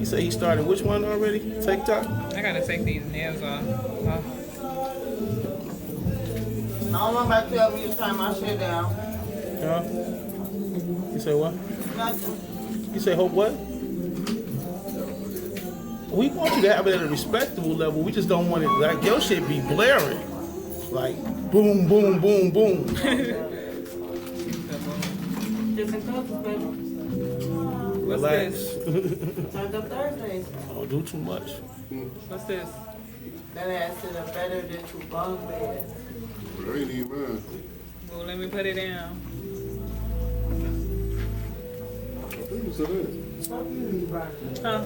say he started which one already? TikTok? I gotta take these nails off. No one about to tell me to turn my shit down. Huh? You say what? Nothing. You say hope what? We want you to have it at a respectable level. We just don't want it like your shit be blaring. Like boom, boom, boom, boom. Different colors, baby. Relax. Turned up Thursdays. Don't do too much. What's this? That ass is better than 2 bunk beds. But I ain't even mad. Well, let me put it down. I think you said that. Huh?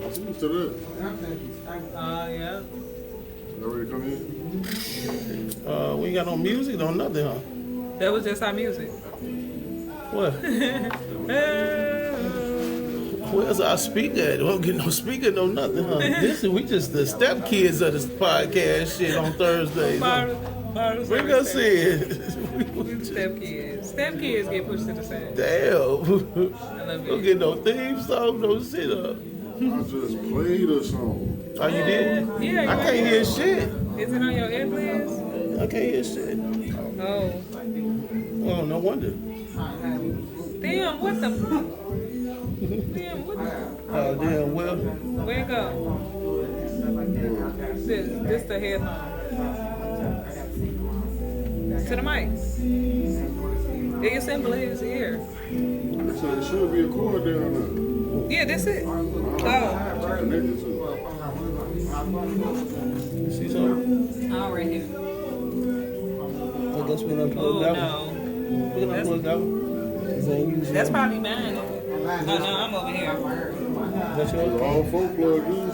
I think you said that. Yeah. You ready to come in? We ain't got no music, no nothing, huh? That was just our music. What? Where's our speaker at? We don't get no speaker, no nothing, huh? We just the step kids of this podcast shit on Thursdays. Huh? Bring us in. Step kids. Step kids get pushed to the side. Damn. I love Don't it. get no theme song, no sit up. I just played a song. Oh, you did? Yeah. I can't hear shit. Is it on your earbuds? I can't hear shit. Oh. Well, no wonder. Damn, what the fuck? Damn, what the Oh, damn, well. Where it go? This the headphone. To the mic. Your symbol is here. So it should be a cord down there. Yeah, that's it. Oh. Connected to See something? Oh, right here. I guess we're gonna Oh, plug that one. no. We're gonna plug that one. That's probably mine. Oh, no, I'm over here. That's yours? it. All four plugged in.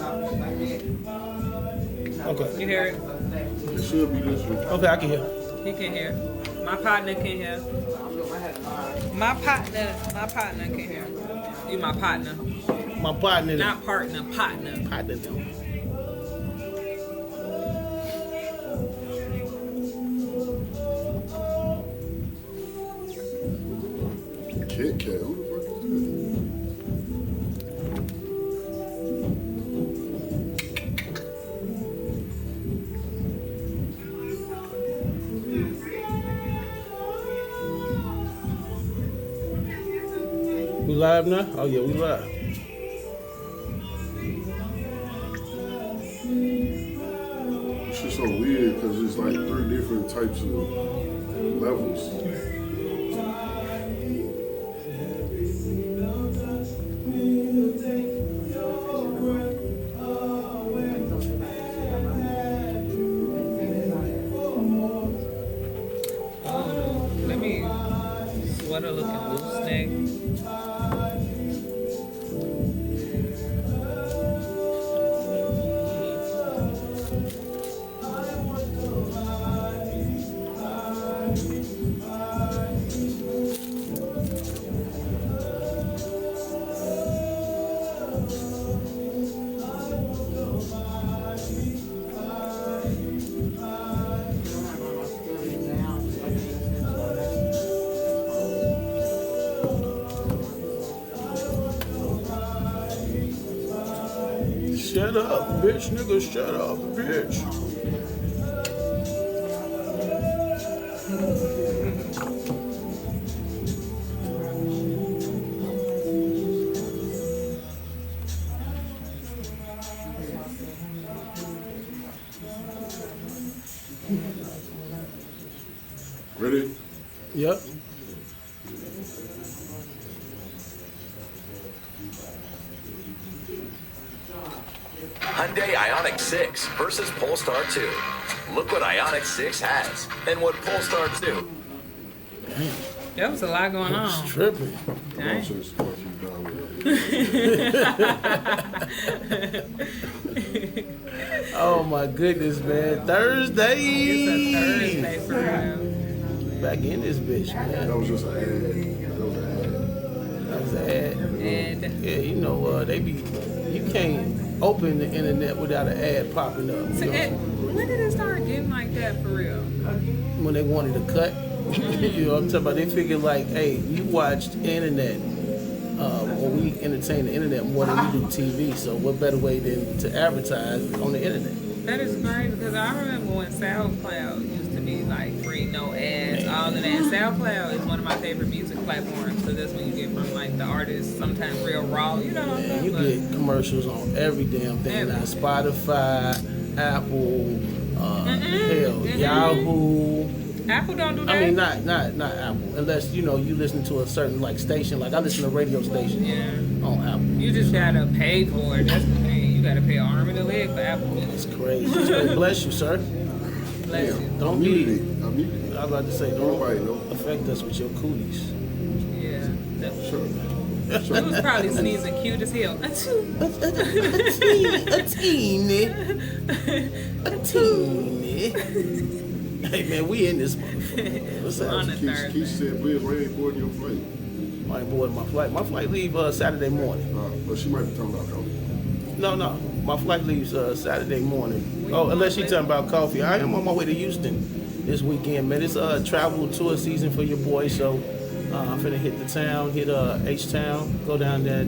Okay. You hear it? It should be this one. Okay, I can hear. He can hear. My partner can hear. My partner can hear. You my partner. My partner. Not partner, partner. Partner though. Kit Kat. Who the fuck is We live now? Oh yeah, we live. that? It's just so weird because it's like 3 different types of levels. Oh, let me sweater looking loose neck. Shut up, bitch, nigga, shut up, bitch. Ready? Yep. Hyundai Ioniq 6 versus Polestar 2. Look what Ioniq 6 has and what Polestar 2. There was a lot going on. It's tripping. Dang. Just fuck you down with Oh my goodness, man. Thursday. It's a Thursday for real. Back in this bitch, man. That was just an ad. That was an ad. And Yeah, you know, they be, you can't open the internet without an ad popping up. You know, when did it start getting like that for real? when they wanted to cut. You know what I'm talking about? They figured like, hey, you watched internet or we entertain the internet more than we do TV. So what better way than to advertise on the internet? That is crazy because I remember when SoundCloud used to be like free, no ads, all of that. SoundCloud is one of my favorite music platforms because that's when you get from like the artists, sometimes real raw, you know what I'm saying? You get commercials on every damn thing now. Spotify, Apple, hell, Yahoo. Apple don't do that. I mean, not Apple, unless you listen to a certain like station. Like I listen to radio stations on Apple. You just gotta pay for it. That's the thing. You gotta pay an arm and a leg for Apple Music. It's crazy. Bless you, sir. Bless you. Don't I'm be. muted. I was about to say, Nobody don't know. affect us with your cooties. Yeah. Sure. He was probably sneezing cute as hell. A teeny. Hey man, we in this motherfucker. What's On up? the Keisha Thursday. said, "BelAir, why ain't boarding your flight?" I ain't boarding my flight. My flight leave Saturday morning. But she might be talking about coffee. No. My flight leaves Saturday morning. Oh, unless she's talking about coffee. I am on my way to Houston this weekend, man. It's travel tour season for your boy, so I'm finna hit the town, hit H-Town, go down there.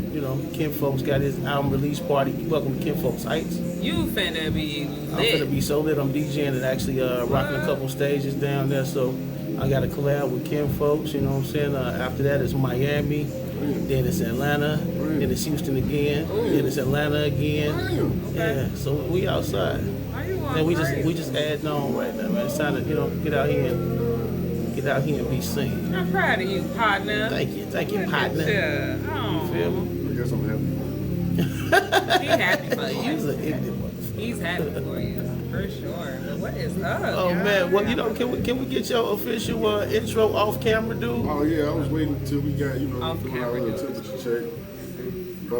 Kim Folks got his album release party. Welcome to Kim Folks Heights. You finna be I'm lit. finna be so lit. I'm DJing and actually rocking a couple stages down there. So I got a collab with Kim Folks. You know what I'm saying? After that it's Miami, then it's Atlanta, then it's Houston again, then it's Atlanta again. Yeah. So we outside. Why you And we just adding on right now, man. It's time to get out here and be seen. I'm proud of you, partner. Thank you, partner. Yeah. Oh, Feel me? I guess I'm happy. he happy for He's you. an idiot motherfucker. He's happy for you, for sure. But what is up? Oh y'all? man, well can we get your official intro off camera, dude? Oh yeah, I was waiting until we got doing our camera, little dude. temperature check. But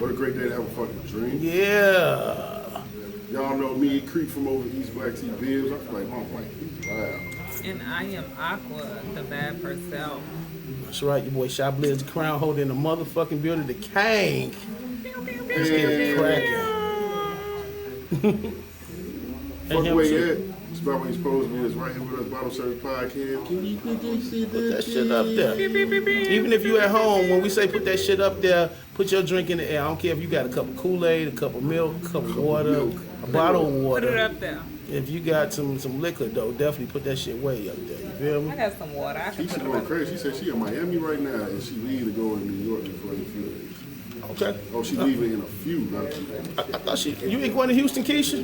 what a great day to have a fucking drink. Yeah. Y'all know me, Creep from over East Black T Bibbs. I feel like my mic is loud. And I am Aqua, the bad herself. That's right, your boy ChiBlizz, the crown holder in the motherfucking building, the king. Let's get it cracking. Fuck the way at. It's about where you're supposed to be. It's right here with us, Bottle Service Podcast. Can you put That shit up there. Even if you at home, when we say put that shit up there, put your drink in the air. I don't care if you got a cup of Kool-Aid, a cup of milk, a cup of water, a bottle of Put it water. up there. If you got some liquor though, definitely put that shit way up there. You feel I me? got some water. I can She's put it going up. crazy. She said she in Miami right now and she leaving to go to New York for a few days. Okay. Oh, she leaving in a few, not a few days. I thought you ain't going to Houston, Keisha?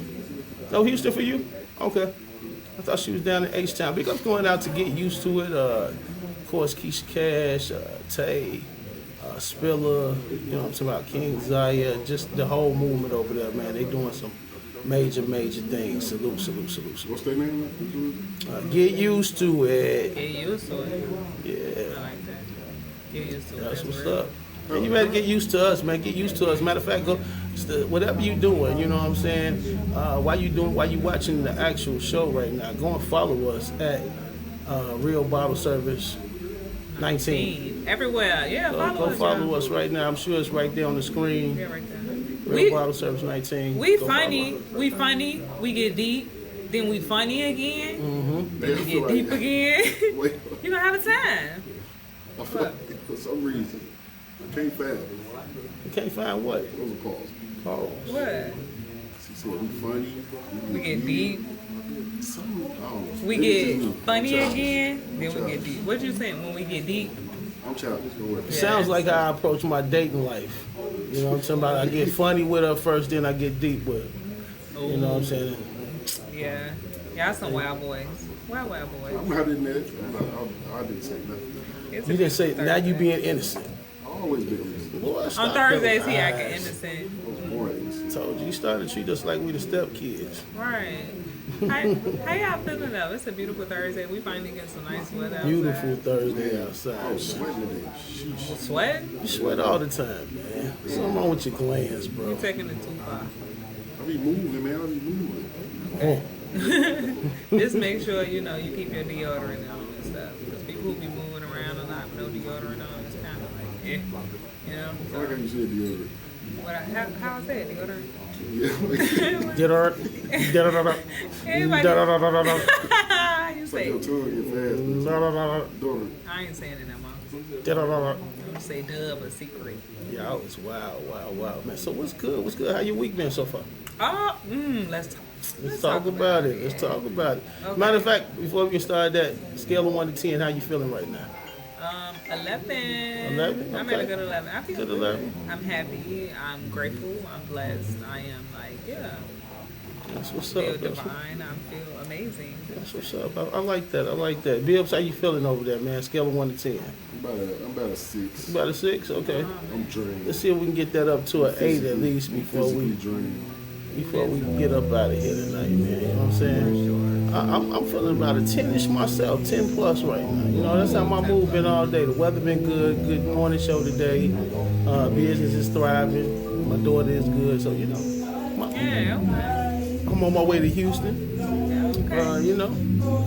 No Houston for you? Okay. I thought she was down in H-Town. Big up going out to get used to it. Of course, Keisha Cash, Tay, Spiller, you know what I'm talking about, King Zaya, just the whole movement over there, man. They doing some major things. Salute. What's their name? Get used to it. Get used to it. Yeah, I like that. Get used to it. that's what's real. up. Man, you better get used to us, man. Get used to us. Matter of fact, go whatever you doing, you know what I'm saying? While you watching the actual show right now, go and follow us at Real Bottle Service 19. Everywhere. Yeah, Go follow us. follow y'all. us right now. I'm sure it's right there on the screen. Yeah, right there. Real Bottle Service 19. We Go funny. follow us. We funny. We get deep. Then we funny again. Mm-hmm. Then we get deep again. Wait, You gonna have a time. I feel like for some reason, I can't find it. You can't find what? Those are pause. Pause. What? She said we funny. We get deep. Some, I don't know. We Maybe it's get just me. funny I'm again. Then we childish. get deep. What you saying? When we get deep? I'm childish. Don't worry. It sounds like how I approach my dating life. You know what I'm talking about? I get funny with her first, then I get deep with her. You know what I'm saying? Yeah. Y'all some wild boys. Wild boys. I'm not in there. I didn't say nothing. It's You a didn't say, now you Thursday. being innocent. I always been innocent. Boy, On stop Thursdays, those he acting eyes. innocent. I was born innocent. Told you started to treat us like we the step kids. Right. How y'all feeling though? It's a beautiful Thursday. We finally get some nice weather outside. Beautiful Thursday I outside. was sweating today. Sheesh. Sweat? You sweat all the time, man. Something wrong with your glands, You bro. taking it too far. I be moving, man. I be moving. Oh, Just make sure you keep your deodorant on and stuff. Because people who be moving around a lot with no deodorant on, it's kind of like, you know. I like how you said deodorant. How I say it, deodorant? Yeah. get her. Everybody, you say Your it. tongue get fast. Deodorant. I ain't saying it no more. Da-da-da-da. I'm gonna say dub or secret. Yeah, it's wow, man. So what's good? What's good? How your week been so far? Oh, let's Talk about it. Let's talk about it. Okay. Matter of fact, before we can start that, scale of 1 to 10, how you feeling right now? 11. 11? I'm at a Okay. good 11. I feel Good good. 11. I'm happy. I'm grateful. I'm blessed. I am That's what's feel up. That's, divine. I feel amazing. that's what's up. I like that. I like that. Bibbs, how you feeling over there, man? Scale of 1 to 10. I'm about a 6. About a 6? Okay. I'm drained. Let's see if we can get that up to an 8 at least before Physically we drained. get up out of here tonight, man. You know what I'm saying? I'm feeling about a 10-ish myself, 10 plus right now. You know, that's how my mood been all day. The weather been good. Good morning show today. Business is thriving. My daughter is good. So, you know, Yeah, okay. I'm on my way to Houston. Yeah, okay. You know,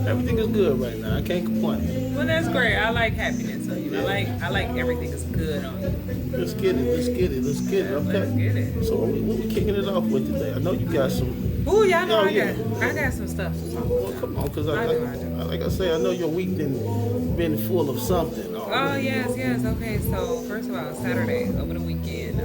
everything is good right now. I can't complain. Well, that's great. I like happiness on you. I like everything is good on you. Let's get it. Let's get it. Let's get it. Okay. Let's get it. So what we kicking it off with today? I know you got some. Ooh, y'all know Oh, I yeah. got some stuff to talk about. Well, come on, because I do. like I say, I know your week been full of something. Oh, yes. Okay, so first of all, Saturday, over the weekend,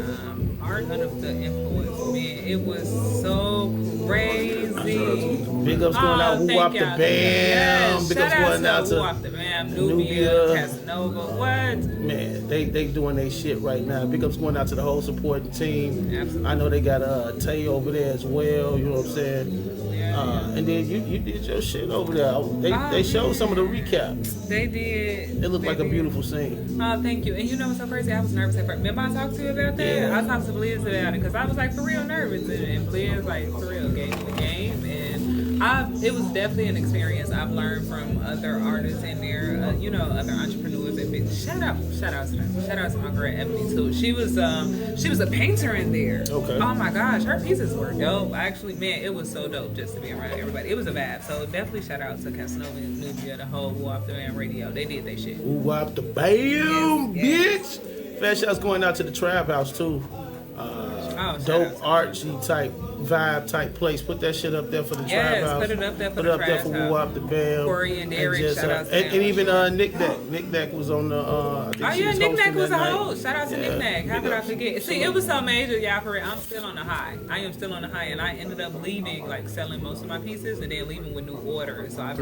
Art Under the Influence, man, it was so crazy. Big ups going out, Who Wop the Bam. Yes, Big shout ups going out Who to Wop the Bam, Nubia. Nubia, Casanova, what? Man, they doing their shit right now. Big ups going out to the whole supporting team. Absolutely. I know they got Tay over there as well. You know what I'm saying? And then you did your shit over there. They showed some of the recaps. They did. It looked like a beautiful scene. Oh, thank you. And you know what's so crazy? I was nervous at first. Remember I talked to you about that? Yeah. I talked to Blizz about it because I was like for real nervous. And Blizz like for real gave me the game. And it was definitely an experience I've learned from other artists in there, other entrepreneurs. And shout out to them. Shout out to my girl Ebony too. She was a painter in there. Okay. Oh my gosh, her pieces were dope. Actually, man, it was so dope just to be around everybody. It was a vibe. So definitely shout out to Casanova and Nubia, the whole Who Off the Man Radio. They did their shit. Who Wop the Bam, Yes. bitch. Fast shouts going out to the Trap House too. Shout Dope out to artsy type vibe type place. Put that shit up there for the Yes, Trap House. put it up there for Put the it up there Trap for House. Woo Wop the Bam. Corey and Derek, shout out to them. and even Nick Nack. Nick Nack was on the. I think Oh she yeah, was Nick hosting Nack was that a night. host. Shout out to Yeah, Nick Nack. How big could I ups. forget? See, it was so major, y'all. For real, I'm still on the high. I am still on the high, and I ended up leaving, like selling most of my pieces, and then leaving with new orders. So I've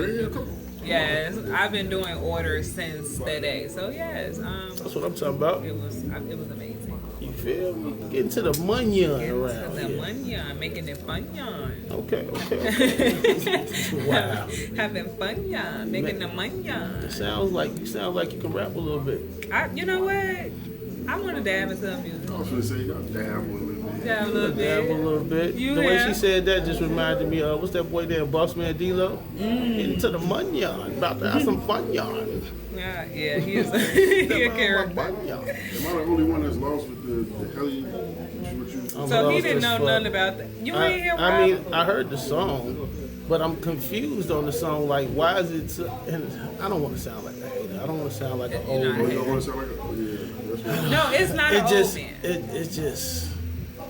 been doing orders since that day. So yes, That's what I'm talking about. it was amazing. You feel me? Getting to the money Getting to around the here. money, making it fun, Okay. Wow. having fun, making the money. You sound like you can rap a little bit. You know what? I want to dab into some music. I was gonna say, y'all dabble a little bit. Dab a little Dab a bit. little bit. You The way have. she said that just reminded me of what's that boy there, Bossman D-Lo? Getting to the money, about to have some fun, yarn. Yeah, he is he a character. Am I the only one that's lost with the heli? What you? So he didn't know nothing about that. You ain't hear I mean, I heard the song, but I'm confused on the song. Like, why is it? And I don't want to sound like a hater. I don't want to sound like an old You're not Oh, man. you don't want to sound like that's what. No, it's not It an just, old man. it's just,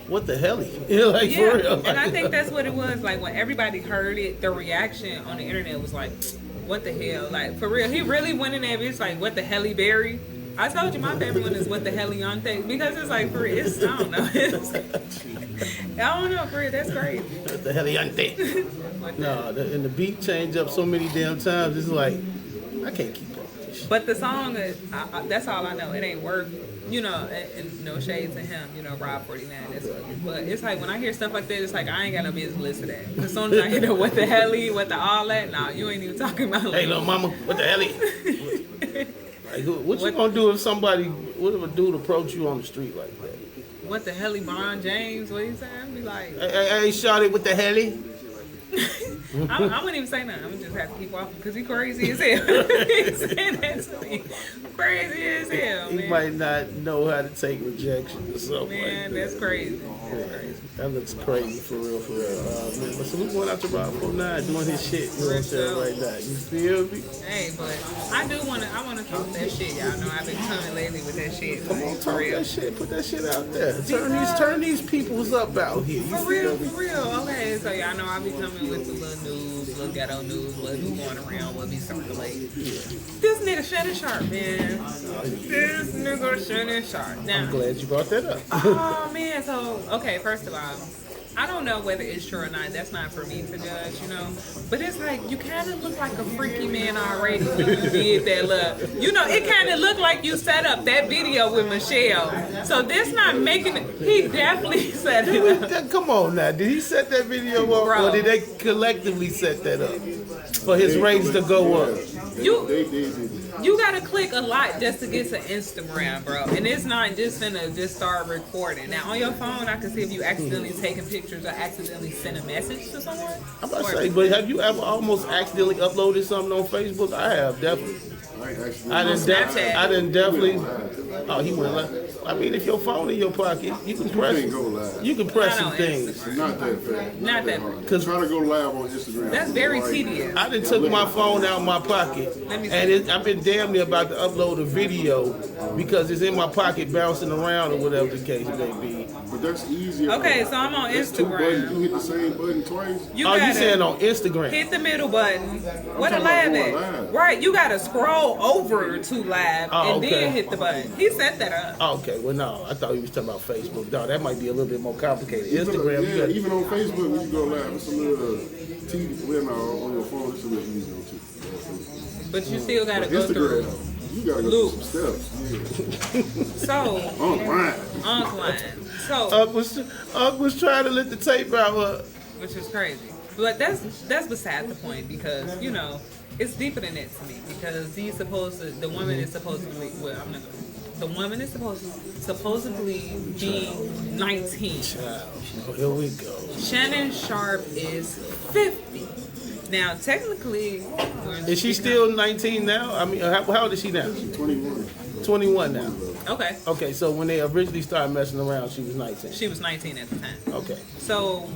what the hell? Like Yeah, for real. and I Like, think that's what it was. Like when everybody heard it, the reaction on the internet was like, "What the hell?" Like for real, he really went in there. It's like, "What the hell, Berry?" I told you my favorite one is "What the hell, Yonte," because it's like for real. It's, I don't know. I don't know for real. That's crazy. What the hell, What the- No, and the beat changed up so many damn times. It's like, I can't keep up with this shit. But the song is, that's all I know. It ain't worth, and no shade to him, Rob 49. That's what. But it's like when I hear stuff like that, it's like I ain't got no business listening to that. As soon as I hear the what the hell, what the all that, nah, you ain't even talking about. Hey, little mama, what the hell? Like, what you gonna do if what if a dude approach you on the street like that? What the hell, LeBron James? What you saying? Be like, Hey, shawty, what the hell? I wouldn't even say nothing. I'm gonna just have to keep walking because he crazy as hell. He said that to me. Crazy as hell, He man. might not know how to take rejection or something Man, like that. that's crazy. Yeah, that looks crazy for real. Man, but so we going out to Rob 49 doing his shit, you know what I'm saying, right now. You feel me? Hey, but I wanna talk that shit. Y'all know I've been coming lately with that shit. Come on, Like, talk that shit, put that shit out there. Turn these peoples up out here. You For feel real, me? for real. Okay, so y'all know I be coming with the little news, little ghetto news, what be going around, what be circulating. This nigga Shannon Sharp, man. This nigga Shannon Sharp. Now, I'm glad you brought that up. oh man, so okay, first of all, I don't know whether it's true or not. That's not for me to judge, you know. But it's like you kind of look like a freaky man already when you did that look. You know, it kind of looked like you set up that video with Michelle. So this not making it. He definitely set it up. Come on now, did he set that video up, Bro. or did they collectively set that up for his ratings to go up? You gotta click a lot just to get to Instagram, bro. And it's not just finna just start recording. Now on your phone, I can see if you accidentally taking pictures or accidentally sent a message to someone. I'm about to say, but have you ever almost accidentally uploaded something on Facebook? I have, definitely. I didn't definitely. Oh, he went live. I mean, if your phone in your pocket, you can press. You can press some things. Not that fast. Not that fast. Because Try to go live on Instagram. That's very tedious. I done took my phone out of my pocket, and I've been damn near about to upload a video because it's in my pocket bouncing around or whatever the case may be. But that's easier. Okay, so I'm on That's two buttons. You Instagram. hit the same button twice. You Oh, you gotta saying on Instagram? hit the middle button. What a talking live about at? going live. Right, you gotta scroll over to live Oh, and okay. then hit the button. He set that up. Oh, okay, well no, I thought you was talking about Facebook. No, that might be a little bit more complicated. Instagram, you Yeah, got even on Facebook when you go live, it's a little on your phone. It's a little easier too. But you still gotta But go through. Instagram, you gotta go loops. through some steps. So, Yeah. Online. online. So, Ugg was trying to let the tape out. which is crazy. But that's beside the point because, you know, it's deeper than that to me because the woman is supposedly, well, I'm not gonna, the woman is supposedly be 19. Oh, here we go. Shannon Sharp is 50. Now, technically, Is she still 19 now? I mean, how old is she now? 21. 21 now. Okay. Okay, so when they originally started messing around, she was 19. She was 19 at the time. Okay. So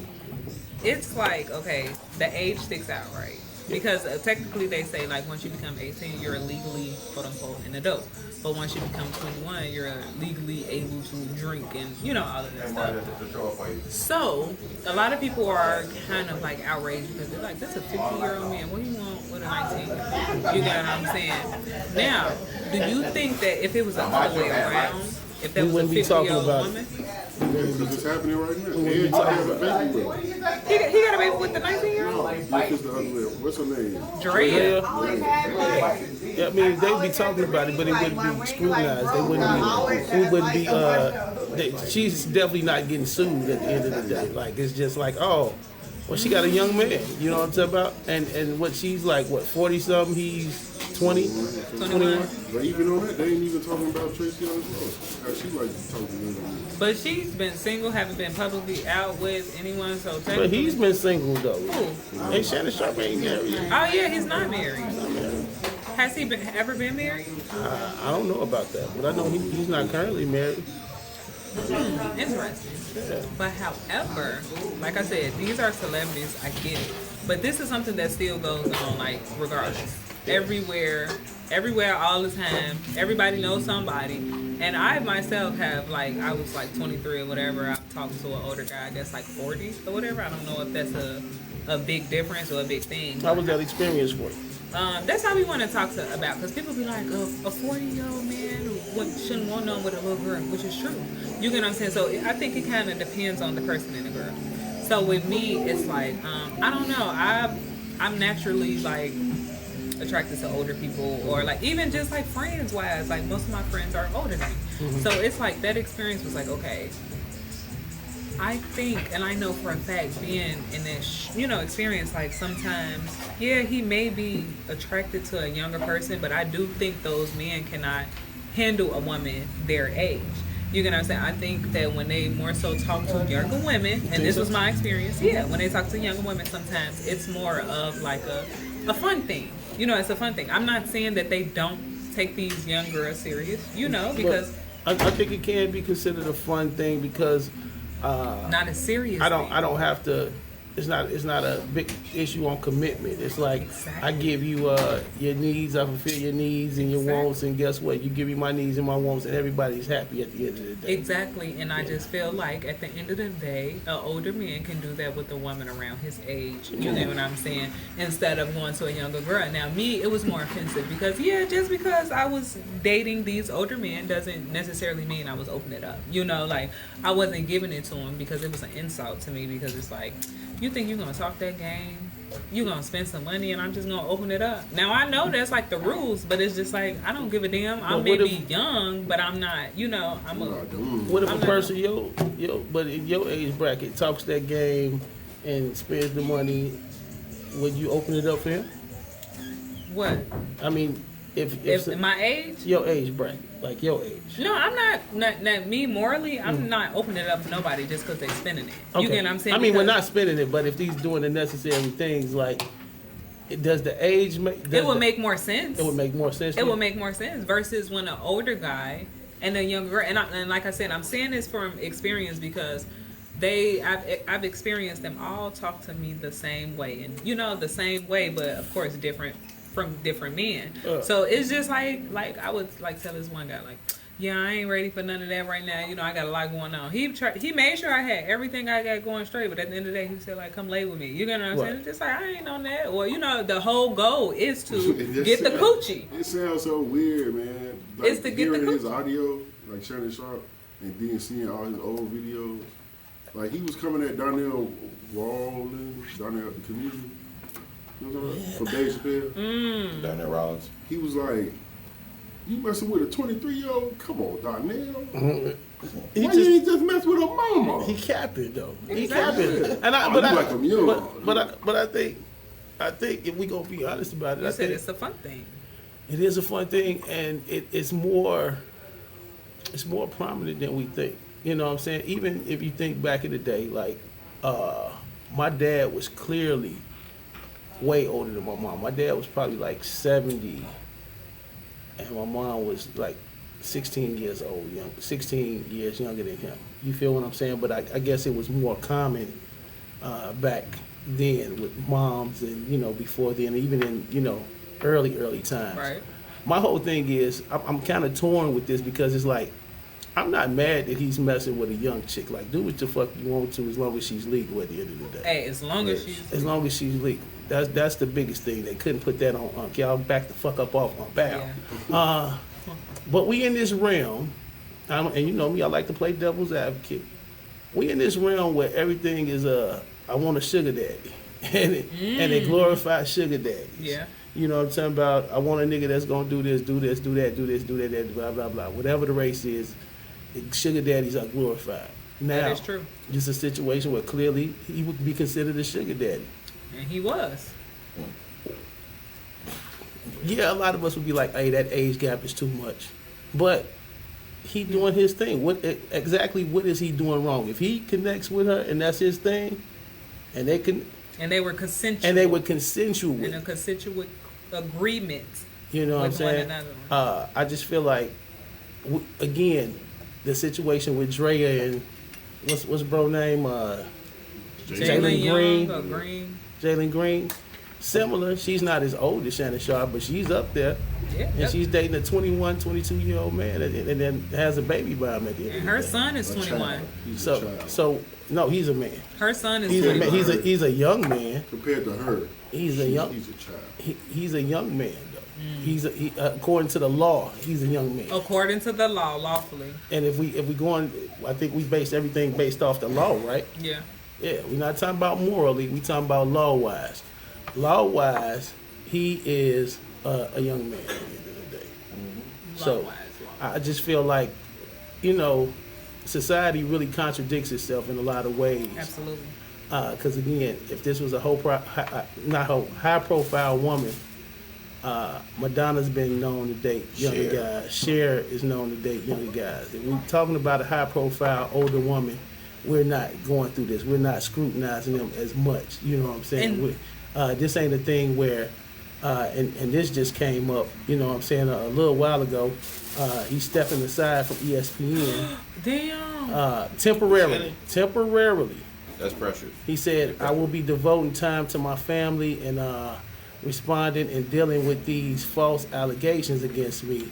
it's like, okay, the age sticks out, right? Because technically they say like once you become 18, you're legally, quote unquote, an adult. But once you become 21, you're legally able to drink and, you know, all of that stuff. So a lot of people are kind of like outraged because they're like, that's a 50-year-old man. What do you want with a 19-year-old? You know what I'm saying? Now, do you think that if it was the other way around, if that We was a wouldn't be talking 50-year-old about woman, Because it's happening right now. We And talking you have a baby with her. he got a baby with the 19-year-old? Look, it's the other way. What's her name? Drea. Yeah, I mean, they'd be talking about it, but it wouldn't be scrutinized. They wouldn't be, we wouldn't be, she's definitely not getting sued at the end of the day. Like, it's just like, oh, well, she got a young man, you know what I'm talking about? And what she's like, what, 40-something, he's 20? 21. But even on that, they ain't even talking about Tracy on as well. How she like talking to them. But she's been single, haven't been publicly out with anyone, so But technically. he's been single, though. Who? Hey, Shannon Sharp ain't married. Oh yeah, he's not married. Has he ever been married? I don't know about that, but I know he's not currently married. Interesting. But however, like I said, these are celebrities, I get it. But this is something that still goes on, like, regardless. Everywhere, all the time. Everybody knows somebody. And I myself have, like, I was like 23 or whatever. I talked to an older guy, I guess like 40 or whatever. I don't know if that's a big difference or a big thing. How was that experience for you? That's how we want to talk about, because people be like, a 40-year-old man shouldn't want none with a little girl, which is true. You get what I'm saying? So I think it kind of depends on the person and the girl. So with me, it's like, I don't know. I'm naturally like attracted to older people, or like even just like friends wise, like most of my friends are older than me. Mm-hmm. So it's like that experience was like, okay, I think, and I know for a fact, being in this, experience, like sometimes, yeah, he may be attracted to a younger person, but I do think those men cannot handle a woman their age. You get what I'm saying? I think that when they more so talk to younger women, and this was my experience, yeah, when they talk to younger women, sometimes it's more of like a fun thing. It's a fun thing. I'm not saying that they don't take these young girls serious, because I think it can be considered a fun thing because not as serious. I don't have to it's not a big issue on commitment. It's like I give you your needs, I fulfill your needs and your wants, and guess what? You give me my needs and my wants, and everybody's happy at the end of the day. Exactly, and I just feel like at the end of the day, an older man can do that with a woman around his age. You know what I'm saying? Instead of going to a younger girl. Now, me, it was more offensive because just because I was dating these older men doesn't necessarily mean I was opening it up. You know, like I wasn't giving it to him because it was an insult to me. Because it's like, you think you're gonna talk that game? You're gonna spend some money and I'm just gonna open it up. Now I know that's like the rules, but it's just like I don't give a damn. I may be young, but I'm not. You know, I'm a. What if a person but in your age bracket talks that game and spends the money? Would you open it up for him? What? I mean, if my age? Your age bracket, like your age. No, I'm not me morally. I'm not opening it up for nobody just because they're spending it. Okay. You get what I'm saying? I mean, we're not spending it, but if he's doing the necessary things, like, does the age make? It would make more sense. It would make more sense. It would make more sense versus when an older guy and a younger girl. And like I said, I'm saying this from experience because I've experienced them all talk to me the same way, and the same way, but of course different from different men. So it's just like I would like tell this one guy like, yeah, I ain't ready for none of that right now. I got a lot going on. He made sure I had everything I got going straight, but at the end of the day, he said like, come lay with me. You know what I'm saying? It's just like I ain't on that. Or the whole goal is to get the coochie. It sounds so weird, man. Like, it's to get the coochie. His audio, like Shannon Sharp, and then seeing all his old videos. Like he was coming at Darnell Rawlins, Darnell the comedian. You know what I'm talking about? For Dave Chappelle. Darnell Rawlins. He was like, you messing with a 23-year-old? Come on, Darnell. Why you ain't just mess with a mama? He capping though. He Exactly. capping. And I think if we gonna be honest about it, You said it's a fun thing. It is a fun thing, and it's more prominent than we think. You know what I'm saying? Even if you think back in the day, like my dad was clearly way older than my mom. My dad was probably like 70, and my mom was like 16 years old, 16 years younger than him. You feel what I'm saying? But I guess it was more common back then with moms, and before then, even in early times. Right. My whole thing is I'm kind of torn with this because it's like I'm not mad that he's messing with a young chick. Like, do what the fuck you want to as long as she's legal at the end of the day. Hey, as long as she's legal. That's the biggest thing. They couldn't put that on Unc. Y'all back the fuck up off on Bow. Yeah. But we in this realm, and you know me, I like to play devil's advocate. We in this realm where everything is I want a sugar daddy. and they glorify sugar daddies. Yeah. You know what I'm talking about? I want a nigga that's gonna do this, do that, blah, blah, blah. Whatever the race is, sugar daddies are glorified. Now, that is true. Just a situation where clearly he would be considered a sugar daddy. And he was. Yeah, a lot of us would be like, hey, that age gap is too much. But he doing his thing. What is he doing wrong? If he connects with her and that's his thing, and they can... And they were consensual. And they were consensual. In a consensual agreement. You know what I'm saying? I just feel like, again, the situation with Drea and what's bro name? Jalen Green. Jalen Green. Similar. She's not as old as Shannon Sharp, but she's up there. Yeah. And she's dating a 21, 22-year-old man and then has a baby by him at the end. And her son is 21. So no, he's a man. Her son is 21. He's a young man. Compared to her, he's a child. He's a young man though. According to the law, he's a young man. According to the law, lawfully. And if we go on, I think we base everything based off the law, right? Yeah. Yeah, we're not talking about morally. We talking about law-wise. Law-wise, he is a young man at the end of the day. So I just feel like, society really contradicts itself in a lot of ways. Absolutely. Because again, if this was a high-profile woman, Madonna's been known to date younger guys. Cher is known to date younger guys. If we're talking about a high-profile older woman, we're not going through this. We're not scrutinizing them as much. You know what I'm saying? This ain't a thing where, and this just came up, you know what I'm saying, a little while ago. He's stepping aside from ESPN. Damn. Temporarily. That's pressure. He said, I will be devoting time to my family and responding and dealing with these false allegations against me.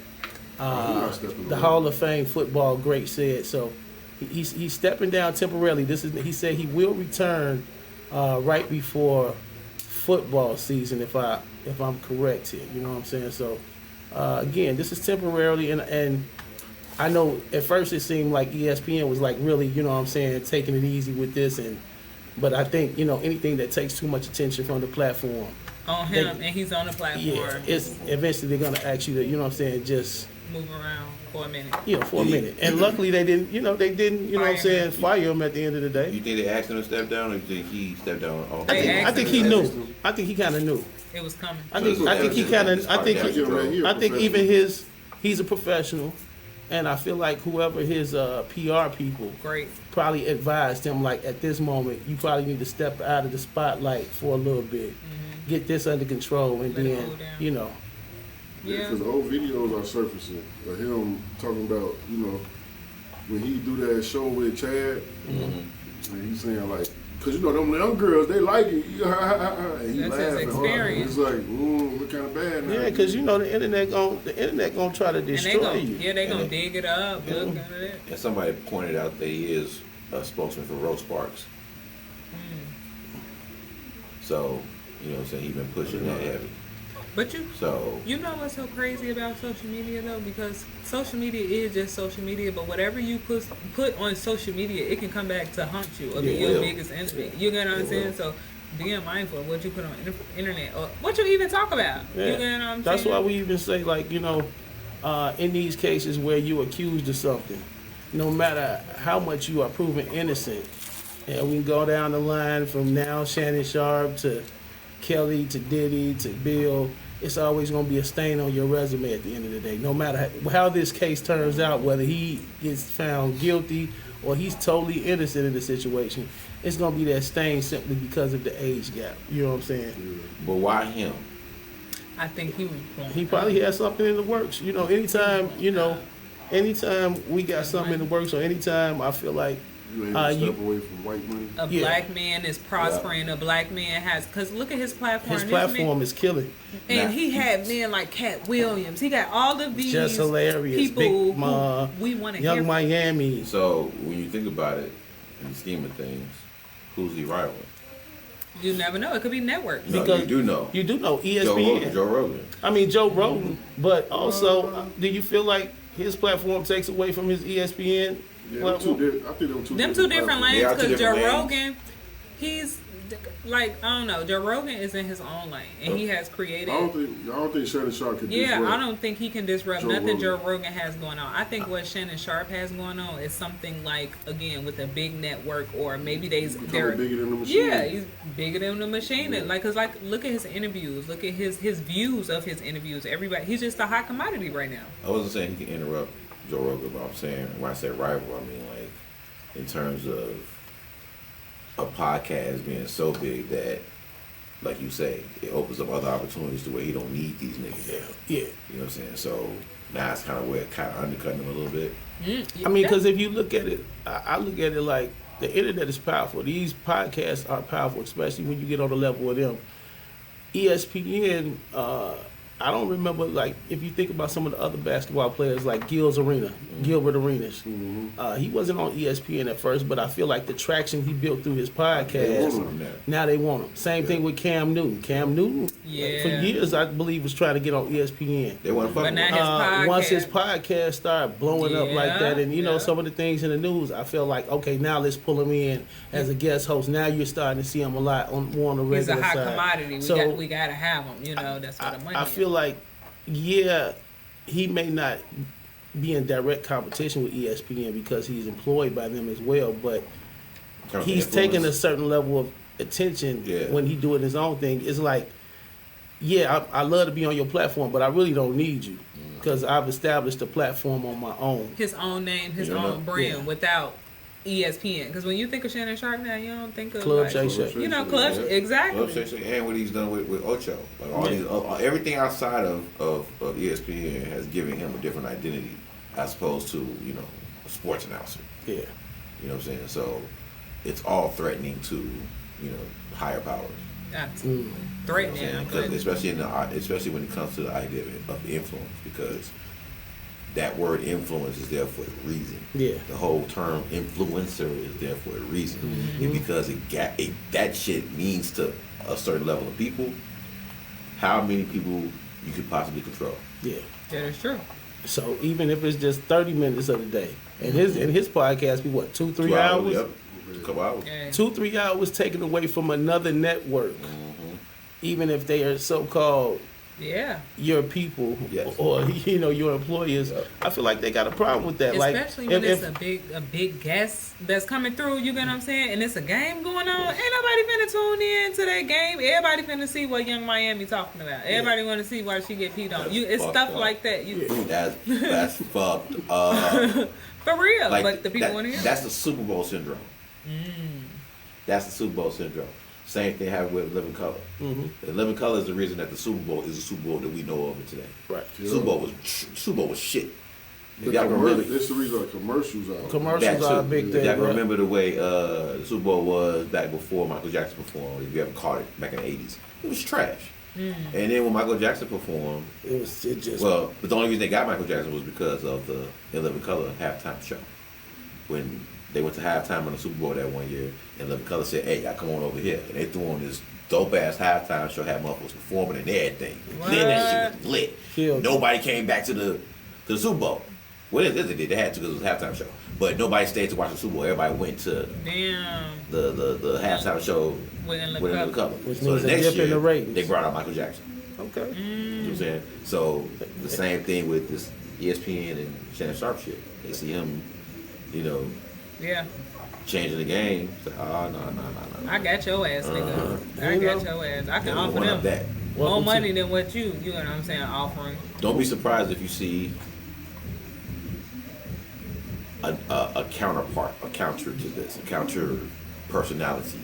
The Hall of Fame football great said. So he's stepping down temporarily. He said he will return right before football season, if I'm correct here. You know what I'm saying? So again, this is temporarily, and I know at first it seemed like ESPN was like really, you know what I'm saying, taking it easy with this, but I think, you know, anything that takes too much attention from the platform on him, and he's on the platform. Yeah, it's eventually they're gonna ask you to, you know what I'm saying, just move around for a minute. Yeah, for a minute. And luckily they didn't, you know what I'm saying, fire him at the end of the day. You think they asked him to step down, or you think he stepped down? I think he knew. I think he kind of knew. It was coming. I think he kind of. I think even he's a professional, and I feel like whoever his PR people probably advised him, like, at this moment you probably need to step out of the spotlight for a little bit, get this under control, and then you know. Yeah, because old videos are surfacing of him talking about, you know, when he do that show with Chad, and he's saying like, because you know them young girls, they like it, and he that's his experience. It's like, we're kind of bad now. Yeah, because you know the internet gonna try to destroy you. Yeah, they gonna dig it up, look at it. And somebody pointed out that he is a spokesman for Rose Sparks. So, you know what I'm saying, he's been pushing that heavy. But you know what's so crazy about social media though? Because social media is just social media, but whatever you put on social media, it can come back to haunt you or be your biggest enemy. You get what I'm saying? So being mindful of what you put on the internet or what you even talk about. Yeah. You get what I'm saying? That's why we even say, like, you know, in these cases where you accused of something, no matter how much you are proven innocent, and we can go down the line from now Shannon Sharp to Kelly to Diddy to Bill, it's always going to be a stain on your resume at the end of the day. No matter how this case turns out, whether he gets found guilty or he's totally innocent in the situation, it's going to be that stain simply because of the age gap. You know what I'm saying? But why him? I think he probably has something in the works. You know, anytime we got something in the works, or anytime I feel like you step away from white money. A black man is prospering. A black man has, because look at his platform. His platform is killing. And he had men like Cat Williams. He got all of these just hilarious people Big Ma, who we want to Young hear Miami. So when you think about it, in the scheme of things, who's he rivaling? You never know. It could be networks. No, because you do know. You do know ESPN. Joe Rogan. I mean, Joe Rogan. But also, do you feel like his platform takes away from his ESPN? Yeah, I think them two different lanes, because Joe lanes. Rogan, he's like, I don't know, Joe Rogan is in his own lane, and he has created. I don't think Shannon Sharp can disrupt. I don't think he can disrupt nothing Rogan. Joe Rogan has going on. I think what Shannon Sharp has going on is something like, again, with a big network, or maybe they're bigger than the machine. Yeah, he's bigger than the machine. Yeah. Like, cause like, look at his interviews, look at his views of his interviews. Everybody, he's just a hot commodity right now. I wasn't saying he can interrupt Joe Rogan, but I'm saying, when I say rival, I mean like in terms of a podcast being so big that, like you say, it opens up other opportunities to where he don't need these niggas. Yeah. You know what I'm saying? So now it's kind of where it kind of undercutting him a little bit. I mean, because if you look at it, I look at it like the internet is powerful. These podcasts are powerful, especially when you get on the level of them. ESPN, I don't remember, like, if you think about some of the other basketball players like Gilbert Arenas. He wasn't on ESPN at first, but I feel like the traction he built through his podcast, now they want him. Same thing with Cam Newton. Cam Newton, for years, I believe, was trying to get on ESPN. They want to fuck But now his once his podcast started blowing up like that, and, you know, some of the things in the news, I feel like, okay, now let's pull him in as a guest host. Now you're starting to see him a lot more on the regular side. He's a hot commodity. So we got to have him. You know, that's what the money I feel like, he may not be in direct competition with ESPN because he's employed by them as well, but he's taking a certain level of attention when he doing his own thing. It's like, I love to be on your platform, but I really don't need you because I've established a platform on my own. His own name, his own brand, without ESPN. Because when you think of Shannon Sharp now, you don't think of Club Shay Shay. You know, exactly. Club Shay Shay, and what he's done with Ocho, like all these, everything outside of ESPN has given him a different identity as opposed to, you know, a sports announcer. Yeah. You know what I'm saying? So it's all threatening to, higher powers. Absolutely. You know what I'm Threatening. saying? 'Cause especially when it comes to the idea of influence, because that word influence is there for a reason. Yeah. The whole term influencer is there for a reason. And because that shit means to a certain level of people, how many people you could possibly control. Yeah. That is true. So even if it's just 30 minutes of the day, and his podcast be what, 2-3 hours? Yep. A couple hours. Yeah. 2-3 hours taken away from another network, even if they are so-called Yeah. your people Yes. or your employers. I feel like they got a problem with that. Especially like when it's a big guest that's coming through, you get what I'm saying? And it's a game going on. Ain't nobody finna tune in to that game. Everybody finna see what Young Miami talking about. Everybody wanna see why she get peed on. It's fucked stuff up. like that. That's fucked up. For real. Like, But the people wanna hear. That's the Super Bowl syndrome. That's the Super Bowl syndrome. Same thing happened with Living Color. The Living Color is the reason that the Super Bowl is the Super Bowl that we know of it today. Right. Super Bowl was shit. The If y'all can remember, That's the reason the commercials out. Commercials that are a too. big If thing. y'all can right? remember the way the Super Bowl was back before Michael Jackson performed, if you ever caught it back in the 80s, it was trash. And then when Michael Jackson performed, It just but the only reason they got Michael Jackson was because of the In Living Color halftime show. When they went to halftime on the Super Bowl that one year, and Living Color said, "Hey, y'all come on over here," and they threw on this dope ass halftime show, had motherfuckers performing and everything. Then that shit was lit. Killed. Nobody came back to the Super Bowl. Well, they did. They had to because it was a halftime show. But nobody stayed to watch the Super Bowl. Everybody went to Damn. the halftime show With In with Living Living Color. Color. Which So means the a next dip in year, the ratings. they brought out Michael Jackson. okay. You know what I'm saying? So the same thing with this ESPN and Shannon Sharp shit. They see him, Yeah. changing the game. So, no. I got your ass, nigga. I You got know. your ass. I can One offer up them that. more Welcome to- money than what you know what I'm saying, offering. Don't be surprised if you see a counterpart, a counter to this, a counter personality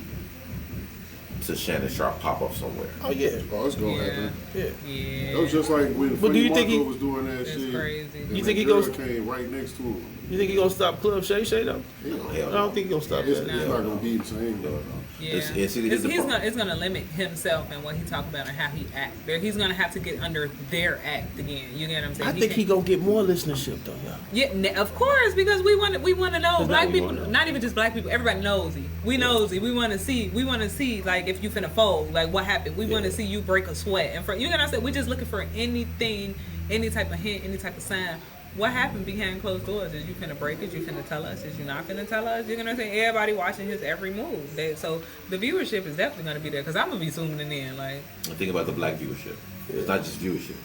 to Shannon Sharp pop up somewhere. Oh yeah. Oh, it's gonna Yeah. happen. Yeah. Yeah. That was just like when But do Freddie you think Marco he- was doing that That's shit. crazy. and You think he that girl goes- came right next to him. You think he gonna stop Club Shay Shay though? Hell I no. don't think he gonna stop It's, that. it's not gonna be the same though. Yeah. It's gonna limit himself and what he talk about and how he act. He's gonna have to get under their act again. You get what I'm saying? I think he gonna get more listenership though, y'all. Yeah, of course, because we want to know 'Cause black now we people, wanna know. not even just black people. Everybody nosy. We nosy. We want to see like if you finna fold, like what happened. We want to see you break a sweat. And you know what I'm saying? We're just looking for anything, any type of hint, any type of sign. What happened behind closed doors? Is you finna break it? You finna tell us? Is you not finna tell us? You're gonna say everybody watching his every move. So the viewership is definitely gonna be there because I'm gonna be zooming in like. Think about the black viewership. It's not just viewership.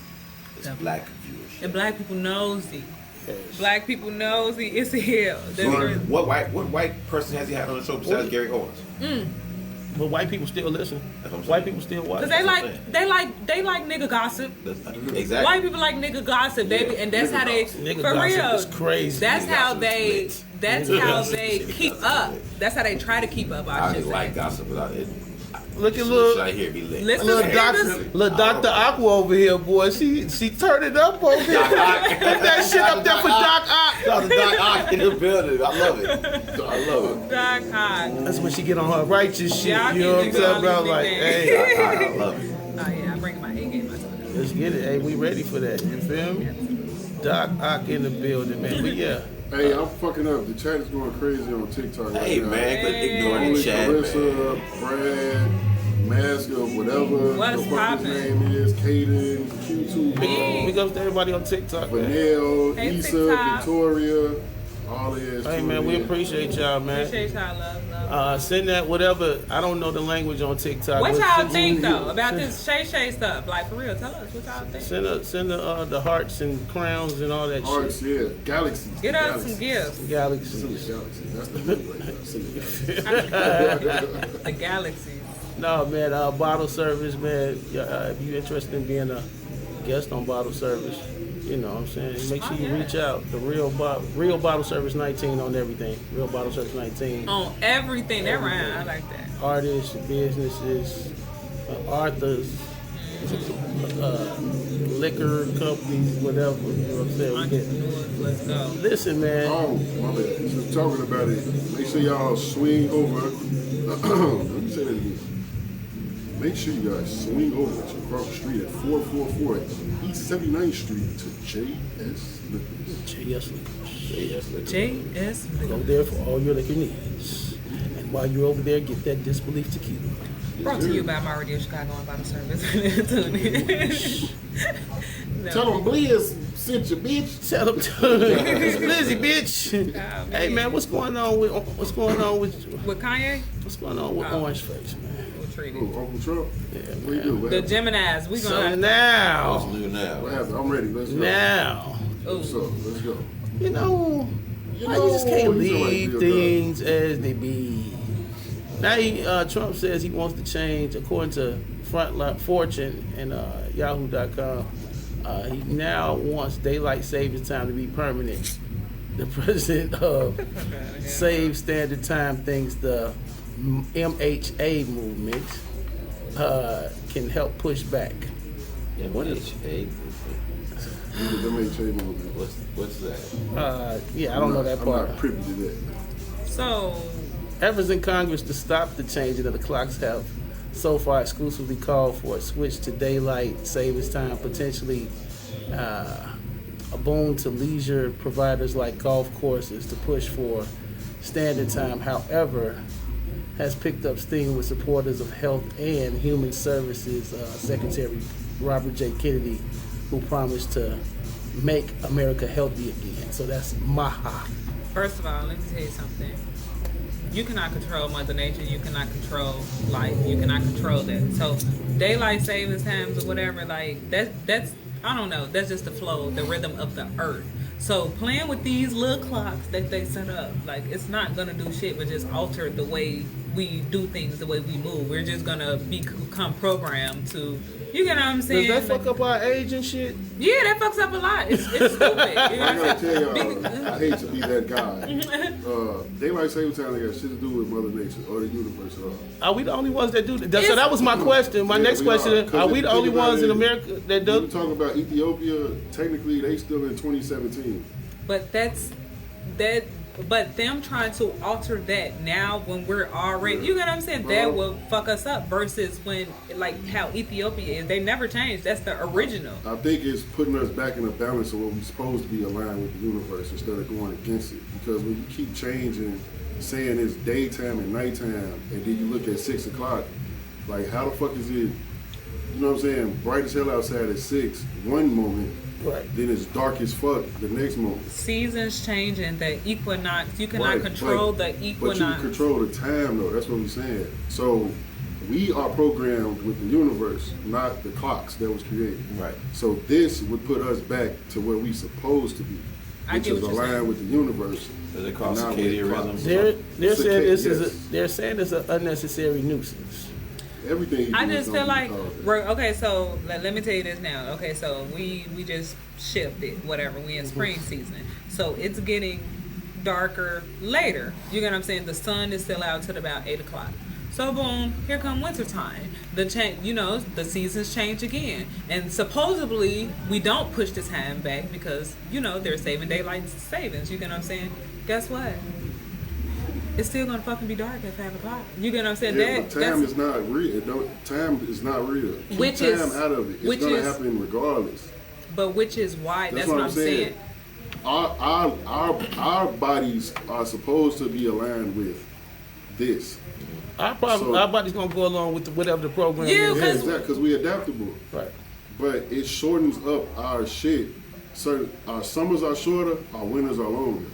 It's Yeah. black viewership. And black people nosy. Yes. Black people nosy. It's hell. So what white person has he had on the show besides Gary Owens? But white people still listen. That's what I'm White saying. people still watch. Cause That's what I'm they like nigga gossip. Exactly. White people like nigga gossip, baby, and that's how they Nigga for gossip real. is crazy. That's Nigga how gossip they. is lit. That's Nigga how gossip they is keep lit. up. That's how they try to keep up. I I should just like say. gossip without it. Look at Should little I hear me lit? Listen, little niggas. Dr. Aqua over here, boy. She turned it up over here. Put that shit up there for Doc Ock. Dr. Doc Ock in the building. I love it. I love it. Doc Ock. That's when she get on her righteous shit. Y'all You know what I'm keep talking about? calling Like, me hey, Doc Ock, I love it. Oh yeah, I'm bringing my A game. let's get it. Hey, we ready for that. You feel me? Doc Ock in the building, man. But yeah. Hey, I'm fucking up. The chat is going crazy on TikTok right Hey now. man, quit ignoring Only the chat, man. Carissa, Brad, Mask of whatever What's the fuck his poppin'? name is, Kaden, Q2, Big ups to everybody on TikTok, man. Vanille, Hey, Issa, TikTok. Victoria, all the ass. Hey, man, we appreciate y'all, man. Appreciate y'all, love. Send that whatever. I don't know the language on TikTok. What but y'all send- think though about this Shay Shay stuff? Like for real, tell us what y'all think. Send the hearts and crowns and all that Hearts, shit. yeah. Galaxies. Get us Galaxies. some gifts. Galaxies. Galaxies. That's the movie right there. Send the Galaxies. The galaxies. No, man, bottle service, man. If you're interested in being a guest on bottle service, you know what I'm saying? Make sure you reach out. The real bottle service 19 on everything. Real bottle service 19. On everything that rhyme. I like that. Artists, businesses, authors, liquor companies, whatever. You know what I'm saying? We get, Entrepreneurs, let's go. listen, man. Oh, my bad. Since talking about it, make sure y'all swing over. Let me say that again. Make sure you guys swing over to across the street at 444 East 79th Street to J.S. Liquors. JS Liquors. JS. Go there for all your liquor needs. And while you're over there, get that disbelief tequila. Brought to you by my Radio Chicago and Bottom Service. Tune in. No. Tell them Blizz sent you, bitch. Tell them it's Blizzy, bitch. Oh, Hey man, what's going on with With Kanye? Orange Face, man? We'll treat it. Oh, Uncle Trump? Yeah, What you man. do? What The happened? Geminis, we So gonna What's now, new now? What happened? I'm ready. Let's go. now, What's up? Let's go. you know, you just know, can't he's a leave right things as they be. Now Trump says he wants to change, according to Frontline Fortune and Yahoo.com. He now wants daylight savings time to be permanent. The president of Save Standard Time thinks the MHA movement can help push back. MHA? The MHA movement. What's that? Yeah, I don't know that part. I'm not privy to that. So Efforts in Congress to stop the changing of the clocks have so far exclusively called for a switch to daylight savings time, potentially a boon to leisure providers like golf courses to push for standard time. However, has picked up steam with supporters of Health and Human Services Secretary Robert J. Kennedy, who promised to make America healthy again. So that's Maha. first of all, let me tell you something. You cannot control Mother Nature. You cannot control life. You cannot control that. So daylight savings times or whatever, like that's I don't know. That's just the flow, the rhythm of the earth. So playing with these little clocks that they set up, like it's not gonna do shit, but just alter the way we do things, the way we move. We're just gonna become programmed to. You get what I'm saying? Does that fuck up our age and shit? Yeah, that fucks up a lot. It's stupid. You know I what I'm gotta saying? tell y'all, I hate to be that guy. Daylight saving time ain't got shit to do with Mother Nature or the universe at all. Are we the only ones that do that? So that was my question. My Yeah, next we question are. is, are we the only ones in America that When you do? talk about Ethiopia, technically they still in 2017. But that's that. But them trying to alter that now when we're already, you get what I'm saying? That will fuck us up. Versus when, like how Ethiopia is, they never changed. That's the original. I think it's putting us back in a balance of what we're supposed to be aligned with the universe instead of going against it. Because when you keep changing, saying it's daytime and nighttime, and then you look at 6 o'clock, like how the fuck is it? You know what I'm saying? Bright as hell outside at 6 one moment. Right. Then it's dark as fuck the next moment. Seasons changing. The equinox. You cannot Right, control right. the But you can equinox. control the time though, that's what we're saying. So we are programmed with the universe, not the clocks that was created. Right. So this would put us back to where we supposed to be, I which get is what you're saying. aligned with the universe. Does it call Not with circadian clocks. rhythm? They're saying this Yes. is they're saying it's an unnecessary nuisance. Everything. I you do just is feel gonna like be called that. okay. So let me tell you this now. Okay, so we just shifted whatever. We in spring season, so it's getting darker later. You get what I'm saying? The sun is still out till about 8 o'clock. So boom, here come winter time. The change, the seasons change again, and supposedly we don't push the time back because they're saving daylight savings. You get what I'm saying? Guess what? It's still gonna fucking be dark at 5 o'clock. You get what I'm saying? Yeah, but time is not real. Time is not real. Keep Which time is- out of it. which It's gonna is- happen regardless. But which is why That's that's what I'm saying. Our bodies are supposed to be aligned with this. Our body's gonna go along with whatever the program Yeah, is. Yeah, exactly, because we're adaptable. Right. But it shortens up our shit. So our summers are shorter, our winters are longer.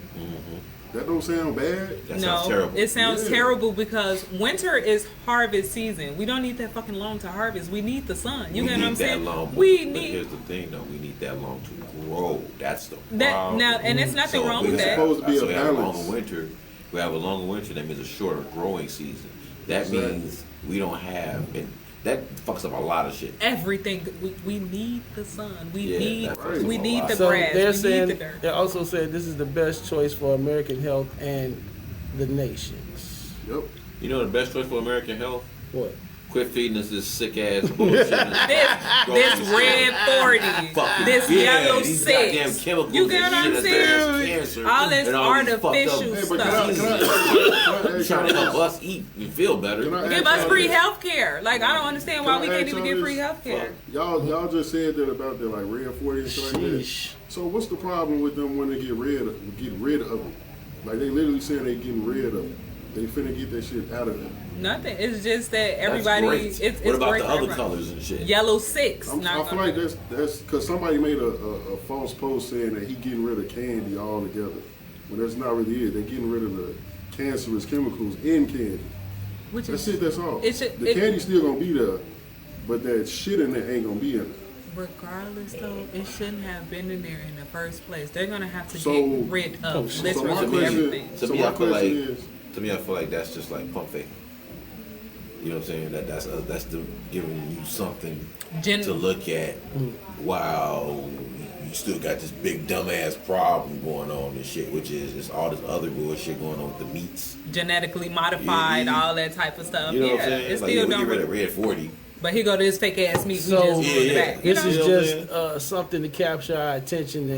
That don't sound bad. That sounds terrible. It sounds Yeah. terrible because winter is harvest season. We don't need that fucking long to harvest. We need the sun. You We get what I'm need that saying? long, We but need here's the thing, though. We need that long to grow. That's the that problem. now, and it's nothing wrong with it's that. supposed to be So a we have a balance. longer winter. We have a longer winter. That means a shorter growing season. That Exactly. means we don't have, and that fucks up a lot of shit. Everything we need the sun. We Yeah, need that fucks up we a need lot. the So grass. they're We saying need the dirt. they're also saying this is the best choice for American health and the nations. Yep. You know the best choice for American health? What? Quit feeding us this sick ass bullshit. This red 40, this yellow these 6. goddamn chemicals You get what and I'm shit saying? cancer All this and all these fucked up- artificial Hey, but can I stuff. ask trying to y'all help this? us eat and feel better. Can I Give ask us y'all free this? health care. Like, I don't understand why Can we I can't ask even y'all get free this? health care. Y'all just said that about the like red 40 and stuff like that. Sheesh. So what's the problem with them when they get rid of it? Like they literally saying they getting rid of it. They finna get that shit out of it. Nothing. It's just that That's everybody. great. It's what about great the for other everybody. colors and shit? Yellow 6. I feel like that's because somebody made a false post saying that he getting rid of candy altogether. When that's not really it. They're getting rid of the cancerous chemicals in candy. Which That's is it. That's all. It should- The it- candy's still gonna be there, but that shit in there ain't gonna be in there. regardless though, it shouldn't have been in there in the first place. They're gonna have to So- get rid of So literally my question, everything. To so me, my I feel question like- is, To me, I feel like that's just like pump fake. You know what I'm saying? That's the giving you something to look at while you still got this big dumbass problem going on and shit, which is it's all this other bullshit going on with the meats. Genetically modified, Yeah. all that type of stuff. You know yeah, what I'm saying? it's Like, still we get done. rid of red 40. But he go to his fake ass meat. So- we just Yeah, bring it yeah. back. You This know? is You know what just I'm something to capture our attention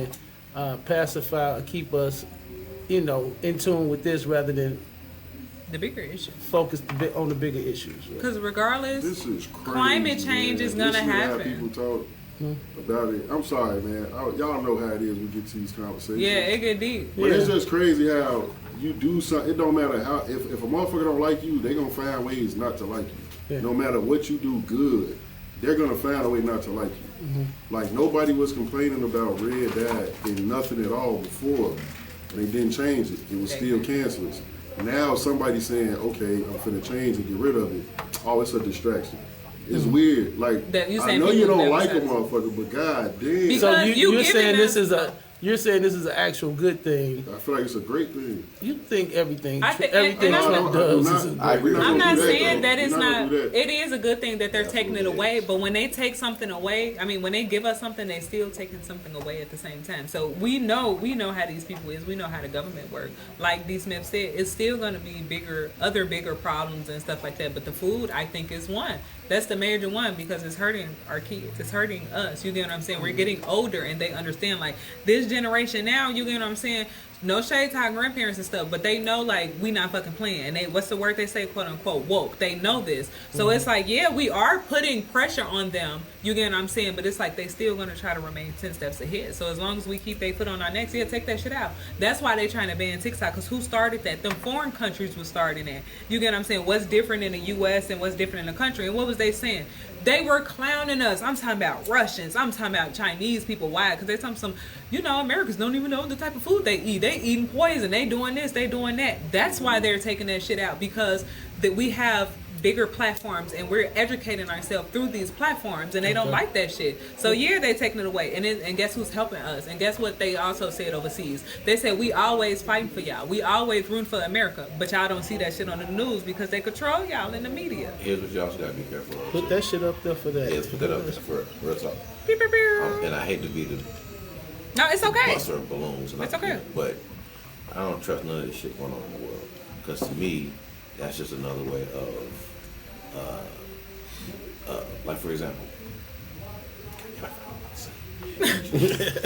and pacify or keep us, in tune with this rather than the bigger issue. focus on the bigger issues. Right? Because regardless, this is crazy. Climate change man. is gonna Listening to how happen. people talk about it. I'm sorry, man. Y'all know how it is. We get to these conversations. yeah, it get deep. But it's Yeah. just crazy how you do something. It don't matter how. If a motherfucker don't like you, they gonna find ways not to like you. Yeah. No matter what you do good, they're gonna find a way not to like you. Like nobody was complaining about red dye in nothing at all before, and they didn't change it. It was still cancerous. Now somebody's saying, "Okay, I'm finna change and get rid of it." Oh, it's a distraction. It's weird. Like That you I saying know you people don't never like a said- motherfucker, but god damn. Because So you you're giving saying this us- is you're saying this is an actual good thing. I feel like it's a great thing. You think everything I think- everything and Trump No, does not- is a good I agree thing. with I'm you. not do that, saying though. that it's You're not not. gonna do that. It is a good thing that they're taking it Absolutely away. is. But when they take something away, I mean, when they give us something, they still taking something away at the same time. So we know how these people is. We know how the government work. Like D. Smith said, it's still going to be other bigger problems and stuff like that. But the food, I think, is one. That's the major one because it's hurting our kids. It's hurting us. You get what I'm saying? We're getting older and they understand like this generation now. You get what I'm saying? No shade to our grandparents and stuff, but they know like we not fucking playing. And they, what's the word they say, quote unquote, woke. They know this. So it's like, yeah, we are putting pressure on them. You get what I'm saying? But it's like they still gonna try to remain 10 steps ahead. So as long as we keep their foot on our necks, yeah, take that shit out. That's why they trying to ban TikTok. Cause who started that? Them foreign countries was starting that. You get what I'm saying? What's different in the U.S. and what's different in the country? And what was they saying? They were clowning us. I'm talking about Russians. I'm talking about Chinese people. Why? Because they talking some, Americans don't even know the type of food they eat. They eating poison. They doing this. They doing that. That's why they're taking that shit out because that we have bigger platforms and we're educating ourselves through these platforms and they don't like that shit. So yeah, they taking it away. And guess who's helping us? And guess what they also said overseas? They said we always fighting for y'all. We always rooting for America. But y'all don't see that shit on the news because they control y'all in the media. Here's what y'all gotta be careful of. Put that shit up there for that. Yeah, let's put that up there for real talk. Beep, beep, beep. And I hate to be the No, it's okay. buster of balloons. And It's I- okay. But I don't trust none of this shit going on in the world. Because to me, that's just another way of, like for example,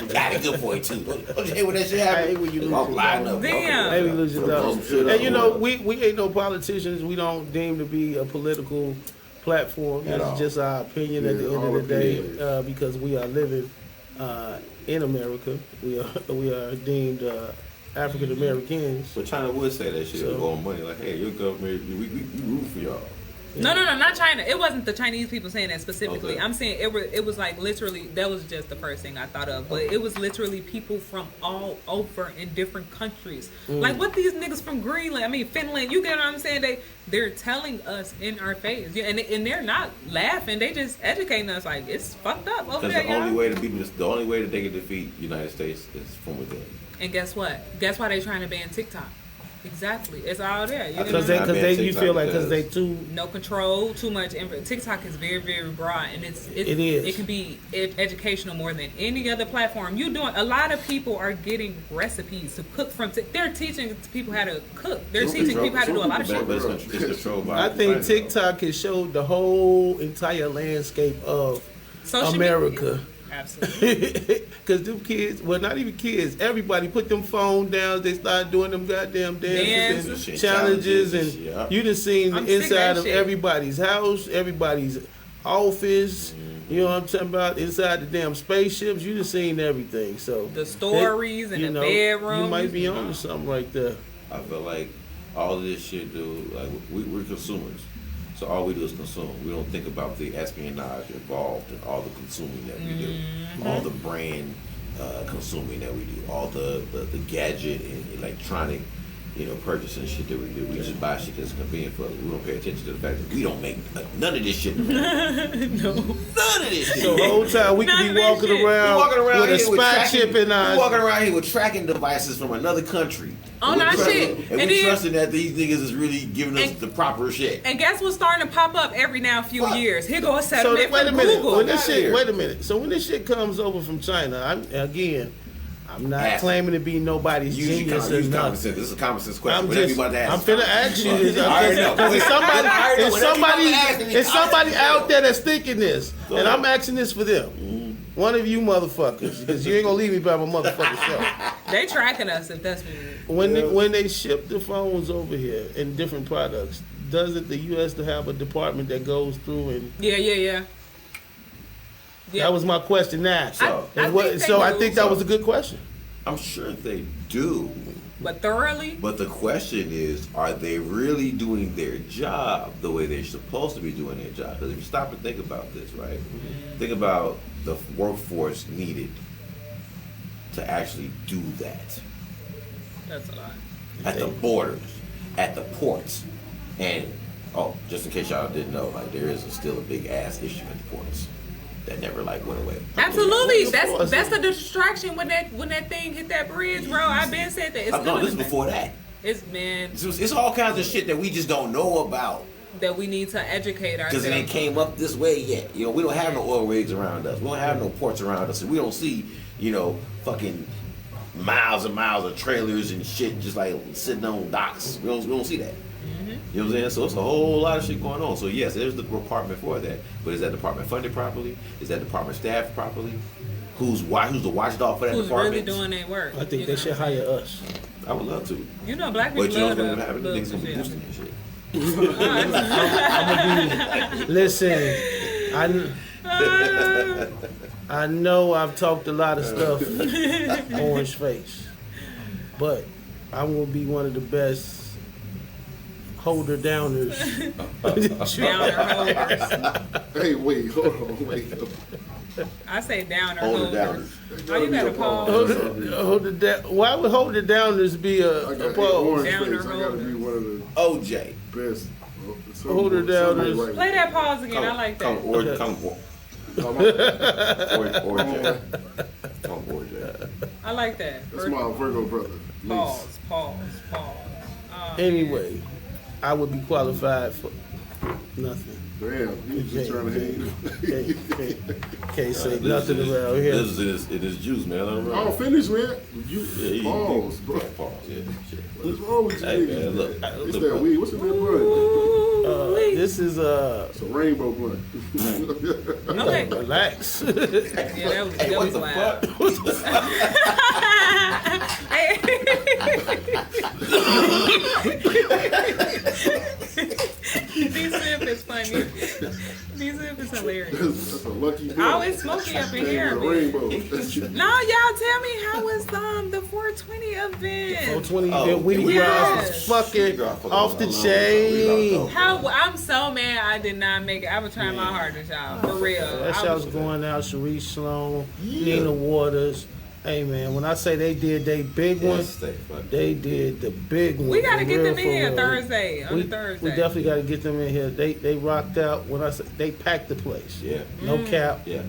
got a good boy too. Okay, when that shit I happen, hate when you lose I'm your lying dog. up. Damn. Maybe lose your dog. Some shit And up. we ain't no politicians. We don't deem to be a political platform. At It's all. just our opinion at Yeah, the end all of the day, opinions. because we are living in America. We are deemed African Americans. But China would say that shit So- with all money. Like, hey, your government, we root for y'all. No, not China. It wasn't the Chinese people saying that specifically. Okay. I'm saying it was like literally, that was just the first thing I thought of. But it was literally people from all over in different countries. Like what these niggas from Greenland, Finland, you get what I'm saying? They're telling us in our face. Yeah, and they're not laughing. They just educating us like, it's fucked up over Because there, the only y'all. way that they can defeat the United States is from within. And guess what? Guess why they trying to ban TikTok? Exactly. It's all there. You Because know? you feel like because they too. No control, too much. TikTok is very, very broad, and it is. It can be educational more than any other platform. A lot of people are getting recipes to cook from. They're teaching people how to cook. They're teaching people how to do a lot of shit. I think TikTok has showed the whole entire landscape of Social America. Media. Absolutely. Because them kids, well, not even kids, everybody put them phone down. They started doing them goddamn dances and challenges. And you done seen the inside of everybody's house, everybody's office. You know what I'm talking about? Inside the damn spaceships. You done seen everything. So the stories and the bedroom. You might be on to something right there. I feel like all of this shit, dude, like we're consumers. So all we do is consume. We don't think about the espionage involved in all the consuming that we do, all the brand consuming that we do, all the gadget and electronic, purchasing shit that we do. We just buy shit because it's convenient for us. We don't pay attention to the fact that we don't make none of this shit. No. None of this shit. So the whole time we could be walking around with a spy chip in our. We walking around here with tracking devices from another country. On our shit. And we trusting that these niggas is really giving us the proper shit. And guess what's starting to pop up every now few years? Here go a settlement wait a minute. Google. Wait a minute. So when this shit comes over from China, I'm not claiming to be nobody's genius. Use common sense. This is a common sense question. I'm finna ask you this. It's somebody out there that's thinking this, and I'm asking this for them. One of you motherfuckers, because you ain't gonna leave me by my motherfucking self. They tracking us if that's what when they ship the phones over here in different products, doesn't the U.S. have a department that goes through and? Yeah. That was my question. Now, I think that was a good question. I'm sure they do. But thoroughly? But the question is, are they really doing their job the way they're supposed to be doing their job? Because if you stop and think about this, right? Think about the workforce needed to actually do that. That's a lot. At the borders, at the ports, and just in case y'all didn't know, like there is still a big ass issue at the ports that never went away. Absolutely, that's the distraction when that thing hit that bridge, bro. I've been said that. No, this is before that. It's all kinds of shit that we just don't know about. That we need to educate ourselves. Because it ain't came up this way yet. We don't have no oil rigs around us. We don't have no ports around us. And we don't see, fucking miles and miles of trailers and shit just like sitting on docks. We don't see that. You know what I'm saying? So it's a whole lot of shit going on. So yes, there's the department for that. But is that department funded properly? Is that department staffed properly? Who's the watchdog for that Who's department? Who's really doing their work? I think they should hire us. I would love to. black people love to happen. Niggas gonna be boosting that shit. Listen, I know I've talked a lot of stuff, orange face, but I'm gonna be one of the best holder downers. Downer holders. Hey, wait, hold on. I say downer Holder holders. downers. Oh, you got a pause. Why would holder downers be a pause? Downer holders. I gotta be one of the OJ. best. Holder downers. Play that pause again. I like that. Come OJ. I like that. That's my Virgo brother. Pause. Anyway, I would be qualified for nothing. Damn, he was just trying to can't say nothing around here. This is it is juice, man. Oh, finish, man. Pause, bro. Pause, yeah. What's wrong with you? Hey, man, look. It's that weed. What's in that blunt? This is It's a rainbow blunt. Okay. Relax. Yeah, that was loud. D-Zip is funny. D-Zip is hilarious. That's a lucky blunt. Oh, it's smoky up in here, man. Rainbow. No, y'all tell me how was the 420 event? 420 event, Weedy Grimes was fucking off the chain. I'm so mad I did not make it. I was trying my hardest, y'all. For real. That shit was going out. Sharice Sloan, Nina Waters. Hey man, when I say they did they big one, they did the big one. We gotta get them in here Thursday. On Thursday. We definitely gotta get them in here. They rocked out. When I say they packed the place. Yeah. No cap. Yeah.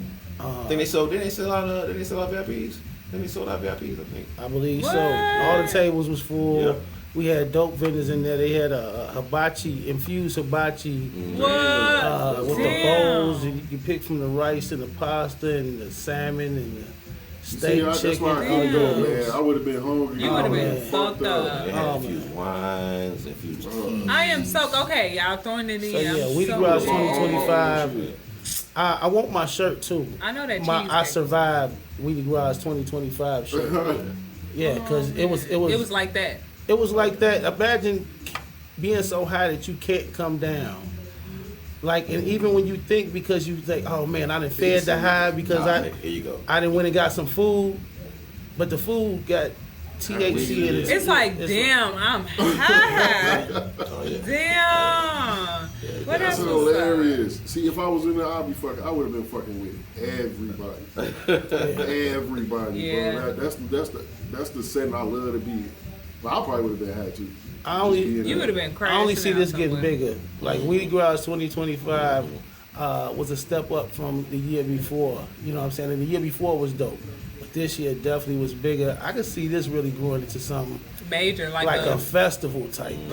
Think they sold? Didn't they sell out? Didn't they sell out VIPs? Then they sold out VIPs. I think. I believe so. All the tables was full. Yeah. We had dope vendors in there. They had a hibachi, infused hibachi What? with the Damn. bowls. And you pick from the rice and the pasta and the salmon and the See, steak, that's chicken. why I couldn't go, Damn. man. I would have been hungry. You would have been man. fucked up. They had infused wines, infused teas. I am so okay. Y'all throwing it in. So yeah, I'm Weedy so Garage mad. 2025. I want my shirt too. I know that My cheese. I survived Weedy Garage 2025 shirt. Yeah, because it was It was like that. it was like that. Imagine being so high that you can't come down. Like, and even when you think, because you think, oh man, I done fed the high because Here you go. I done went and got some food, but the food got THC in it. It's like, damn, I'm high. Oh, yeah. Damn. What That's else was up? hilarious. See, if I was in there, I'd be fucking. I would have been fucking with everybody. Everybody, Yeah. bro. That's the setting I love to be in. But I probably would have been high too. You would have been crashing. I only see out this getting somewhere. bigger. Like Weedy Garage 2025 was a step up from the year before. You know what I'm saying? And the year before was dope. But this year definitely was bigger. I could see this really growing into something Major, like like a a festival type thing.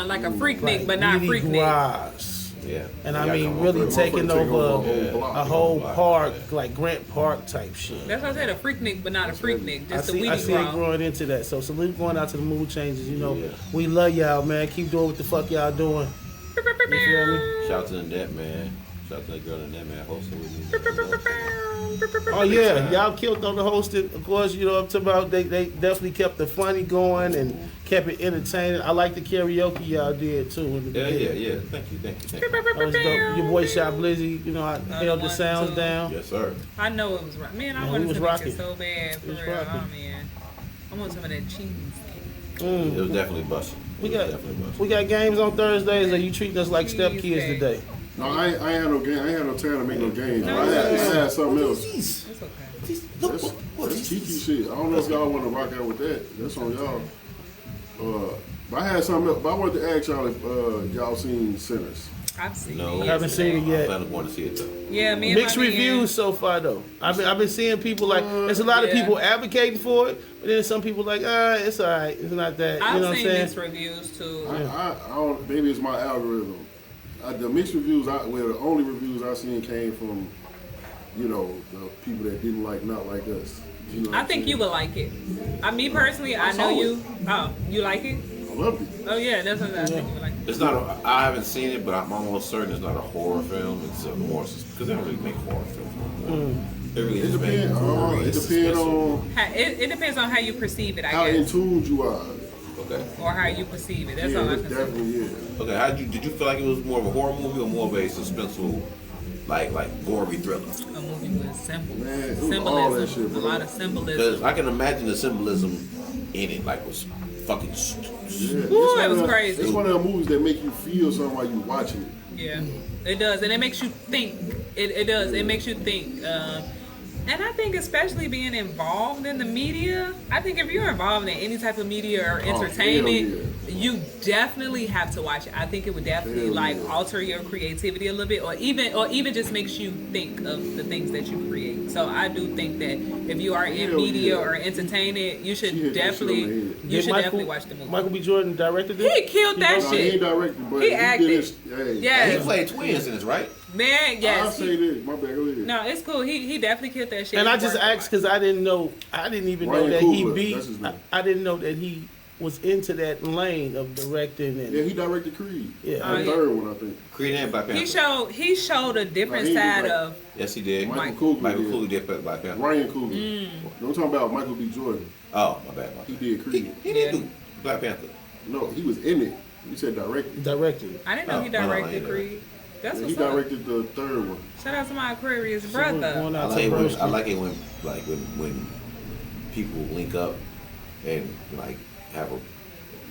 like a Freaknik, Like but not Weedy Freaknik. Garage. Yeah. And You I gotta mean, come really over. taking over block. a whole park, like Grant Park type shit. That's what I said, a Freaknik, but not a Freaknik. I Just a see it Weedy Garage. growing into that. So salute going out to the mood changes. You know, Yeah. we love y'all, man. Keep doing what the fuck y'all doing. You feel me? Shout out to the net man. Shout out to that girl in net man hosting with me. Oh yeah, y'all killed on the hosting. Of course, you know what I'm talking about. They definitely kept the funny going and kept it entertaining. I like the karaoke y'all did too. In the Yeah. beginning. Thank you. That was dope. Your boy ChiBlizz, you know, I held the one, sounds too. down. Yes, sir. I know it was right. Man, I Man, we wanted was to make rocking. it so bad. For We was real. rocking. Oh, man. I want some of that cheesecake. It was definitely busting. We got games on Thursdays. Are you treating us like step kids today? No, I ain't had no game. I ain't had no time to make no games. No, I had something else. It's okay. That's cheeky shit. I don't know if y'all want to rock out with that. That's on y'all. But I had something else. But I wanted to ask y'all if y'all seen Sinners. I've seen No. it. I haven't seen it I yet. plan on going to see it though. Yeah, me and Mixed my man- reviews so far though. I've been seeing people like there's a lot of Yeah. people advocating for it, but then some people like it's alright, it's not that. I've You know what I'm seen saying? mixed reviews too. I don't. Maybe it's my algorithm. The mixed reviews. The only reviews I seen came from, you know, the people that didn't like Not Like Us. You know what I I'm think saying? you would like it. Me personally, I know saw you. Oh, you like it? I loved it. Oh yeah, that's what I think you would like it. It's not. I haven't seen it, but I'm almost certain it's not a horror film. It's a more because they don't really make horror films anymore. They really It just make depends. gory, It suspenseful. depends on It depends on how you perceive it, how I in guess, tune you are. Okay. or how you perceive it. That's Yeah, all I it can say. definitely is. Okay. How did you feel like it was more of a horror movie or more of a suspenseful, like gory thriller? A movie with symbols, Man, it was all that symbolism, shit, a bro. lot of symbolism. Because I can imagine the symbolism in it, like was fucking. Yeah, Ooh, it one was of- crazy. It's one of the movies that make you feel something while you watching it. Yeah, it does, and it makes you think. It does. It makes you think. And I think, especially being involved in the media, I think if you're involved in any type of media or entertainment, you definitely have to watch it. I think it would definitely alter your creativity a little bit, or even just makes you think of the things that you create. So I do think that if you are in Hell media yeah. or entertainment, you She should hit that shit on definitely the head. you Did should definitely watch the movie. Michael B. Jordan directed it. He killed that No, he shit. ain't directed, but He he acted. did his. Hey, Yeah. He played twins in this, right? Man, I'll yes. say this. My bad. Go ahead. No, it's cool. He definitely killed that shit. And I It's just worth a asked watch. because I didn't even know Ryan that Coogler, he beat. that's his name. I didn't know that he was into that lane of directing and Yeah, he directed Creed. Yeah. The Oh, yeah. third one, I think. Creed and Black Panther. He showed a different No, he side did of. Yes, he did. Michael Coogler Michael did. Coogler did play Black Panther. Ryan Coogler. I'm talking about Michael B. Jordan. Oh, my bad. He did Creed. He didn't do Black Panther. No, he was in it. You said directed. directed. I didn't know he Oh, no, no, directed no. Creed. That's Yeah, he what's up. directed the third one. Shout out to my Aquarius Going brother. out to Broski. I like it when like when people link up and like have a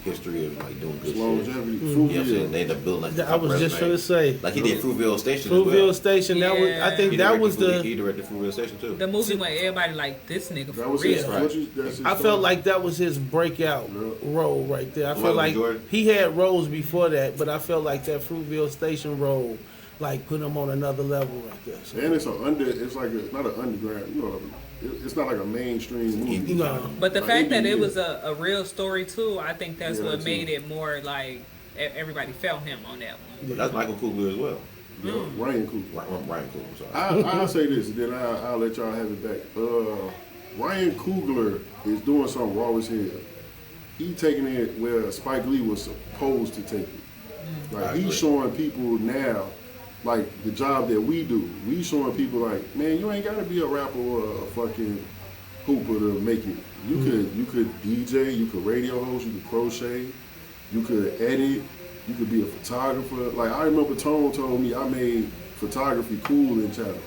history of like doing good shit. Longevity. You know what I'm saying? Fruitville. They end up building like the I was top just resume. gonna say Like he did Fruitville Station as Fruitville well. Station. That was I think He that directed was He the. directed Fruitville Station too. The movie where everybody like this nigga for That was his. real. That's his I felt story. like that was his breakout Yeah. role right there. I Michael felt B. like Jordan? he had roles before that, but I felt like that Fruitville Station role, like put him on another level right there. So, And it's like it's not an underground. You know what I mean? it's not like a mainstream movie. No. But the Like, fact that be- it was a real story too, I think that's Yeah, what that made too. it more like everybody felt him on that one. But that's Michael Coogler as well. Yeah, Ryan Coogler. Ryan Coogler, sorry. I'll say this, and then I'll let y'all have it back. Ryan Coogler is doing something raw as hell. He taking it where Spike Lee was supposed to take it. I Like agree. he's showing people now, like the job that we do. We showing people like, man, you ain't gotta be a rapper or a fucking hooper to make it. You could DJ, you could radio host, you could crochet, you could edit, you could be a photographer. Like I remember Tone told me I made photography cool in Chatham.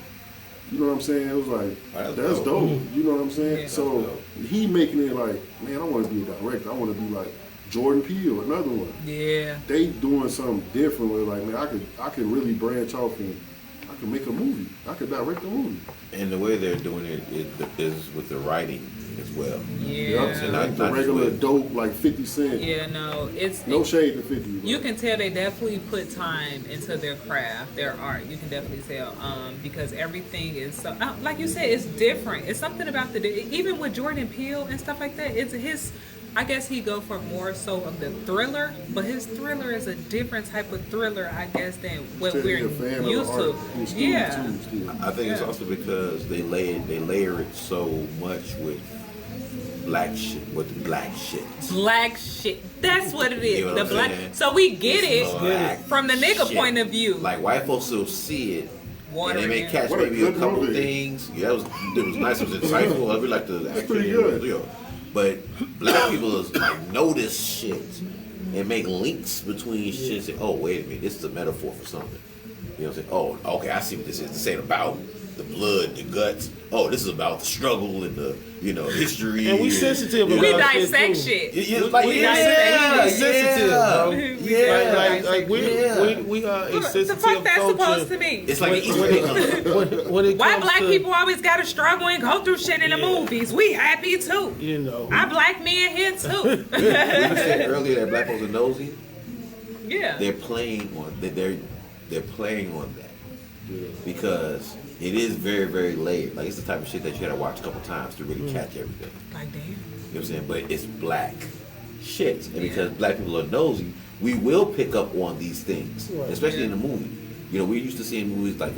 You know what I'm saying? It was like, That's that's dope. dope. You know what I'm saying? Yeah. So That's dope. he making it like, man, I want to be a director. I want to be like Jordan Peele, another one. Yeah. They doing something different where like, man, I could really branch off and I could make a movie. I could direct a movie. And the way they're doing it is with the writing as well. Yeah. And Like the not just regular with- dope, like 50 Cent. Yeah, no, it's No shade to 50. you can tell they definitely put time into their craft, their art. You can definitely tell because everything is so like you said, it's different. It's something about even with Jordan Peele and stuff like that. It's his. I guess he go for more so of the thriller, but his thriller is a different type of thriller, I guess, than what Tell we're you're a fan of the used art. to. You're student Yeah. too, still. I think it's Yeah. also because they layer it so much with black shit, Black shit. That's what it is. You know The what I'm black. saying? So we get It's it black from the nigga shit. point of view. Like white folks will see it, Water and they may in. catch What a maybe a good couple movie. things. Yeah, it was nice. It was insightful. I really like the action. pretty in good. it, you know. But black people is like notice shit and make links between shit. And say, oh wait a minute, this is a metaphor for something. You know what I'm saying? Oh, okay, I see what this is. This ain't about the blood, the guts. Oh, this is about the struggle and the history. And we sensitive you know, We about dissect too. shit. It's like, We yeah, sensitive, bro. yeah. Like we are a What the sensitive fuck that's culture. supposed to mean? It's like the Easter egg hunt. When it Why comes black to, people always gotta struggle and go through shit in the movies? We happy too. you know, I black men here too. When you said earlier that black folks are nosy, Yeah. they're playing on they're playing on that because it is very, very layered. Like it's the type of shit that you gotta watch a couple times to really catch everything. Like damn. You know what I'm saying? But it's black shit, and because black people are nosy, we will pick up on these things, Right. especially in the movie. You know, we're used to seeing movies like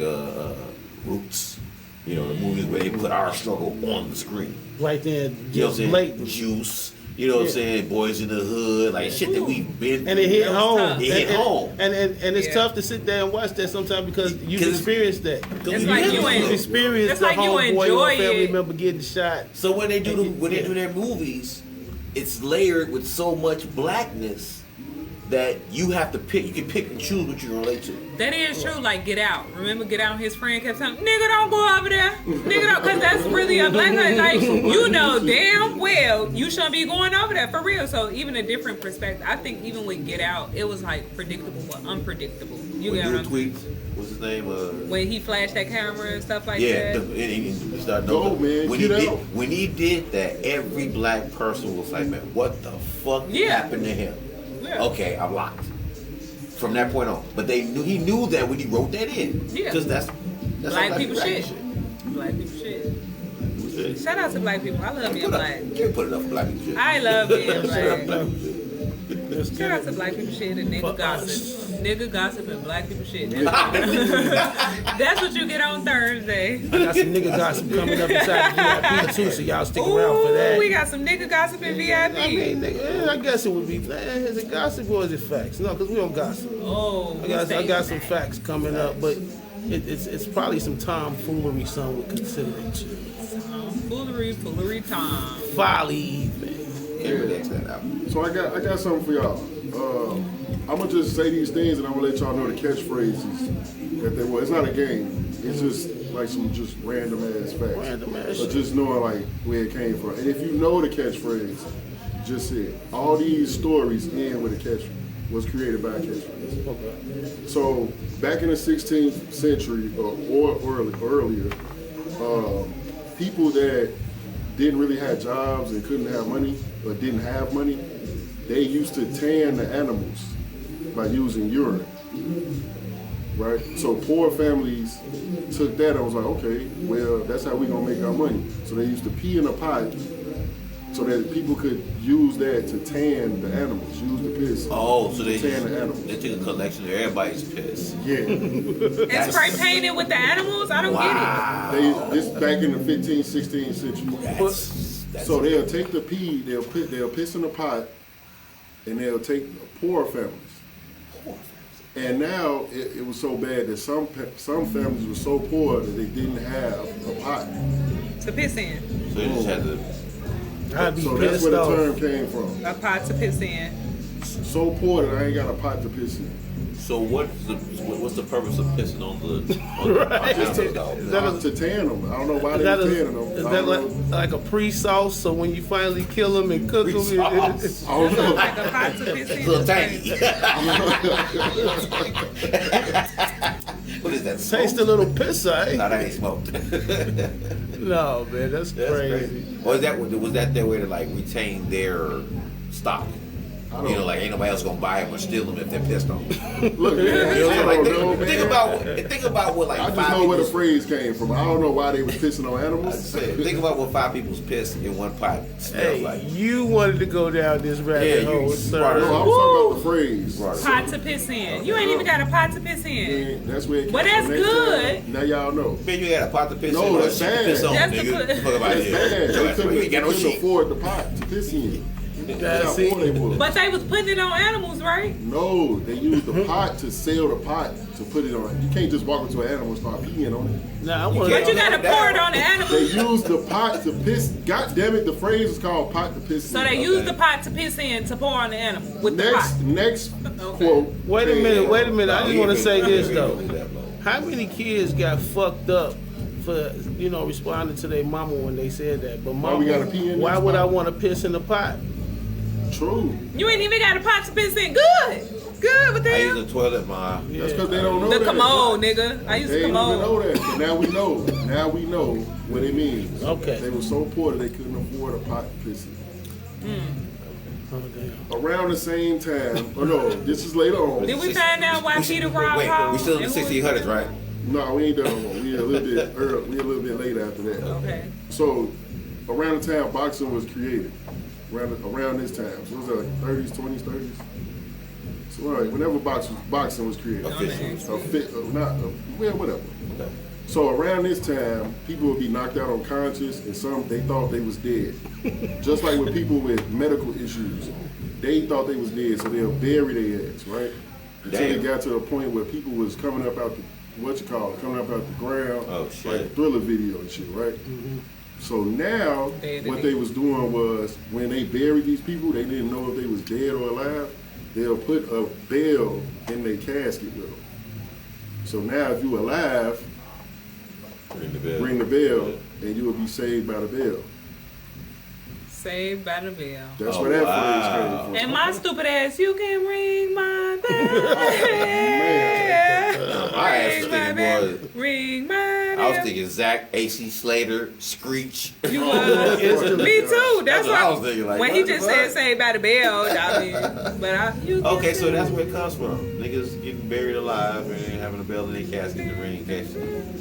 Roots. You know, the movies where they put our struggle on the screen. right there, You know what I'm just saying? blatant. Juice. You know what I'm Yeah. saying? Boys in the Hood, like shit that we've been And it hit That was home. tough. It hit home. And it's Yeah. tough to sit there and watch that sometimes because you've 'Cause- experienced that. It's like you ain't- You've experienced It's the like you homeboy or enjoy family it. member getting shot. So when they do Yeah. their movies, it's layered with so much blackness that you have to pick. You can pick and choose what you relate to. That is true. Like Get Out. Remember Get Out? His friend kept saying, "Nigga, don't go over there. Nigga, don't," because that's really a black guy. Like you know damn well you shouldn't be going over there for real. So even a different perspective. I think even with Get Out, it was like predictable but unpredictable. You When get you what I'm tweets, what's his name? when he flashed that camera and stuff like Yeah, that. he started Go, man, when get he out. when he did that, every black person was like, "Man, what the fuck Yeah. happened to him?" Yeah. Okay, I'm locked. From that point on, but he knew that when he wrote that in, Yeah. because that's Black people black shit. Black people shit. shit. Shout out to black people. I love being black. Can't put it up for black people shit. I love being Shut up, black. black people shit. Shout out to black people shit and nigga For gossip. us. Nigga gossip and black people shit. That's what you get on Thursday. I got some nigga gossip coming up inside the VIP too, so y'all stick around for that. Ooh, we got some nigga gossip in VIP. I mean, nigga, I guess it would be. Is it gossip or is it facts? No, because we don't gossip. Oh, I got some facts coming up, but it's probably some tomfoolery some would consider it. Foolery time. Folly, man. Can't really X that out. So I got something for y'all. I'm gonna just say these things and I'm gonna let y'all know the catchphrases that they were. It's not a game. It's just like some just random ass facts. Random ass So shit. just knowing like where it came from. And if you know the catchphrase, just say it. All these stories end with a catchphrase. Was created by a catchphrase. Okay. So back in the 16th century or earlier, people that didn't really have jobs and couldn't have money or didn't have money, they used to tan the animals by using urine. right? So poor families took that and was like, okay, well, that's how we gonna make our money. So they used to pee in a pot so that people could use that to tan the animals, use the piss. Oh, so they tan the animals. they took a collection of everybody's piss. Yeah. And spray painted with the animals? I don't This back in the 15th, 16th century. That's So they'll take the pee, they'll piss in the pot, and they'll take poor families. And now it was so bad that some families were so poor that they didn't have a pot. get it. To piss in. So they just had to. I'd be So that's pissed where the off. term came from. A pot to piss in. So poor that I ain't got a pot to piss in. So what's the purpose of pissing on the Right. animals, though? To tan them. I don't know why Is they that, tanning them. is I that don't know. like a pre-sauce? So when you finally kill them and cook them, Pre-sauce. I don't know. Like a pot to piss in. It's a little tangy. What is that? taste a little piss, eh? No, that ain't smoked. No, man, that's crazy. Or was that their way to like retain their stock? You know, like ain't nobody else gonna buy them or steal them if they're pissed on. Look, man, You know what I'm saying? I Like, don't know, man. think about what like I just five know where the people's- phrase came from. I don't know why they was pissing on I animals. just said, think about what five people's piss in one pot smells Hey, like. you wanted to go down this rabbit Yeah, you hole, brought sir. it No, up. I'm talking about the phrase. Right. Pot to piss in. You ain't even got a pot to piss in. Man, that's where it came Well, that's from. Next good. time, now y'all know. Man, you got a pot to piss No, in. or that's shit to bad. piss on, That's the nigga. good- Fuck about That's it. bad. They You couldn't, ain't got no shit. afford the pot to piss in. That's how see? poor they was. But they was putting it on animals, right? No, they used the pot to sell the pot to put it on. You can't just walk into an animal and start peeing on it. Nah, I want But you gotta down. pour it on the They animal. used the pot to piss. God damn it, the phrase is called pot to piss in. So they use the pot to piss in to pour on the animal with the pot. Next Okay. quote. Wait a minute. I just want to say this Leave though. that alone. How many kids got fucked up for responding to their mama when they said that? But mama, we gotta pee in why this would I pot? want to piss in the pot? True. You ain't even got a pot to piss in. Good. Good with I use them. the toilet, ma. That's because they don't know The that. commode, nigga. I use They the didn't even know commode. that. But now we know. Now we know what it means. Okay. They were so poor that they couldn't afford a pot to piss in. Oh damn. Around the same time. Oh no, this is later on. Did we find out why Peter robbed Wait, Paul? we still in the And who was- 1600s, right? No, we ain't done no more. We a little bit early. We a little bit late after that. Okay. So around the time boxing was created, around this time, so it was like 30s, 20s, 30s. So whenever boxing was created, whatever. Okay. So around this time, people would be knocked out unconscious, and some they thought they was dead. Just like with people with medical issues, they thought they was dead, so they'll bury their ass, right? Until Damn. it got to the point where people was coming up out the coming up out the ground, Oh, shit. like Thriller video and shit, right? So now, Dead what to they me. was doing was when they buried these people, they didn't know if they was dead or alive. They'll put a bell in their casket with them. So now, if you alive, Ring the bell. ring the bell, and you will be saved by the bell. Saved by the bell. That's Oh, where that wow. phrase came from. And my stupid ass, you can ring my bell. My ass was Ring my thinking bell. more. Ring my I was bell. thinking Zach, AC Slater, Screech. You was. Me too. That's what I why. was thinking. Like, When what he the just fuck? said saved by the bell, I mean, but you can Okay, so sing. that's where it comes from. Niggas getting buried alive and having a bell in their casket to ring in case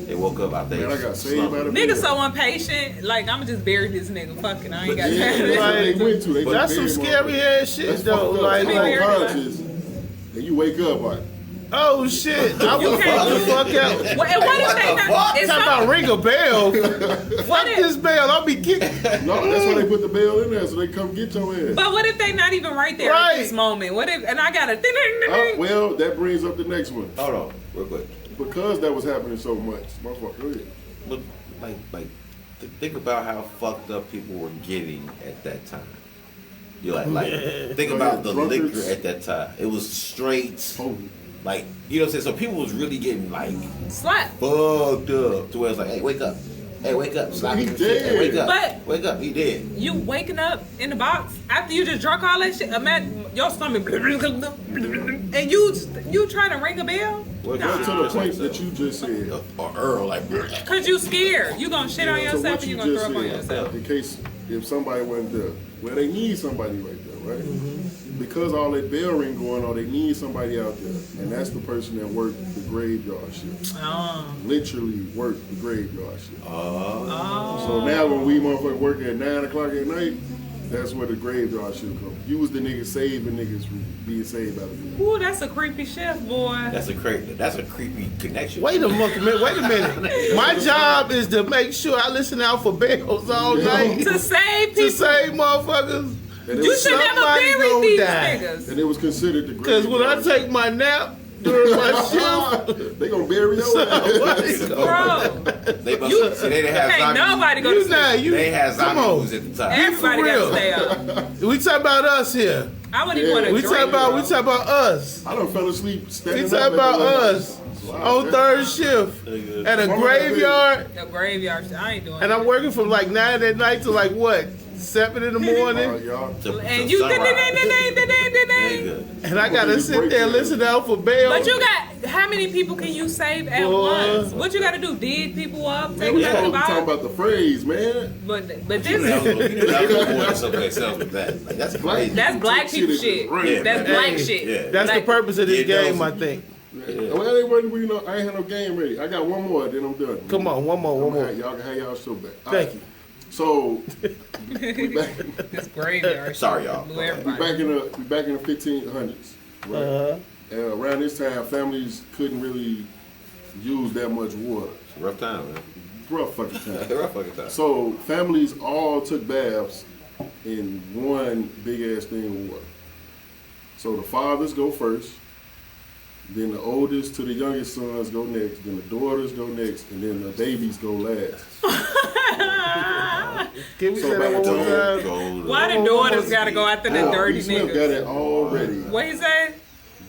they woke up out there. Man, I got saved by the bell. Nigga so impatient. Like, I'ma just bury this nigga. Fucking, I ain't got Yeah, time for that's this. what they went to. They just That's some buried scary motherfuckers. ass shit That's though. fucked up. Like, You like- unconscious, and you wake up like, oh shit, I You would can't- fuck the fuck out. What, and what if they not? It's Talking not about ring a bell. what Fuck if, this bell, I'll be kicking. no, that's why they put the bell in there so they come get your ass. But what if they not even right there Right. at this moment? What if? And I got a ding ding ding ding. Well, that brings up the next one. Hold on, real quick. Because that was happening so much. Motherfucker, go ahead. Look, think about how fucked up people were getting at that time. You think Go about ahead, the drunkards. liquor at that time. It was straight, Potent. like, you know what I'm saying? So people was really getting like Slap. fucked up to where it's like, hey, wake up. Hey, wake up. Slap He him and shit. Hey, dead. wake up. But- wake up. He dead. You waking up in the box after you just drunk all that shit. Imagine your stomach and you trying to ring a bell? What Go if to you the just point like that you just said. or Earl, like, Cause you scared. You gonna shit on To yourself what and you you gonna just throw up on said. yourself. In case if somebody went there. Well, they need somebody right there, right? because all that bell ring going on, they need somebody out there, and that's the person that worked the graveyard shift. Literally worked the graveyard shift. So now when we motherfuckers work at 9 o'clock at night, that's where the graveyard shift comes. You was the nigga saving niggas from being saved out of it. Ooh, that's a creepy shift, boy. That's a creepy connection. Wait a minute. My job is to make sure I listen out for bells all night. To save people. To save motherfuckers. You should never Somebody bury gonna these die. niggas. And it was considered the Because when I take my nap during my shift, they gonna bury your ass. Bro, They must see they didn't have ain't zombies. nobody gonna sleep. They had come zombie on. movies at the time. Everybody for gotta real. stay up. We talk about us here. I wouldn't even want to We drink. talk about us. I done fell asleep standing We up. talk about us Wow, on third shift at a Woman, graveyard, The graveyard shit. I ain't doing and I'm it. working from like 9 at night to like what 7 in the morning, y'all. And you and I gotta sit there and listen out for bells. But you got, how many people can you save at Boy. once? What you gotta do? Dig people up, take We them to the supposed to talk bottom? about the phrase, man. But You this know, someplace else with that. Like, that's crazy. that's black people shit. Yeah, That's man. black Hey, shit. yeah. That's the Like, purpose of this Yeah, game, those- I think. Well, they wasn't, you know, I ain't had no game ready. I got one more, then I'm done. Come on, one more. Y'all can have y'all show back. All Thank right. you. So we back. This graveyard. Sorry, shit y'all. blew We everybody. back in the 1500s. Right. Around this time, families couldn't really use that much water. Rough time, man. Rough fucking time. Rough fucking time. So families all took baths in one big ass thing of water. So the fathers go first, then the oldest to the youngest sons go next, then the daughters go next, and then the babies go last. Can we So say that one more Don't time? go to- Why the daughters gotta go after the dirty D. Smith got niggas? it already. What he say?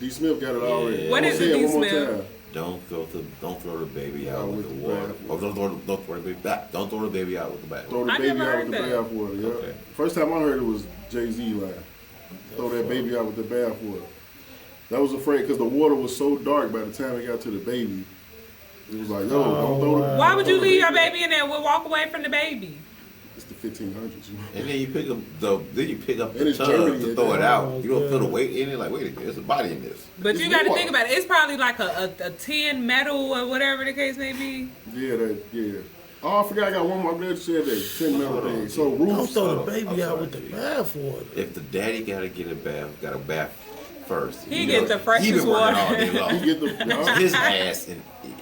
D. Smith got it already. What I'm is gonna it, say D. one more Smith? time. Don't throw the baby out with the with the water. bath. Oh, don't throw the baby. Don't throw the baby out with the bath. Throw the I baby never out heard with the that. bathwater. Yeah. Okay. First time I heard it was Jay-Z line. Throw that baby out with the bathwater. That was afraid because the water was so dark by the time it got to the baby. It was like, yo, don't throw the. Why would you throw the leave your baby in there? We'll walk away from the baby. It's the 1500s, you know. And then you pick up And the it's tub Germany to at throw that. it out. You don't feel the weight in it. Like, wait a minute, there's a body in this. But It's you got to water. think about it. It's probably like a tin metal or whatever the case may be. Yeah. Oh, I forgot I got one more. I'm glad you said that. 10 metal thing. So Don't roofs. throw the I'm baby out sorry. with the bathwater. If the daddy got a bath first. He you gets know, the freshest he been working all water. day long. You get the. His ass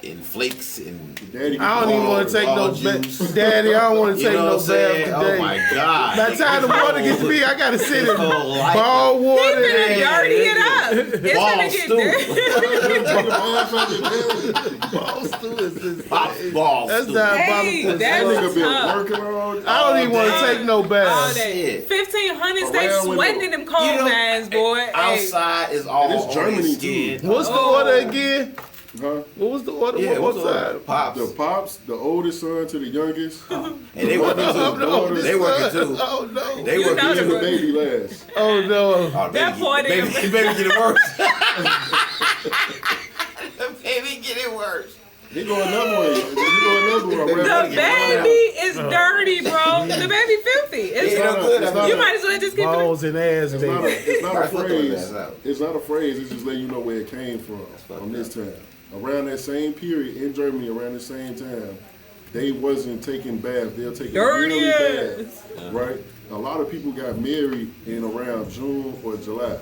in flakes and Daddy I don't even want to take no bath. Daddy, I don't want to you take know no what I'm bath saying? today. Oh my god. By the time the water gets to me, I gotta sit in whole life. ball He water. finna Yeah. dirty it up. It's Ball gonna get dirty. Ball stew is this. Pop ball That's stew. diabolical. Hey, as that's fuck. Nigga been tough. working on. I don't even want to take no All bath. day. Shit. 1500s, they Around with sweating the- in them cold You know, mines, boy. Hey, Outside is all It's on Germany, his skin. too. What's the order again? Huh? What was the order? Yeah, One what's more the time. pops? The pops, the oldest son to the youngest. And they working Oh, too. no, They working too. Oh no. They You working know And too. the baby last. Oh no. Oh, That boy baby, didn't- baby getting worse. The baby getting worse. He go another way. He go another way. the baby is dirty, bro. The baby filthy. It's, Ain't no good. it's not you a- might as well just keep it. Balls and ass, It's not a, baby. it's not a Right foot throw his phrase. ass out. It's not a phrase. It's just letting you know where it came from on this time. Around that same period in Germany, around the same time, they wasn't taking baths. They'll take Dirty yearly ass. baths, right? A lot of people got married in around June or July.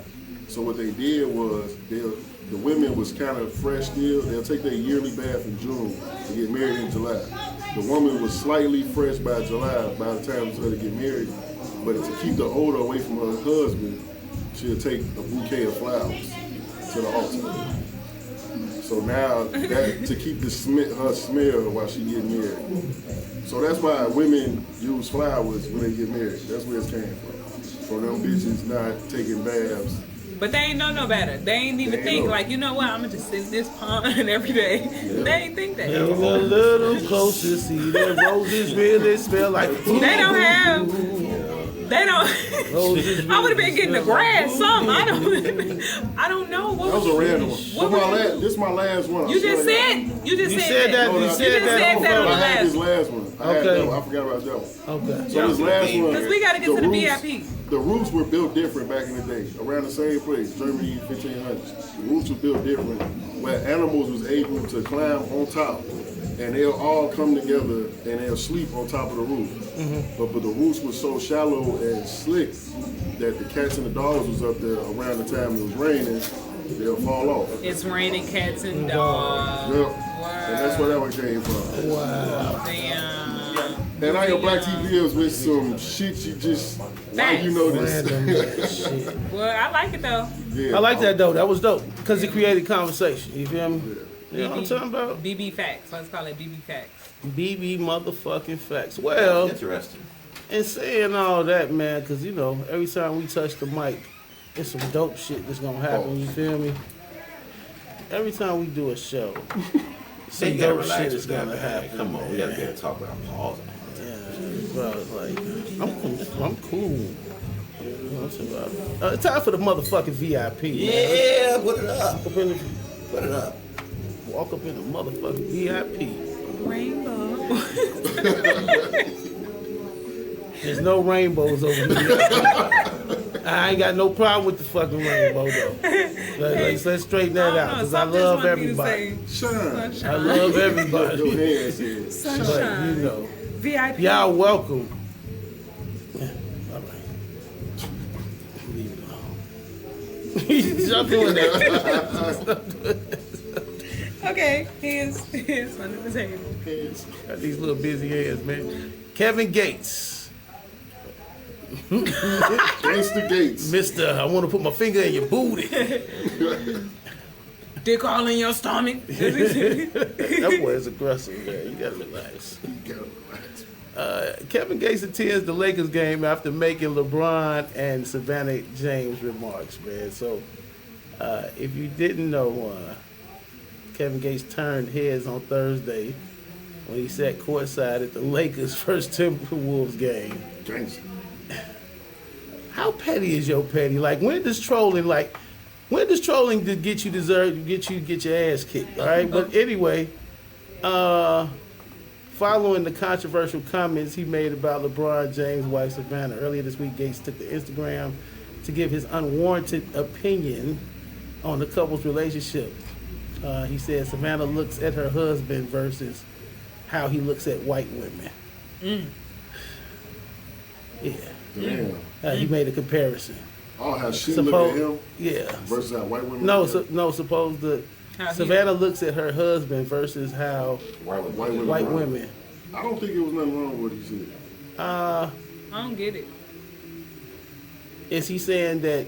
So what they did was the women was kind of fresh still. They'll take their yearly bath in June and get married in July. The woman was slightly fresh by July by the time it's her to get married. But to keep the odor away from her husband, she'll take a bouquet of flowers to the altar. So now that to keep her smell while she get married. So that's why women use flowers when they get married. That's where it came from. For them bitches not taking baths. But they ain't know no better. They ain't even They ain't think know. like, you know what? I'm gonna just sit in this pond every day. They ain't think that. Get a little closer, see that roses really smell like. They don't have. They don't. I would have been getting the grass. Something. I don't know. What That was a random one. This is my last one. You just said. You just said that. You said that on that on the I had last this last one. I had that one. I forgot about that one. Okay. So this last one. Because we got to get to the VIP. The roofs were built different back in the day, around the same place, Germany 1500s. The roofs were built different, where animals was able to climb on top, and they'll all come together and they'll sleep on top of the roof. But the roofs were so shallow and slick that the cats and the dogs was up there around the time it was raining, they'll fall off. It's raining cats and dogs. Yep. Wow. And that's where that one came from. Wow. Damn. And I your black TVs with some shit you just like, you know this. Random shit. Well, I like it though. Yeah. I like that though. That was dope because it created conversation. You feel me? You know what I'm talking about? BB facts. Let's call it BB facts. BB motherfucking facts. Well, Interesting. and saying all that, man, because you know, every time we touch the mic, it's some dope shit that's gonna happen. You feel me? Every time we do a show, So some you gotta dope relax shit with is that, gonna man. happen. Come on, we gotta be able to talk about pause. Bro, like, I'm cool. You know what I'm about? Time for the motherfucking VIP. Man. Yeah, put it up. Walk up in the, Put it up. walk up in the motherfucking VIP. Rainbow. There's no rainbows over here. I ain't got no problem with the fucking rainbow though. Let's straighten that out because I love everybody. Shine. I love everybody. Your hands here. But Sunshine. you know, VIP. y'all welcome. All right. Leave it alone. Stop doing that. Okay, hands under the table. Got these little busy hands, man. Kevin Gates. Gangsta Gates. Mister, I want to put my finger in your booty. Dick all in your stomach. That boy is aggressive, man. You gotta relax. Kevin Gates attends the Lakers game after making LeBron and Savannah James remarks, man. So, if you didn't know, Kevin Gates turned heads on Thursday when he sat courtside at the Lakers' first Timberwolves game. Gangsta. How petty is your petty? Like, when does trolling to get you get your ass kicked? All right, but anyway, following the controversial comments he made about LeBron James' wife Savannah earlier this week, Gates took to Instagram to give his unwarranted opinion on the couple's relationship. He said Savannah looks at her husband versus how he looks at white women. Yeah. Damn. He made a comparison. Oh, how she look at him Yeah. versus how white women No, look at him? suppose the How he- Savannah looks at her husband versus how White women. white right. women. I don't think it was nothing wrong with what he said. I don't get it. Is he saying that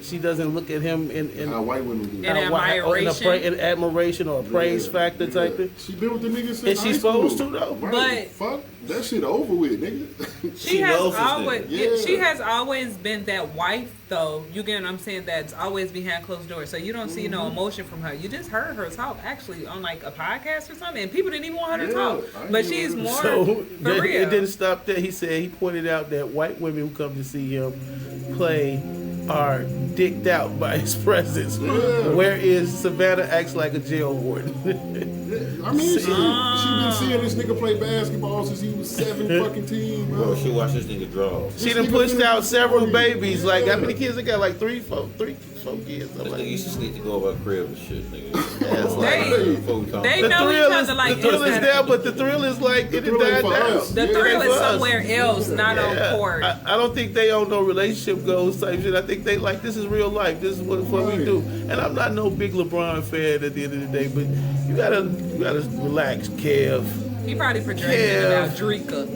she doesn't look at him in How white women do. In how- admiration? in admiration or a praise factor type thing? She been with the niggas since Is she high supposed school. to, though? Right. But- Fuck, that shit over with, nigga. She has knows his always, name. yeah, she Yeah. has always been that wife, though. You get what I'm saying? That's always behind closed doors. So you don't see no emotion from her. You just heard her talk actually on like a podcast or something, and people didn't even want her to Yeah, talk. I But didn't she's want more So for real. it didn't stop there. He said he pointed out that white women who come to see him play are dicked out by his presence. Yeah. Whereas Savannah acts like a jail warden. I mean, she been seeing this nigga play basketball since he was 7 fucking team, Bro, bro. she watched this nigga draw. She This done nigga pushed been out several 40. babies. Like, how Yeah. many kids they got? Like four kids. This I'm like, nigga used to sneak to go over her crib and shit, nigga. it's They- Before we talk they about know the each thrill other like the thrill this. is there, but the thrill is like it thrill died ain't for down. us. The Yeah, thrill for is us. somewhere else, not on court. I don't think they on no relationship goals type shit. I think they like this is real life. This is what we Right. do. And I'm not no big LeBron fan at the end of the day, but you gotta relax, Kev. He probably projected Yeah. about Drika.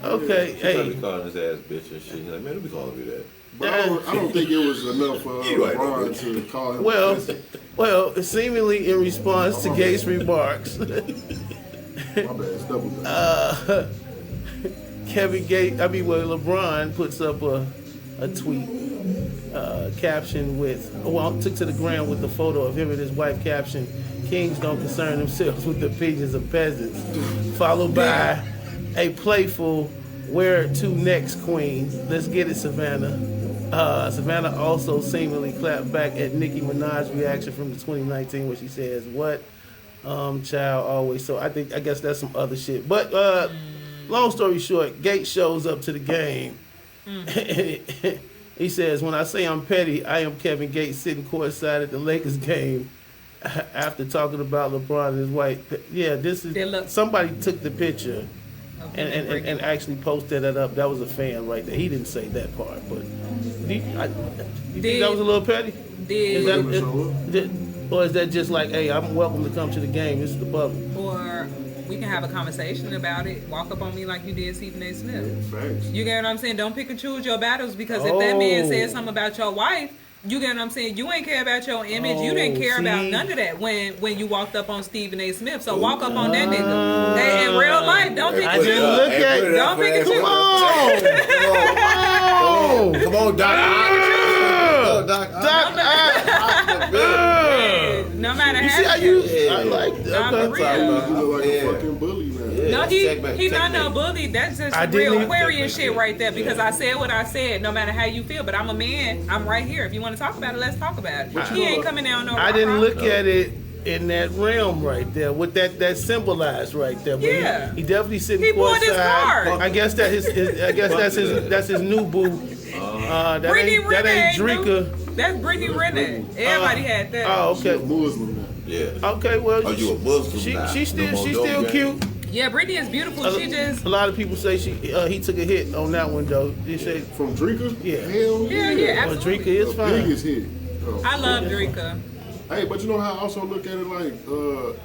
Okay, She probably hey, calling his ass bitch and shit. He's like, man, don't be calling me that. But I don't think it was enough for You right, LeBron bitch. to call him. well, seemingly in response to Gates' remarks, My bad, it's double back. LeBron puts up a tweet caption with, took to the ground with the photo of him and his wife caption, "Kings don't concern themselves with the opinions of peasants," followed by a playful Where to next, Queen? Let's get it, Savannah. Savannah also seemingly clapped back at Nicki Minaj's reaction from the 2019 where she says, "What, child, always." So I guess that's some other shit. But long story short, Gates shows up to the game. He says, "When I say I'm petty, I am Kevin Gates sitting courtside at the Lakers game after talking about LeBron and his wife." Yeah, this is somebody took the picture and actually posted that up. That was a fan right there. He didn't say that part, but you think that was a little petty? Or is that just like, hey, I'm welcome to come to the game. This is the bubble. Or we can have a conversation about it. Walk up on me like you did Stephen A. Smith. Facts. You get what I'm saying? Don't pick and choose your battles because if that man said something about your wife, you get what I'm saying? You ain't care about your image. You didn't care about none of that when you walked up on Stephen A. Smith. So walk up on that nigga. Hey, in real life, don't pick and choose. Don't pick and choose. Come on, Doc. No matter You how see how I like that. Nah, for real. You look like a fucking bully now. No, he not no bully. That's just real Aquarian shit right there. Because I said what I said, no matter how you feel. But I'm a man. I'm right here. If you want to talk about it, let's talk about it. He ain't coming down no. I didn't look at it in that realm right there. With that symbolized right there. But Yeah. he definitely sitting He bought his card. I guess that that's his new boo. That ain't Drika. That's Brittany Renner. Everybody had that. Oh, She a okay. Muslim now. Yeah. Okay, well, Are you a Muslim now? She's No more still dope cute. Yeah, Brittany is beautiful. She just A lot of people say he took a hit on that one though. They say From Drika? Yeah. Hell yeah, well, absolutely. Drika is The fine. biggest hit. Oh. I love Drika. Hey, but you know how I also look at it like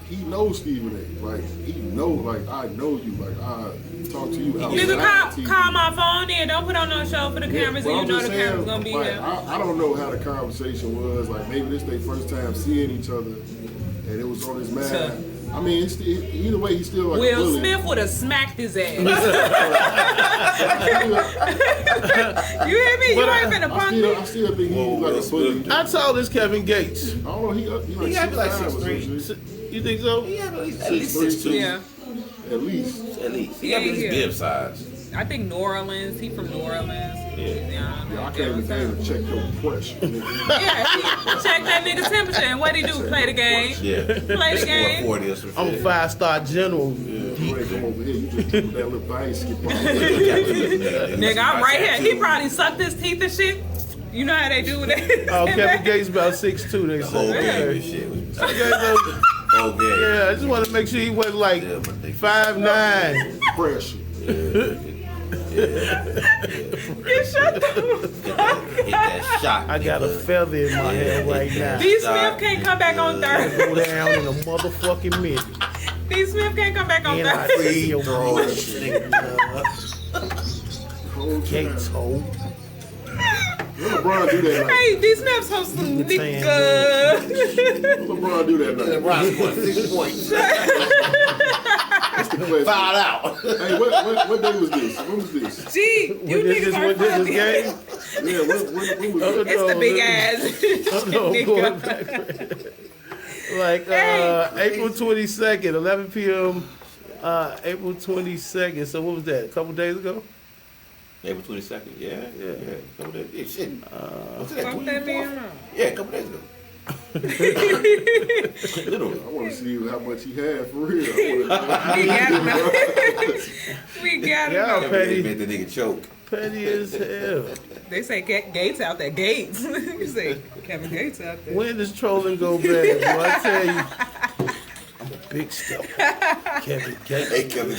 he knows Stephen A. Like he know, like I know you, like I talk to you outside Nigga, TV. call my phone in. Don't put on no show for the cameras but and I'm you know just the saying, camera's gonna be like, here. I don't know how the conversation was. Like maybe this their first time seeing each other, and it was on his mind. Sure. I mean, either way, he's still like a Will bully. Smith would have smacked his ass. You hear me? You ain't finna punk me. I still think he's like a bully. I told this Kevin Gates. I don't know. He like gotta be like 6'9" or some 6'3". shit. You think so? He have at least 6'2". Yeah. At least. At least. He Yeah, have at least yeah. bib size. I think New Orleans. He from New Orleans. Yeah. I can't even check your pressure. Yeah, check that nigga's temperature and what he do? Play the game. Yeah. Play the game. 440 or some I'm a shit. 5-star general. You ain't come over here. You just took that little basketball. Nigga, I'm right here. He probably sucked his teeth and shit. You know how they do with that? Oh, Kevin Gates about 6'2", they The whole say. game Okay. and shit. Okay, so, Whole game. yeah, I just want to make sure he wasn't like Yeah, but they- 5'9". Pressure. You shut the fuck Hit that shot. I got a feather in my head right now. D. Smith can't come back on third. Go down in a motherfucking minute. D. Smith can't come back on And I third. see your Throw bitch, shit. Cold Gates time. hole. What LeBron do that night? Hey, D. Smith's some nigga. What LeBron do that night? LeBron scored 6 points. That's the question. Fouled out. Hey, what day was this? When was this? Gee, you niggas are This funny. game? Yeah, when was this? It's the big ass. No, nigga. going back. Like April 22nd, 11 p.m. April 22nd. So what was that? A couple days ago? April 22nd. Yeah. A couple days. Yeah, shit. What's that? Fuck that 24th? man up. Yeah, a couple days ago. Literally. I want to see how much he had for real. We got him. We got him. Yeah, petty. Made the nigga choke. Petty as hell. They say Gates out there. Gates. You say Kevin Gates out there. When does trolling go bad? Boy, I tell you, I'm a big step. Kevin Gates. Hey, Kevin.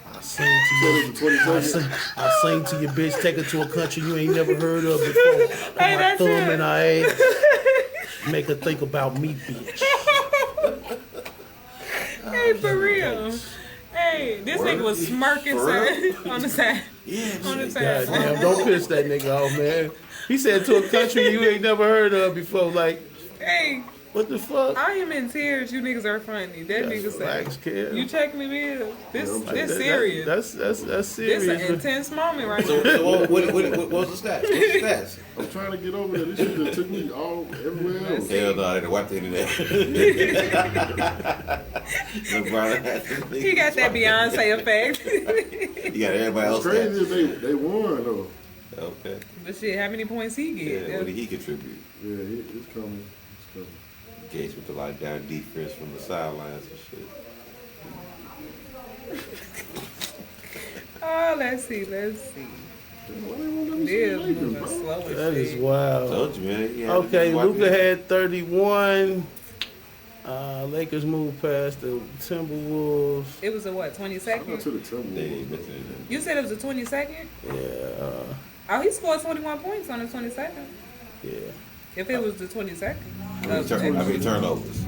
I sing to you. I sing to your bitch, take her to a country you ain't never heard of before. Put my that's thumb it. in her ass. Make her think about me, bitch. Hey, for real. Hey, this nigga was smirking sir, on the side. Yeah, On the God side. damn, don't piss that nigga off, man. He said to a country you ain't never heard of before. Like, Hey, What the fuck? I am in tears. You niggas are funny. That nigga Relax, said, kid. "You check me, man. This That- serious. That's This serious. an intense moment right So, now." so what was the stats? What's the stats? I'm trying to get over there. This shit that took me all everywhere else. Hell no, I didn't wipe the internet. He got that Beyonce effect. You got everybody else. It's crazy if they won though. Okay. But shit, how many points he get? Yeah, what did he contribute? Yeah, it's coming. It's coming. Gates with the lockdown defense from the sidelines and shit. Oh, let's see. Why they won't let me see Liz the Lakers, moving bro? slow as That is shit. wild. Told you, man. He had to Okay, just wipe Luka it. had 31. Lakers moved past the Timberwolves. It was a what, Shout out 22nd? to the They Timberwolves. ain't mentioning it. You said it was a 22nd? Yeah, Oh, he scored 21 points on the 22nd. yeah. If it was the 22nd. I mean, turnovers.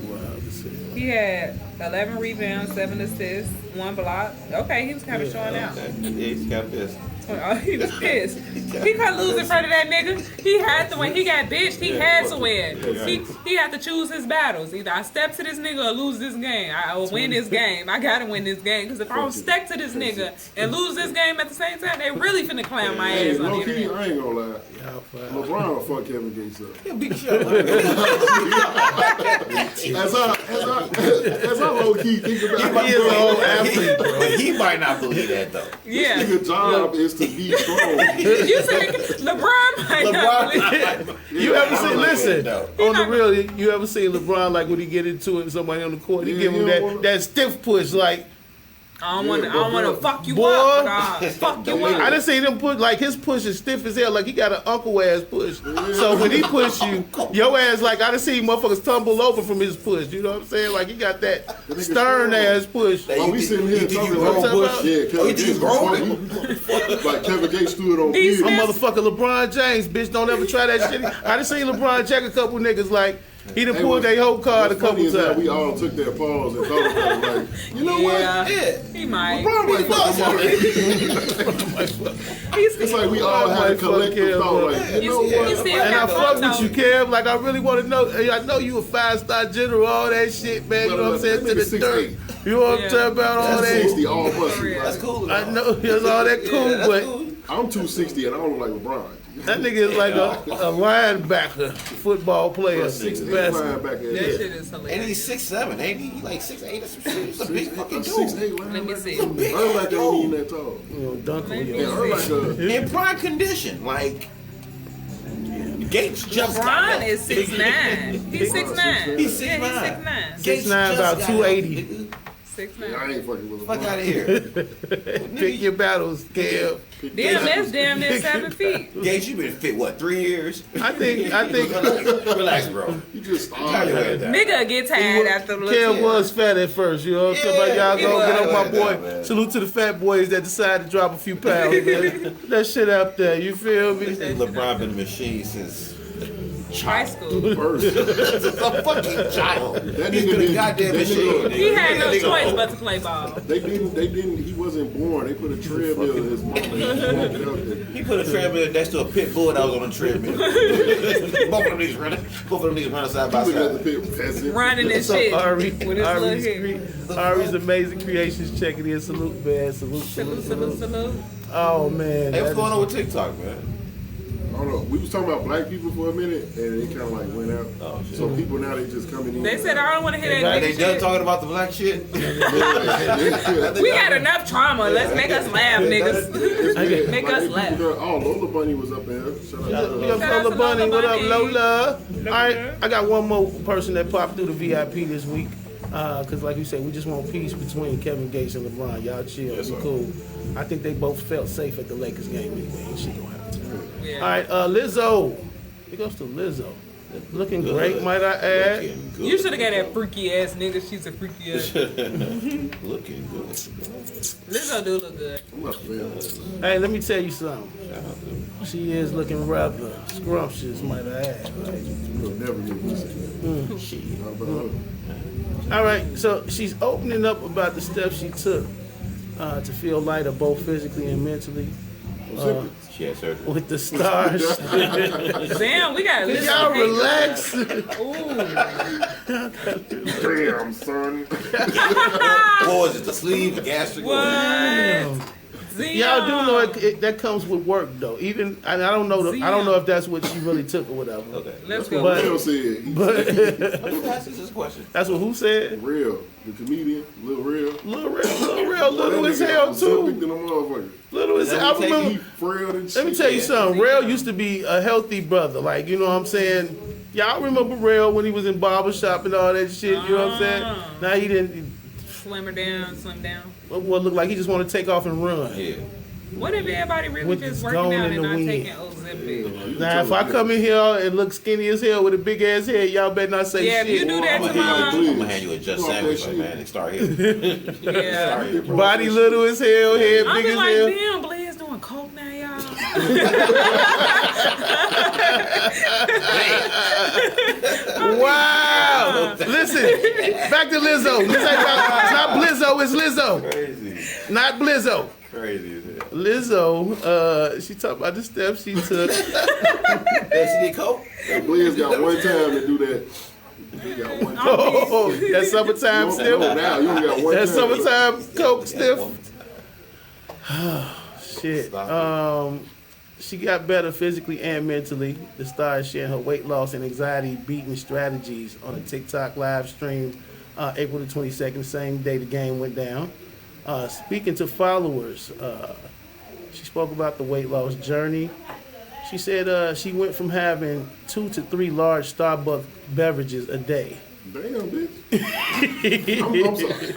Wild to see. He had 11 rebounds, 7 assists, 1 block. Okay, he was kind of showing out. Okay. Yeah, he's got this. Oh, he was pissed. He couldn't lose in front of that nigga. He had to win. He got bitched. He had to win. He had to choose his battles. Either I step to this nigga or lose this game. I will win this game. I gotta win this game. Because if I don't step to this nigga and lose this game at the same time, they really finna clown my Hey, ass on the low key, internet. I ain't gonna lie. Y'all fine. LeBron will fuck Kevin Gates up. He'll beat the shit out of him. As I low key think about He is an old athlete, bro. He might not believe that, though. Yeah. Nigga job is to be strong. You said LeBron might not believe. You ever I seen, don't like listen, that, on the real, you ever seen LeBron, like when he get into it with somebody on the court, he Yeah, give him he don't wanna- that stiff push, like, I don't want to fuck you Boy. up, but fuck you I up. done seen him put, like, his push is stiff as hell, like he got an uncle ass push. So when he push you, your ass, like, I done seen motherfuckers tumble over from his push, you know what I'm saying? Like, he got that nigga stern strong. ass push. Oh, we sitting here You think talking you about grown, Bush? Yeah, Oh, Kevin you think Gates you grown? like Kevin Gates stood on These field. I'm motherfucking LeBron James, bitch. Don't ever try that shit. I done seen LeBron check a couple niggas, like, he done pulled their whole card a What's funny couple is that times. we all took that pause and thought about it, like, you know what? Yeah, Yeah. he might. LeBron might fuck him up. He's It's like we all had a collective thought, like, you know He what? still And I got fuck fucked with you, Kev. Like, I really want to know. I know you a 5-star general, all that shit, man. You know what I'm saying? To the That nigga dirt. 6'8". You know what I'm Yeah. talking about? All That's that. 60 all muscle. real. That's cool. I know it's all that cool, that's but cool. I'm 260 and I don't look like LeBron. that nigga is like a linebacker, football player, six basketball. That shit is And hilarious. he's 6'7", ain't he? He like 6'8" or some shit. He's a big fucking dude. 6'8" Let me see. Urlacher ain't even that tall. You know, dunk on Let you. me And Urlacher, In prime condition, like Gates just got LeBron that. is 6'9". He's 6'9". He's Yeah, 6'9". he's 6'9". Gates 6'9", just about got 280. that, nigga. 6'9". I ain't fucking with Fuck LeBron. out of here. Pick your battles, Kev. Damn, that's damn near 7 feet. Gates, you been fit what, 3 years? I think Relax, bro. You just Calm your head down. Nigga get tired after the little Kev tip. was fat at first, you know what I'm talking about? Y'all he go get was. up my boy. Man. Salute to the fat boys that decided to drop a few pounds, man. That shit up there, you feel me? LeBron been a machine since High school. first. a fucking child. That He's nigga been a didn't- goddamn that machine. nigga- nigga. He had no Nigga choice old. but to play ball. They didn't, he wasn't born. They put a treadmill in his mouth and walked it out there. He put a treadmill next to a pit bull that was on a treadmill. Both of them niggas running side by Look at the side. pit peasant. Running and So shit. Ari, With his little hair. Ari's Amazing Creations checking in. Salute, man. Salute, Salute, salute, salute, salute. salute. Oh, man. Hey, what's that going is- on with TikTok, man? I don't know. We was talking about black people for a minute, and it kind of like went out. Oh, shit. So people now they just coming in. They said, I don't want to hear that Are they nigga done shit. talking about the black shit? We got enough trauma. Let's make us laugh, niggas. Make us laugh. Oh, Lola Bunny was up there. Shout out to We her. got Shout out Lola to Bunny. Lola What up, Bunny. Lola? All right, I got one more person that popped through the VIP this week. Because, like you said, we just want peace between Kevin Gates and LeBron. Y'all chill. Yes, Be sir. cool. I think they both felt safe at the Lakers game anyway. Ain't shit gonna happen. Yeah. All right, Lizzo. It goes to Lizzo. Looking great, might I add. Looking good. You should have got that freaky ass nigga. She's a freaky ass. Looking good. Lizzo do look good. I'm not feeling. Hey, let me tell you something. Shout out to She is looking rather scrumptious, might I add. Right? You'll never get this. shit. Not about her. All right, so she's opening up about the steps she took to feel lighter, both physically and mentally. She had surgery. with the stars. Damn, we got to listen. Y'all relax. Ooh. Damn, son. Or is it the sleeve, the gastric? What? Y'all do know that comes with work though. Even and I don't know. I don't know if that's what she really took or whatever. Okay. Let's That's what go. Real said. He But This is a question. that's what who said? Real, the comedian, Lil Real. Little little as That nigga hell was so big too. than a motherfucker. Little as hell. I He remember. frail and shit. Let me tell you something. Rail used to be a healthy brother. Like, you know what I'm saying? Y'all remember Rail when he was in barbershop and all that shit? You know what I'm saying? Now he didn't. Slim down. What looked like he just want to take off and run. Yeah. What if everybody really With just this working gone out in and the not wind. taking Ozempic? Now, if I come in here and look skinny as hell with a big ass head, y'all better not say Yeah, if shit. you do that I'm to gonna mom, hand you a just Fuck that sandwich, like, shit. man, and start here. yeah. Start here, bro. Body little as hell, head I'll big be as like, hell. damn, Blair's doing coke now, y'all. Wow! Listen, back to Lizzo. This ain't about, it's not Blizzo, it's Lizzo. Crazy. Not Blizzo. Crazy as hell. Lizzo, she talked about the steps she took. Hey, she did coke? Blaze got one time to do that. He got one time. Oh, that summertime No, stiff. now you only got one That time. summertime coke stiff. Yeah. Shit. She got better physically and mentally. The star is sharing her weight loss and anxiety beating strategies on a TikTok live stream April the 22nd, same day the game went down. Speaking to followers, she spoke about the weight loss journey. She said she went from having 2 to 3 large Starbucks beverages a day. Damn, bitch. I'm sorry.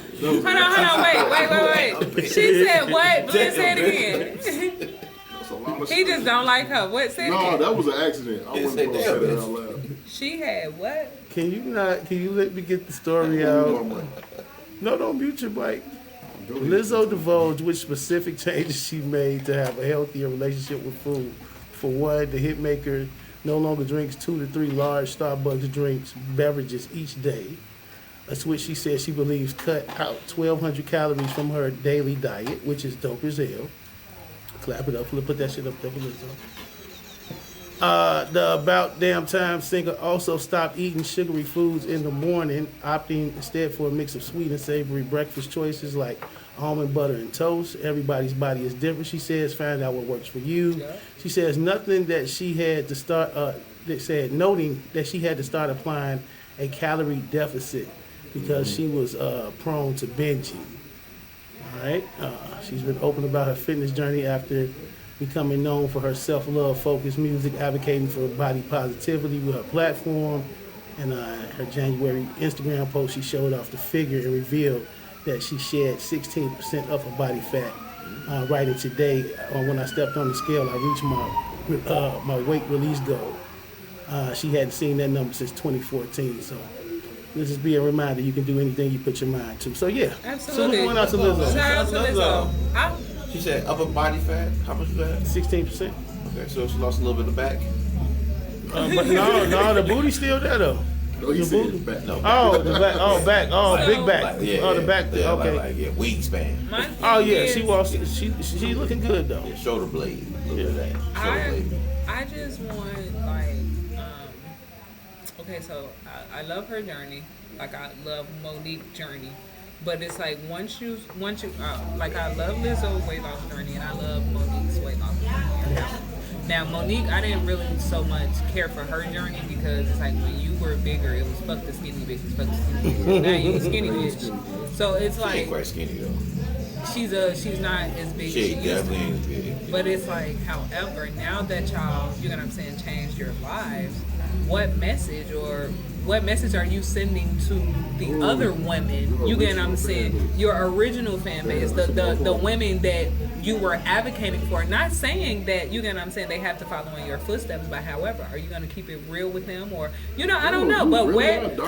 Hold on, wait. She said what? Blair, say it again. That's a lot of He shit. just don't like her. What? Say it No, again. that was an accident. I wasn't supposed to say that out loud. She had what? Can you let me get the story out? No, don't mute your mic. Lizzo divulged which specific changes she made to have a healthier relationship with food. For one, the hitmaker no longer drinks 2 to 3 large Starbucks beverages each day. A switch she said she believes cut out 1,200 calories from her daily diet, which is dope as hell. Clap it up. Put that shit up there for Lizzo. The About Damn Time singer also stopped eating sugary foods in the morning, opting instead for a mix of sweet and savory breakfast choices like almond butter and toast. Everybody's body is different, she says. Find out what works for you. Yeah. She says nothing that she had to start, noting that she had to start applying a calorie deficit because she was prone to binging. All right. She's been open about her fitness journey after becoming known for her self-love focused music, advocating for body positivity with her platform. And her January Instagram post, she showed off the figure and revealed that she shed 16% of her body fat. Writing today, when I stepped on the scale, I reached my weight release goal. She hadn't seen that number since 2014. So this is be a reminder you can do anything you put your mind to. So yeah, Absolutely. So going out to Lizzo. Shout out to Lizzo. She said upper body fat. How much was that? 16%. Okay, so she lost a little bit of back. But no, the booty's still there though. No, he The said booty? it's back. No. Oh, the back. Oh, back. Oh, So- big back. Like, yeah, Oh, the yeah, back. yeah, Okay. Like, wingspan. My thing Oh yeah, is, she walks. She looking good though. Yeah, shoulder blade. A little bit of that. Shoulder blade. I just want like okay, so I love her journey. Like I love Monique's journey. But it's like once you like I love Lizzo's weight loss journey and I love Monique's weight loss journey. Now Monique, I didn't really so much care for her journey because it's like when you were bigger, it was fuck the skinny bitches, fuck the skinny bitches. Now you a skinny bitch. So it's She ain't like quite skinny though. she's not as big as She she used to definitely be. ain't big. But it's like, however, now that y'all, you know what I'm saying, changed your lives, what message are you sending to the other women? You get what I'm saying? Your original fan base, the women that you were advocating for. Not saying that, you get what I'm saying, they have to follow in your footsteps, but however, are you going to keep it real with them? Or, you know, I don't know, but what?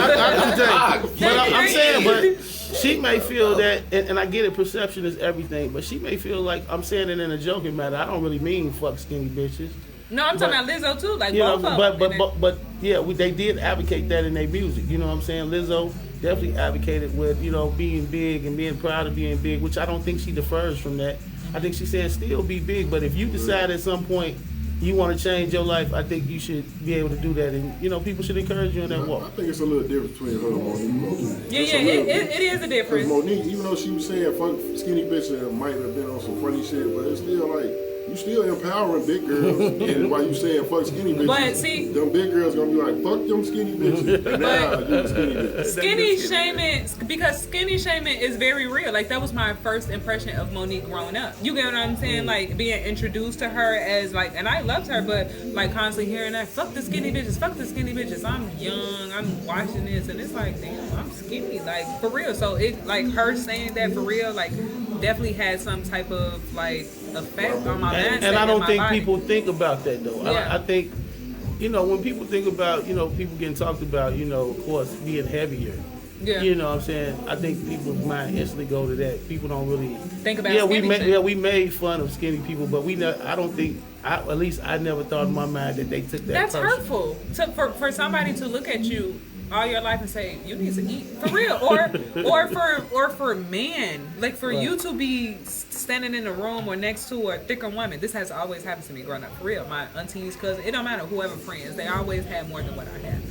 I'm saying, but she may feel that, and I get it, perception is everything, but she may feel like I'm saying it in a joking matter. I don't really mean fuck skinny bitches. No, I'm talking about Lizzo too, like You know, both of them. but yeah, they did advocate that in their music. You know what I'm saying? Lizzo definitely advocated with, you know, being big and being proud of being big, which I don't think she differs from that. I think she said still be big, but if you decide at some point you want to change your life, I think you should be able to do that, and people should encourage you in that I walk. think it's a little difference between her and Monique. Yeah, it is a difference. Monique, even though she was saying fuck skinny bitch and might have been on some funny shit, but it's still like you still empowering big girls. And while you saying fuck skinny bitches, But see, them big girls gonna be like fuck them skinny bitches. And now you a skinny bitch. skinny shaming, because skinny shaming is very real. Like that was my first impression of Monique growing up. You get what I'm saying? Like being introduced to her as like, and I loved her, but like constantly hearing that fuck the skinny bitches, fuck the skinny bitches. I'm young, I'm watching this, and it's like, damn, I'm skinny, like for real. So it like her saying that for real, like definitely had some type of like effect on my mindset. And I don't think body. people think about that though. Yeah. I think, when people think about, people getting talked about, of course, being heavier. Yeah. You know what I'm saying? I think people's mind instantly go to that. People don't really Think about we we made fun of skinny people, but I don't think, at least I never thought in my mind that they took that That's personal. hurtful for somebody to look at you all your life and say you need to eat for real, or for men, like for you to be standing in a room or next to a thicker woman. This has always happened to me growing up, for real. My aunties, cousins, it don't matter, whoever friends, they always had more than what I had.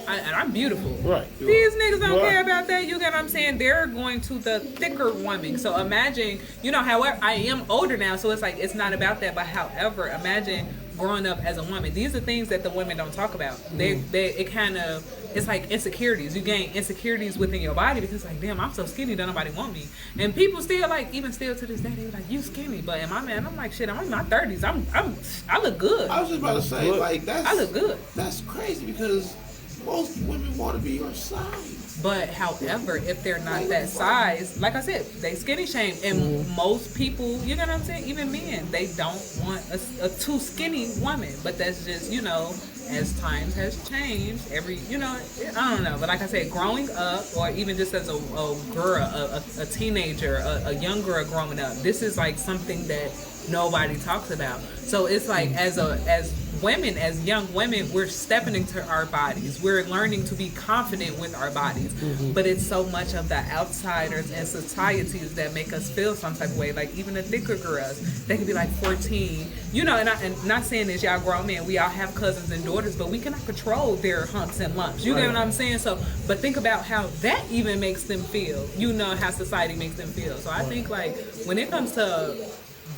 And I'm beautiful. Right. These niggas don't care about that. You get what I'm saying? They're going to the thicker woman. So imagine, however, I am older now, so it's like, it's not about that. But however, imagine growing up as a woman. These are things that the women don't talk about. It's like insecurities. You gain insecurities within your body because like, damn, I'm so skinny, don't nobody want me. And people still like, even still to this day, they like, you skinny. But in my man, I'm like, shit, I'm in my 30s. I look good. I was just about to say, like, I look good. That's crazy because most women want to be your size. But however, if they're not that size, like I said, they skinny shame. And most people, you know what I'm saying? Even men, they don't want a too skinny woman. But that's just, as times has changed, I don't know. But like I said, growing up, or even just as a girl, a teenager, a young girl growing up, this is like something that nobody talks about. So it's like as women, as young women, we're stepping into our bodies. We're learning to be confident with our bodies. But it's so much of the outsiders and societies that make us feel some type of way. Like even the thicker girls, they can be like 14. And not saying this, y'all grown men, we all have cousins and daughters, but we cannot control their humps and lumps. You get what I'm saying? So, but think about how that even makes them feel. How society makes them feel. So I think like when it comes to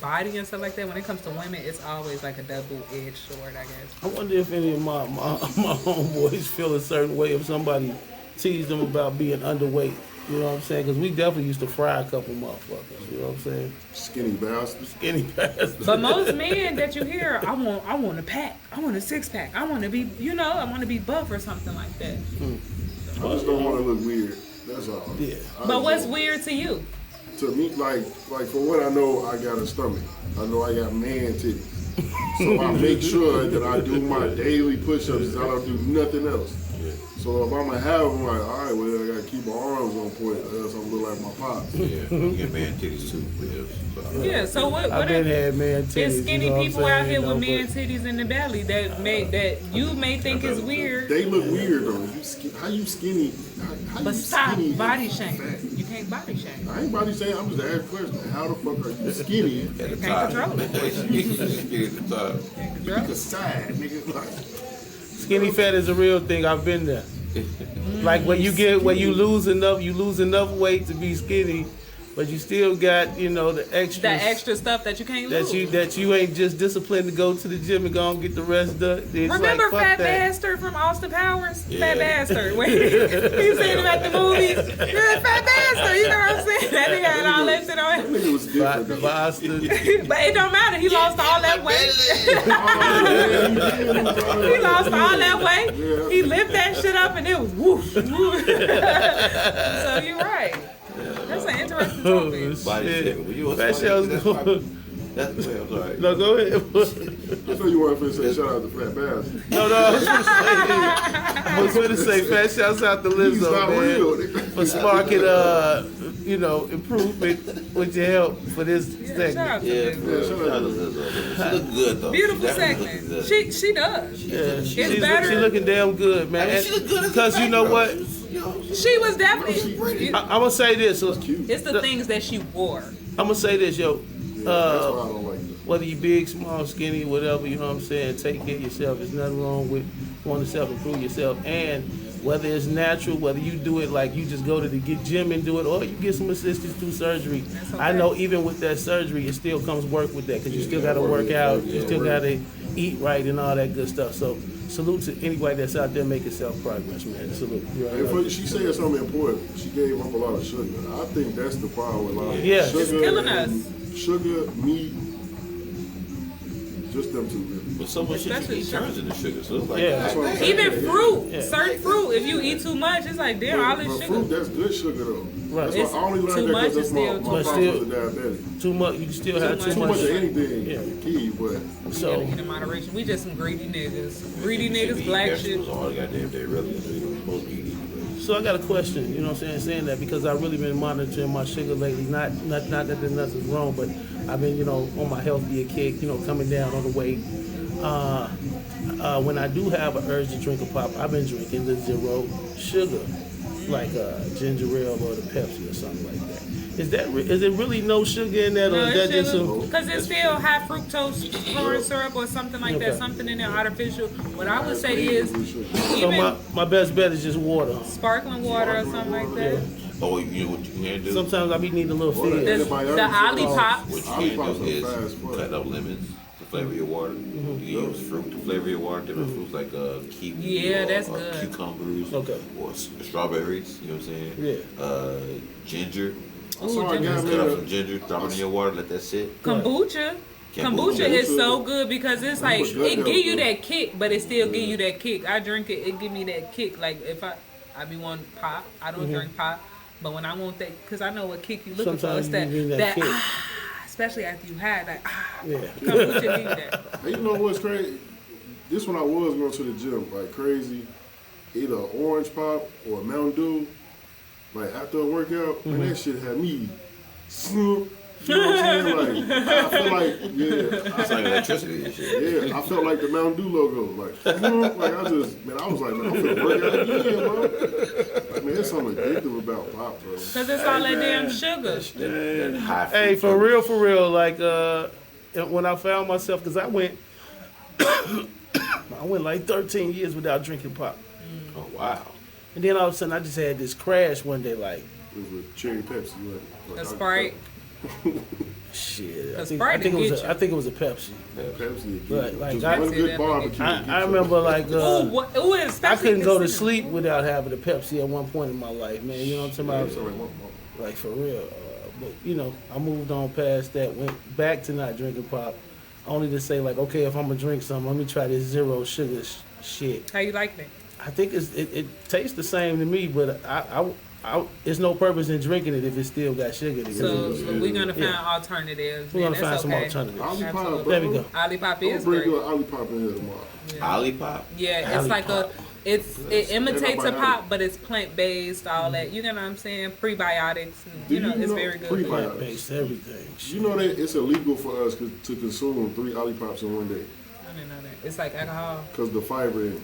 body and stuff like that, when it comes to women, it's always like a double-edged sword, I guess. I wonder if any of my homeboys feel a certain way if somebody teased them about being underweight. You know what I'm saying? Because we definitely used to fry a couple motherfuckers. You know what I'm saying? Skinny bastards. Skinny bastards. But most men that you hear, I want a pack. I want a six-pack. I want to be, I want to be buff or something like that. I just don't want to look weird. That's all. Yeah. But what's weird to you? To me, like for what I know, I got a stomach. I know I got man titties. So I make sure that I do my daily push-ups. I don't do nothing else. So if I'm gonna have them, like, all right, well, I gotta keep my arms on point, or else I'm look like my pops. Yeah, you get man titties too. Yeah. So what? I've been had man titties. There's skinny what I'm people out saying, here with man titties in the belly that you may think is weird. They look weird though. How you skinny? How But you stop skinny? body shame. You can't body shame. I ain't body saying. I'm just asking a question. How the fuck are you skinny? You can't control it. Pick a side, nigga. Like, Skinny fat is a real thing. I've been there. Like when you lose enough weight to be skinny, but you still got the extra stuff that you can't lose. that you ain't just disciplined to go to the gym and go and get the rest done. It's Remember like, Fat fuck that. Bastard from Austin Powers? Yeah. Fat Bastard. When he seen him at the movies. You're a Fat Bastard. You know what I'm saying? That nigga had all that shit on him. that nigga was different. though. Bastard. But it don't matter. He lost all that weight. He lost all that weight. Yeah. He lifted that shit up and it was woof. So you're right. That's an interesting topic. Body Shit. shaming. Well, you was Fat funny, Shell's that's good. probably- That's I'm sorry. No, go ahead. I know you want to say shout out to Fat Bastard. No, I was gonna say fat shouts out to He's Lizzo, not man, real. nigga. for sparking improvement with your help for this Shout segment. out to Yeah, Lizzo. shout out to Lizzo. She look good though. Beautiful She definitely segment. look good. She does. Yeah, she's better. looking damn good, man. I mean, she look good as a Because you know what? background. She was definitely. I'm gonna say this. It's the things that she wore. I'm gonna say this, yo. that's why I don't like it. whether you big, small, skinny, whatever, you know what I'm saying, take care of yourself. There's nothing wrong with wanting to self-improve yourself. And whether it's natural, whether you do it like you just go to the gym and do it, or you get some assistance through surgery. okay. I know even with that surgery, it still comes work with that because you still got to work out, you still got to eat right and all that good stuff. So salute to anybody that's out there making self-progress, man. Salute. You And for, she said something important. She gave up a lot of sugar. I think that's the problem with a lot of Yeah. sugar. It's killing us. Sugar, meat, just them two. Really. But so much shit you Especially eat turns into sugar, so it's like, Yeah. That's what I'm saying. Even fruit, Yeah. certain fruit, if you eat too much, it's like, damn, all this But sugar. fruit, that's good sugar though. Right. That's It's why I only too learned that much because is that's still my too much. father was a diabetic. Too much, you still have too Too much. much of anything Yeah. key, but You gotta So, get in moderation. We just some greedy niggas. Greedy you should niggas, be black eating shit. vegetables all the goddamn day, really. You don't supposed to eat anyway. so I got a question, you know what I'm saying that because I've really been monitoring my sugar lately. Not that there's nothing wrong, but I've been, you know, on my healthier kick, you know, coming down on the weight. When I do have an urge to drink a pop, I've been drinking the zero sugar, like ginger ale or the Pepsi or something like that. Is it really no sugar in that, or No, is that it's just some? because it's still high fructose corn syrup or something like that. Okay. Something in there artificial. What I would say is So even my best bet is just water. sparkling water or something like that. Oh, you know what you can do? Sometimes I be needing a little fizz. The Olipop. What you Olipop's can do are fast is food. cut up lemons to flavor your water. You can use fruit to flavor your water, different fruits like kiwi Yeah, or that's good. cucumbers Okay. or strawberries, you know what I'm saying? Ginger. Ooh, So I ginger. got Cut up some ginger, drop it in your water, let that sit. Kombucha. Kombucha is so good because it's like Kombucha good it give health, you though. that kick, but it still give you that kick. I drink it, it give me that kick. Like if I be wanting pop, I don't drink pop, but when I want that, because I know what kick you looking Sometimes for. It's you need that that kick. especially after you had that Yeah. kombucha give you that. Hey, you know what's crazy? This when I was going to the gym, like crazy, either orange pop or Mountain Dew. Like after a workout, man, that shit had me. You know what I'm saying? Like I feel like It's like electricity and shit. I felt like the Mountain Dew logo. Like I just, man, I was like, man, I'm finna work out again, bro. Like, man, there's something addictive about pop, bro. Because it's all that damn sugar. That high Hey, fruit for real, like when I found myself, because I went like 13 years without drinking pop, Oh, wow. and then all of a sudden I just had this crash one day, like It was with cherry Pepsi. Like, A Sprite. shit. A Sprite to get you. I think it was a Pepsi. Pepsi. But, like, just I- one good barbecue. I remember like Ooh, what? Ooh, I especially couldn't go to consider- sleep without having a Pepsi at one point in my life, man. You know what I'm talking about? Like for real. But you know, I moved on past that, went back to not drinking pop, only to say like, okay, if I'm gonna drink something, let me try this zero sugar shit. How you like that? I think it tastes the same to me, but it's no purpose in drinking it if it still got sugar in it. So we're gonna find Yeah. alternatives. We're gonna man. find That's some okay. alternatives. Olipop, There we go. Olipop Don't is bring great. your Olipop in here tomorrow. Olipop? Yeah, it's like Olipop. it imitates a Antibiotic. pop, but it's plant based, all that. You know what I'm saying? Prebiotics, and, Do you know, you it's know very good. prebiotics? Plant-based everything. You know that it's illegal for us to consume 3 Olipops in one day I didn't know that. It's like alcohol. because the fiber in it.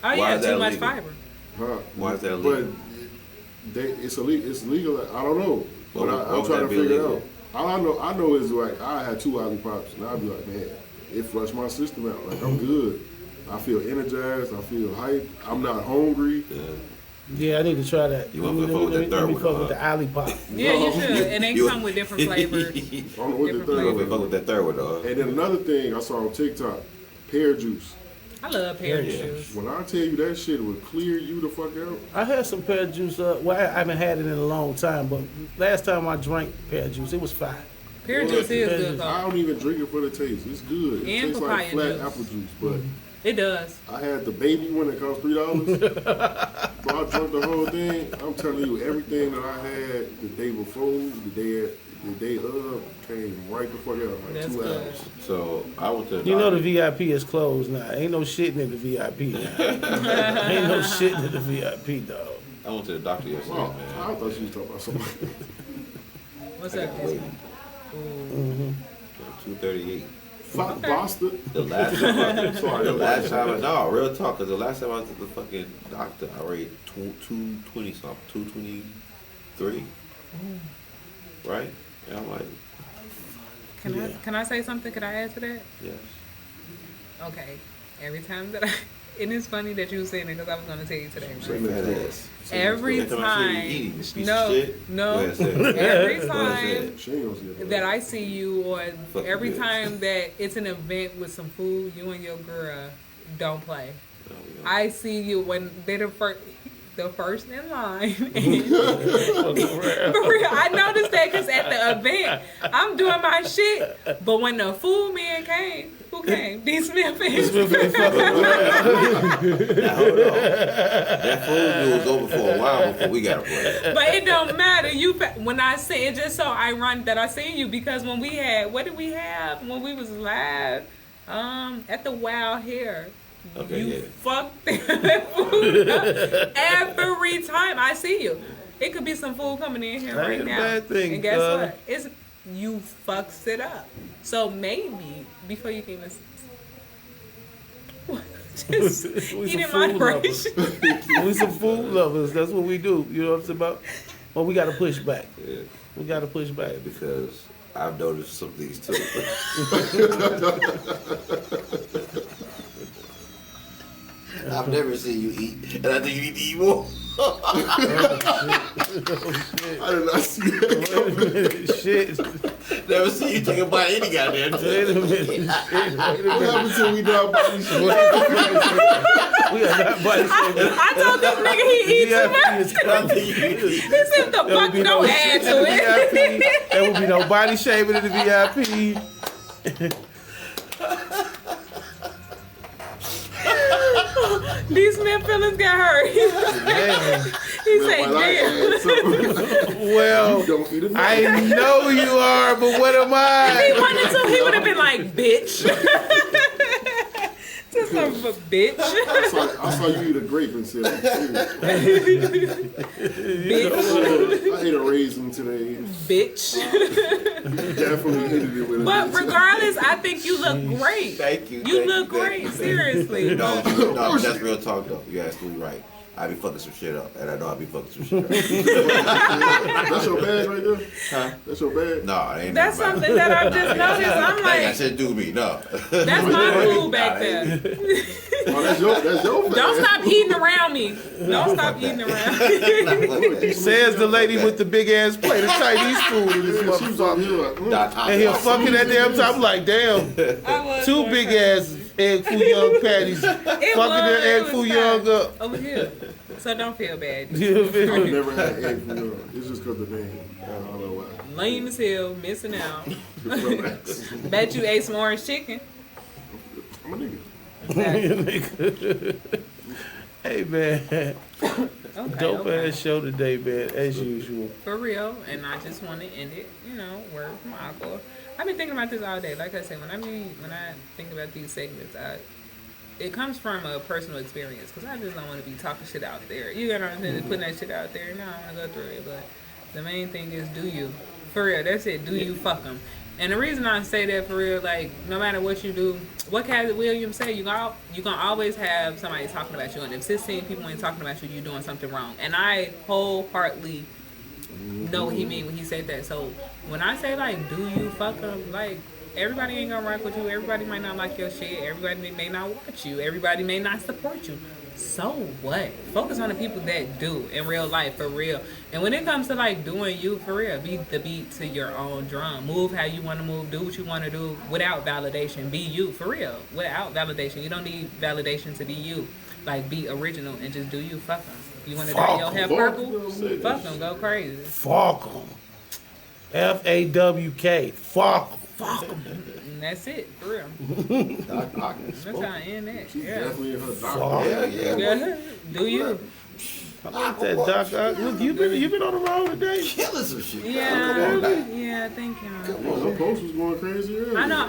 Oh Why yeah, is that too much illegal? fiber. Huh? Why is that But illegal? it's illegal. It's legal. I don't know, but Why I'm would trying that to be figure it illegal? out. All I know is like I had 2 Olipops, and I'd be like, man, it flushed my system out. Like I'm good. I feel energized. I feel hyped. I'm not hungry. Yeah, I need to try that. You want to fuck with that third Let me one, fuck with huh? the Olipop. Yeah, you should. And they come with different flavors. I don't know what the Different third You one want to is. fuck with that third one, dog. And then another thing I saw on TikTok, pear juice. I love pear Yeah. juice. When I tell you that shit would clear you the fuck out. I had some pear juice. Well, I haven't had it in a long time, but last time I drank pear juice, it was fine. Pear juice is good I though. don't even drink it for the taste. It's good. It And tastes like papaya flat juice. apple juice, but It does. I had the baby one that cost $3. But I drank the whole thing. I'm telling you, everything that I had the day before, the day of, came right the fuck out in like That's 2 good. hours. So I went to the You know doctor. the VIP is closed now. Ain't no shitting in the VIP now. Ain't no shitting in the VIP, dog. I went to the doctor yesterday, Wow, I man. thought you was talking about something. What's I up, got Disney? waiting. 238. Fuck bastard. The last time, no, real talk, because the last time I was at the fucking doctor, I weighed 220 something, 223. Right? And I'm like, Can I say something? Could I add to that? Yes. Okay. Every time that and it's funny that you were saying it because I was going to tell you today. Yes. Every Every time, no, every time She ain't gonna see it. that I see you, or every bitch. time that it's an event with some food, you and your girl don't play. I see you when they're the first in line. For real, I noticed that because at the event, I'm doing my shit. But when the food man came, who came? D. Smith. Now, hold on. That food was over for a while before we got to play. But it don't matter. When I say it's just so ironic that I seen you because when we had, what did we have when we was live? At the Wild Hair. Okay, You yeah. fucked that food up every time I see you. It could be some food coming in here That right ain't a now. bad thing, and guess cuz. what? It's you fucks it up. So maybe before you can even just We eat some in food lovers. moderation. We some food lovers. That's what we do. You know what I'm saying about? Well, we got to push back. Yeah. We got to push back. Because I've noticed some things too. I've never seen you eat, and I think you need to eat more. I did not see that. Wait a minute. Shit. Never seen you take a bite of any goddamn Wait a thing. minute. Shit. Wait a What minute. happened till we done body shit? We are not body shaming. I told this nigga he eats too much. VIP is coming. He said the fuck don't add to it. VIP. There will be no body shaming in the VIP. These men feelings got hurt. Man. He Man, said, my life yeah. is so- Well, You don't eat enough. I know you are, but what am If he I? wanted to, he would have been like, bitch. Just son of a bitch. I saw you eat a grape and said, Bitch. I ate a raisin today. Bitch. Definitely ended it with a But regardless, I think you look great. Thank you. You thank look thank great, you, thank seriously. you. No, but that's real talk though. You're absolutely right. I be fucking some shit up, and I know I be fucking some shit up. That's your bag right there? Huh? That's your bag? No, it ain't. That's nothing something that I've just noticed. I'm That like, shit do me. No. that's my food back there. Oh, that's your bag. Don't stop eating around me. Don't stop eating around me. Says the lady with the big ass plate of Chinese food in this She was motherfucker. on here like, And he'll fucking that damn time. I'm like, damn. I was Two going big crazy. ass egg foo young patties. It Fucking was, their it egg was foo fine. young up. Over here. So don't feel bad. You know what I I've mean? never had egg for you. It's just because the name. I don't know why. Lame as hell, missing out. Relax. Bet you ate some orange chicken. I'm a nigga. Exactly. Hey man, Okay, dope okay. ass show today, man, as usual. For real, and I just want to end it, word from Aqua. I've been thinking about this all day. Like I said, when I think about these segments, it comes from a personal experience because I just don't want to be talking shit out there. You know what I'm saying? Just putting that shit out there. No, I want to go through it, but the main thing is, do you? For real, that's it. Do you fuck them? And the reason I say that for real, like, no matter what you do, what Cat Williams say, you're gonna always have somebody talking about you. And if 16 people ain't talking about you, you're doing something wrong. And I wholeheartedly know what he mean when he said that. So when I say, like, do you fuck them, like, everybody ain't gonna rock with you. Everybody might not like your shit. Everybody may not watch you. Everybody may not support you. So what? Focus on the people that do in real life, for real. And when it comes to like doing you, for real, be the beat to your own drum. Move how you want to move. Do what you want to do without validation. Be you, for real. Without validation. You don't need validation to be you. Like, be original and just do you. Fuck them. You want to dye your hair purple? Fuck them. Go crazy. Fuck 'em. FAWK. Fuck 'em. Fuck 'em. And that's it, for real. Doc Ock That's how I end that. She's Yeah. definitely in her doctor. Fuck 'em. Yeah. Do you? I like that, Doc. Look, you been on the road today. killing some shit. Yeah, thank you. Her post was going crazy earlier. I know,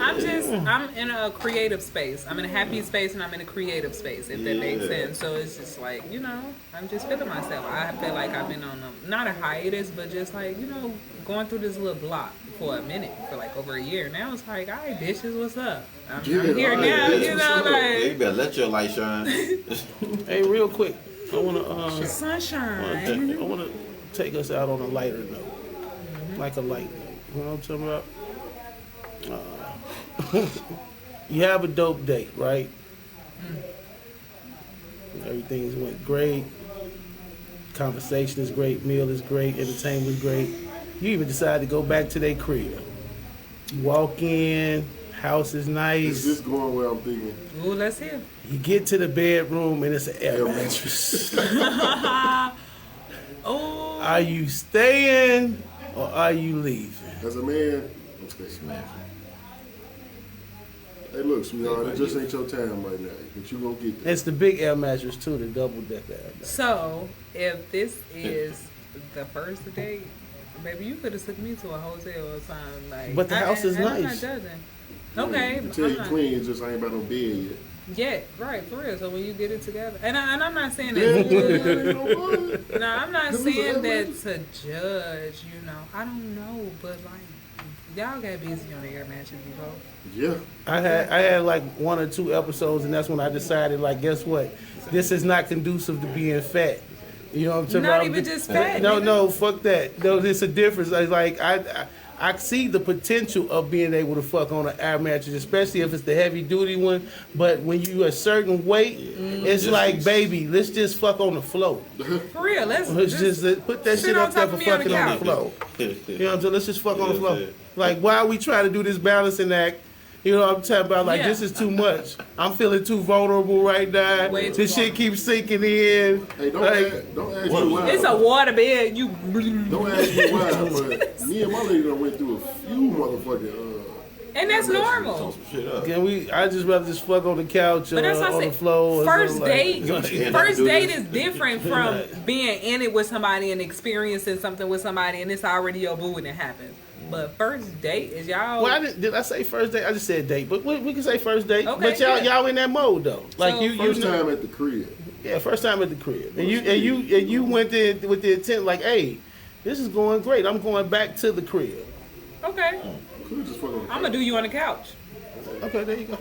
I'm in a creative space. I'm in a happy space and I'm in a creative space, if that makes sense. So it's just like, I'm just feeling myself. I feel like I've been on not a hiatus, but just like, going through this little block for a minute, for like over a year. Now it's like, all right, bitches, what's up? I'm here all right, now, bitch, what's up? You like, better let your light shine. Hey, real quick, I wanna sunshine. I wanna take us out on a lighter note, like a light note. You know what I'm talking about? You have a dope date, right? Everything's went great. Conversation is great. Meal is great. Entertainment is great. You even decide to go back to their crib. You walk in. House is nice. Is this going where I'm thinking? Ooh, let's hear. You get to the bedroom and it's an air mattress. Oh. Are you staying or are you leaving? As a man, I'm staying. Hey, look, sweetheart, it just ain't your time right now, but you gonna get there. It's the big air mattress too, the double decker air mattress. So, if this is the first date, baby, you could have took me to a hotel or something. Like, But the house is I'm not nice. judging. Okay. You tell I'm you not- clean, it just ain't about no bed yet. Yeah, right, for real. So when you get it together, and I'm not saying Yeah, that. you know what? No, I'm not Give us saying an that average. to judge. You know, I don't know, but like y'all got busy on the air matches before. Yeah. I had like 1 or 2 episodes, and that's when I decided, like, guess what? This is not conducive to being fat. You know what I'm talking Not about? even just fat, No, nigga. no, fuck that. No, there's a difference. I see the potential of being able to fuck on an air mattress, especially if it's the heavy duty one. But when you a certain weight, it's like, baby, let's just fuck on the floor. For real, let's Let's just put that sit shit on up there top for of me on the fucking on the couch. floor. You know what I'm saying? Let's just fuck on the floor. Yeah. Like, why are we trying to do this balancing act? You know what I'm talking about? Like, Yeah. this is too much. I'm feeling too vulnerable right now. Way too This shit keeps sinking in. Hey, don't Like, ask me why. It's a water bed. You. Don't ask me why, but me and my lady done went through a few motherfucking. And that's normal. Shit up. can we? I just rather just fuck on the couch or But that's what on I the said. floor. or First something date, like- Yeah, first do date this. is different from being in it with somebody and experiencing something with somebody, and it's already your boo when it happens. But first date is y'all. Well, did I say first date? I just said date, but we can say first date. Okay, but y'all, yeah. y'all in that mode though. Like So, you First know, time at the crib. yeah, first time at the crib, and you went there with the intent like, hey, this is going great. I'm going back to the crib. Okay, Could just fuck on the I'm gonna do you on the couch. Okay, there you go.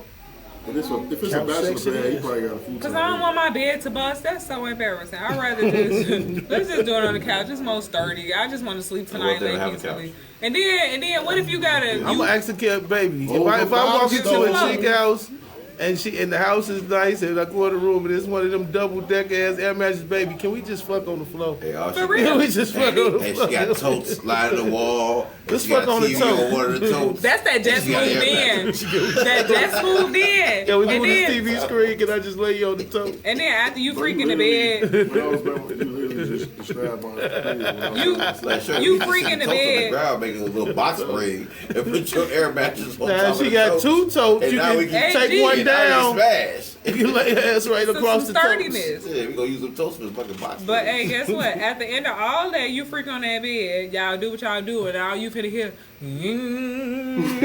And this one, if it's a Couch bachelor sex it bed, he is. probably got a few Cause I don't want my bed to bust. That's so embarrassing. I'd rather just let's just do it on the couch. It's more sturdy. I just want to sleep tonight. want them to Lay have a peacefully. couch. And then what if you gotta? I'm gonna ask the kid, baby. Oh, If I walk Bob's into a door. chick house and the house is nice and I go in the room and it's one of them double decker ass air mattresses, baby, can we just fuck on the floor? Hey, all For she real. Can we just fuck on the Hey, floor? she got totes sliding the wall. Let's She got fuck on the TV tote. on one of the totes. That's that just She got moved air in. That just moved in. Yeah, we and move this then, TV screen. Can I just lay you on the toe? and then after you freak in the bed, When I was back, you literally just described my opinion. You- Like, sure, You you just freak sit in the totes on bed. the ground, making a little box spring, and put your air mattress on Now top of she the got totes. 2 totes. And You now we can can take Hey, one G. And now down. we smash. You lay your ass right across some the toes. sturdiness. Yeah, we gonna use them toast for the fucking box. But spring. hey, guess what? At the end of all that, you freak on that bed. Y'all do what y'all do, and all you finna hear. You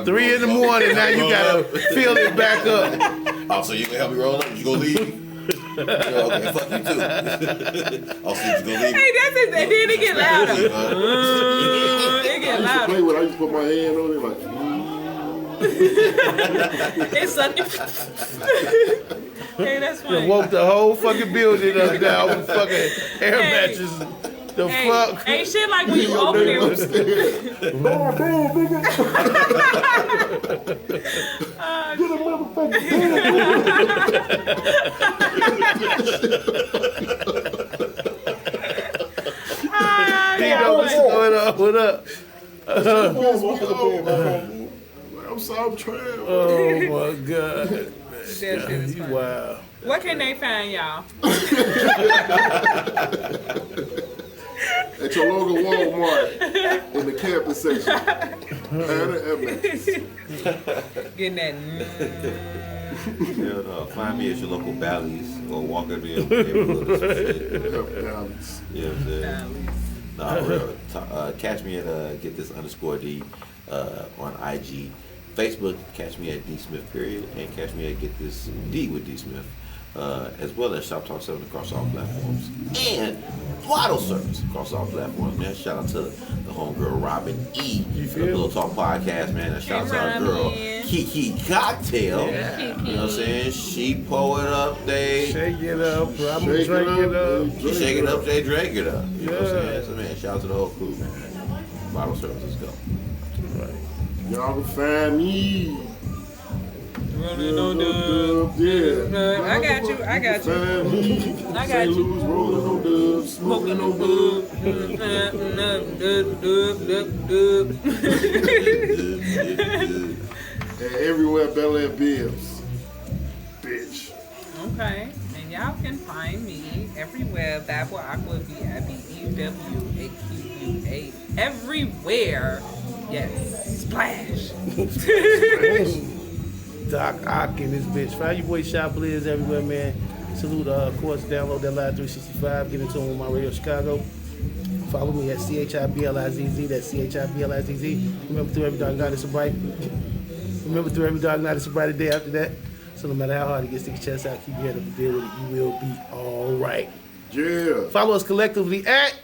3 in the morning. Now you gotta fill it back up. Oh, so you gonna help me roll up? You gonna leave? Yeah, okay, fuck you too. Oh, so you gonna leave? Hey, that's it. And then it get louder. It I get used to louder. play with. I used to put my hand on it like. It's sucking. Hey, that's You funny. woke the whole fucking building up now with fucking air Hey. mattresses. The Hey, fuck? ain't shit like when you open it. Dino, what's going on? What up? I'm sorry, I'm trying. Oh my god. That shit is You funny. wow. Where can they find y'all? At your local Walmart in the campus section. Getting that. Hell no. Find me at your local Bally's or walk up here. Neighborhood or some shit. You know what I'm saying? Nah, real. Catch me at get this _ D on IG. Facebook, catch me at D Smith period, and catch me at get this D with D Smith. As well as Shop Talk 7 across all platforms. And Throttle Service across all platforms, man. Shout out to the homegirl Robin E. The Little Talk Podcast, man. And shout out to our girl Robin. Kiki Cocktail. Yeah. You know what I'm saying? She pour it up, they Shake it up. I'm gonna Shake drink it up. you shake it up, they drink it up. You know what I'm Yeah. saying? So man, shout out to the whole crew, man. bottle service. Let's go. Y'all can find me. Rolling on dubs. Yeah. I got you. Find me. I got St. you. Louis rolling on dubs, smoking on dubs. And everywhere BelAir Bibbs. Bitch. Okay. And y'all can find me everywhere. Aqua, BeWAQUA. Everywhere. Yes. Splash. Doc Ock in this bitch. Find your boy ChiBlizz everywhere, man. Salute, of course, download that Live 365. Get into on my radio Chicago. Follow me at ChiBlizz. That's ChiBlizz. Remember, through every dark night it's a bright. Remember, through every dark night it's a brighter day after that. So no matter how hard it gets, stick your chest out, keep your head up and deal with it. You will be all right. Yeah. Follow us collectively at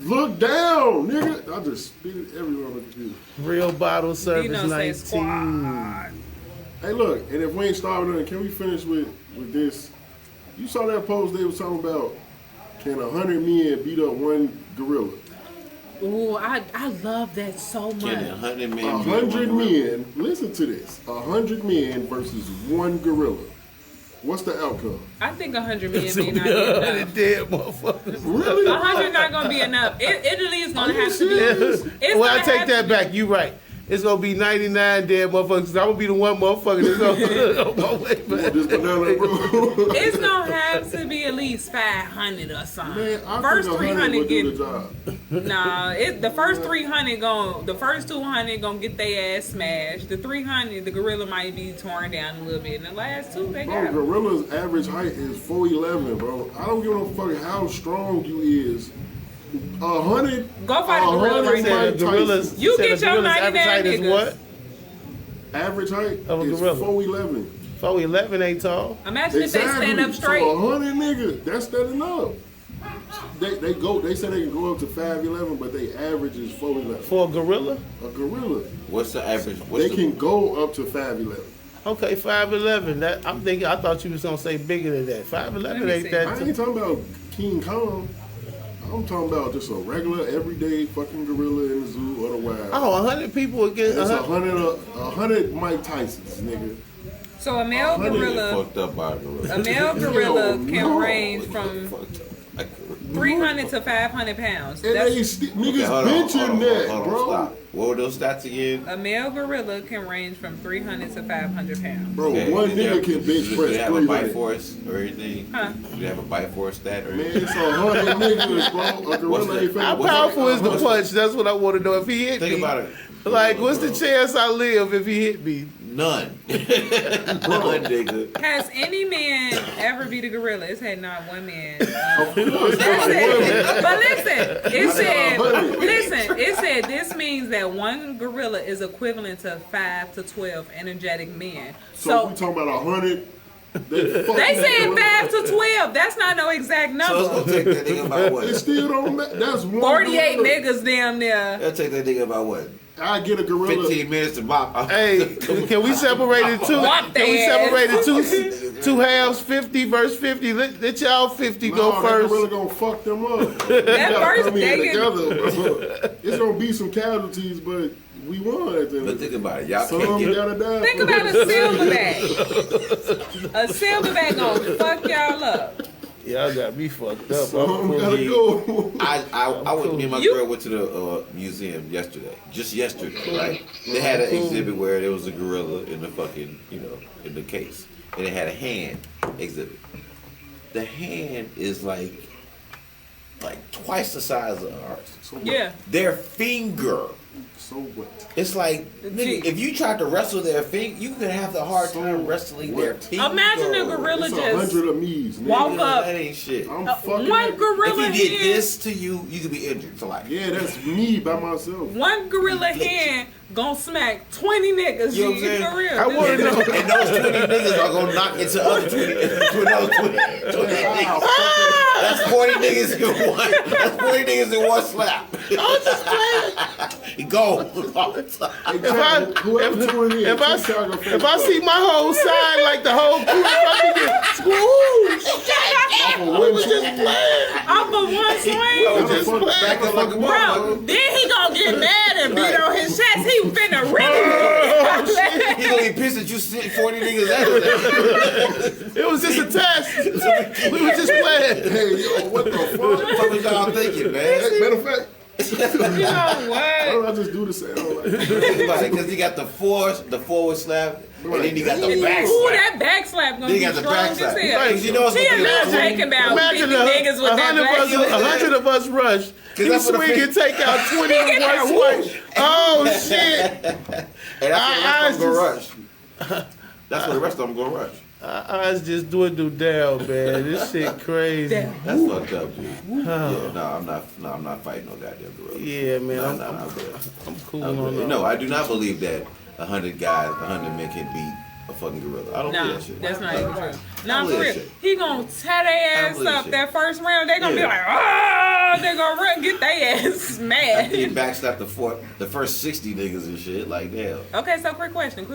Look down, nigga. I just spit it everywhere on the computer. Real Bottle Service Dino say 19. squad. Hey, look, and if we ain't starting nothing, can we finish with this? You saw that post they was talking about, can 100 men beat up one gorilla? Ooh, I love that so much. Can 100 men? 100 men, listen to this, 100 men versus one gorilla. What's the outcome? I think 100 men It's may not be enough. dead motherfuckers. Really? 100 not gonna be enough. Italy is gonna Are you have to be. serious? It's Well, I gonna take have that to back. You right. It's gonna be 99 dead motherfuckers. I'm gonna be the one motherfucker that's on my way back. This banana, bro. It's gonna have to be at least 500 or something. Man, I First think 100 300 would do the get job. the first 300 the first 200 gonna get their ass smashed. The 300, the gorilla might be torn down a little bit, and the last two they Bro, got. gorilla's average height is 4'11", bro. I don't give a fuck how strong you is. 100. Go fight a gorilla right now. Mike Tyson. You said get the your gorilla's 99 average height is niggas. what? Average height Of a is gorilla. 4'11". 4'11" ain't tall. Imagine if they stand up straight. So 100 niggas, that's standing up. They say they can go up to 5'11", but they average is 4'11". For a gorilla? A gorilla, What's the average? they can go up to 5'11". Okay, 5'11". That I thought you was gonna say bigger than that. 5'11" Let me ain't see. that. I ain't talking about King Kong. I'm talking about just a regular, everyday fucking gorilla in the zoo or the wild. Oh, 100 people against That's 100. 100 Mike Tysons, nigga. So a male 100 gorilla, fucked up by a gorilla. a male gorilla Yo, can no. range from Fucked up by a gorilla. 300 to 500 pounds. And That's, they niggas Hold on, benching that, hold on, bro. stop. What were those stats again? a male gorilla can range from 300 to 500 pounds. Bro, Okay, one did nigga they- can bench did press they have a 300. bite force or anything? Huh? Do they have a bite force stat or Man, anything? it's 100 niggas, bro. A What's gorilla that? ain't finna How What's powerful is the what's- punch? That's what I want to know. If he hit Think me, about it. like, what's the chance I live if he hit me? None. None, nigga. Has any man ever beat a gorilla? It's had not one man. Of course, That's not it. one. But listen, said it said this means that one gorilla is equivalent to 5 to 12 energetic men. So we talking about 100. They They said 5 to 12. That's not no exact So it's number. gonna take that nigga about It what? still don't matter. That's one 48 gorilla. niggas damn near. That'll take that nigga about what? I get a gorilla. 15 minutes to mop. Hey, can we separate it two? Whoop Can we their separate it two halves? 50 versus 50. Let y'all 50 go Nah, first. That gorilla gonna fuck them up. That first come in nigga. together, bro. It's gonna be some casualties, but we won at the end But of the think day. about it. Y'all Some can't get. gotta die. Think about a silverback. A silverback gonna fuck y'all up. Y'all got me fucked up. Some gotta go. I went. Me and my You- girl went to the museum yesterday. Just yesterday, right? They had an exhibit where there was a gorilla in the fucking, in the case, and they had a hand exhibit. The hand is like twice the size of ours. So what? Yeah. Their finger. So what? It's like, nigga, if you tried to wrestle their finger, you could have the hard time wrestling their what? finger. Imagine a gorilla It's just 100 of me's. nigga. walk up. That ain't shit. I'm fucking. One that- gorilla If he did hand. this to you, you could be injured for life. Yeah, that's me by myself. One gorilla hand gonna smack 20 niggas. You know what I'm saying? For real. I wanna And, know. and those 20 niggas are gonna knock into other 20. Into another 20 niggas. That's 40 niggas in one. That's 40 niggas in one slap. He go. Whoever tune in, If I TikTok or if I Facebook, see my whole side, like the whole crew, if I get squoosh, off of one we was just tune, playing. Off of one swing. We was just Back playing. up like a Bro, then he get mad and beat on his chest, he finna really. He gonna be pissed that you sent 40 niggas after that. It was just a test. We was just playing. Hey, yo, what the fuck? What the fuck was y'all thinking, man? Matter of fact, You know why what? don't I just do the sound? Because he got the forward slap, and then he got the back Ooh, slap. that back slap gonna Then he be got the strong back as slap. hell. Right. You know it's She gonna be not taking about 50 Imagine niggas with that back slap. 100 of us rush. He that's what the swing and take out 20 in one swing. Oh shit! And that's what the rest of them gonna rush. That's what the rest of them gonna rush. I was just doing down, man. This shit crazy. That's fucked up, dude. Yeah, I'm not fighting no goddamn gorilla. Yeah, man. I'm cool on that. No, I do not believe that 100 men can beat a fucking gorilla. I don't believe Nah, that shit. that's not even true. I Nah, for believe real. that shit. He gonna tear their ass believe up shit. that first round. They gonna be Yeah. like, oh, they gonna run, get their ass He mad. backslapped the first 60 niggas and shit. Like, damn. Okay, so quick question.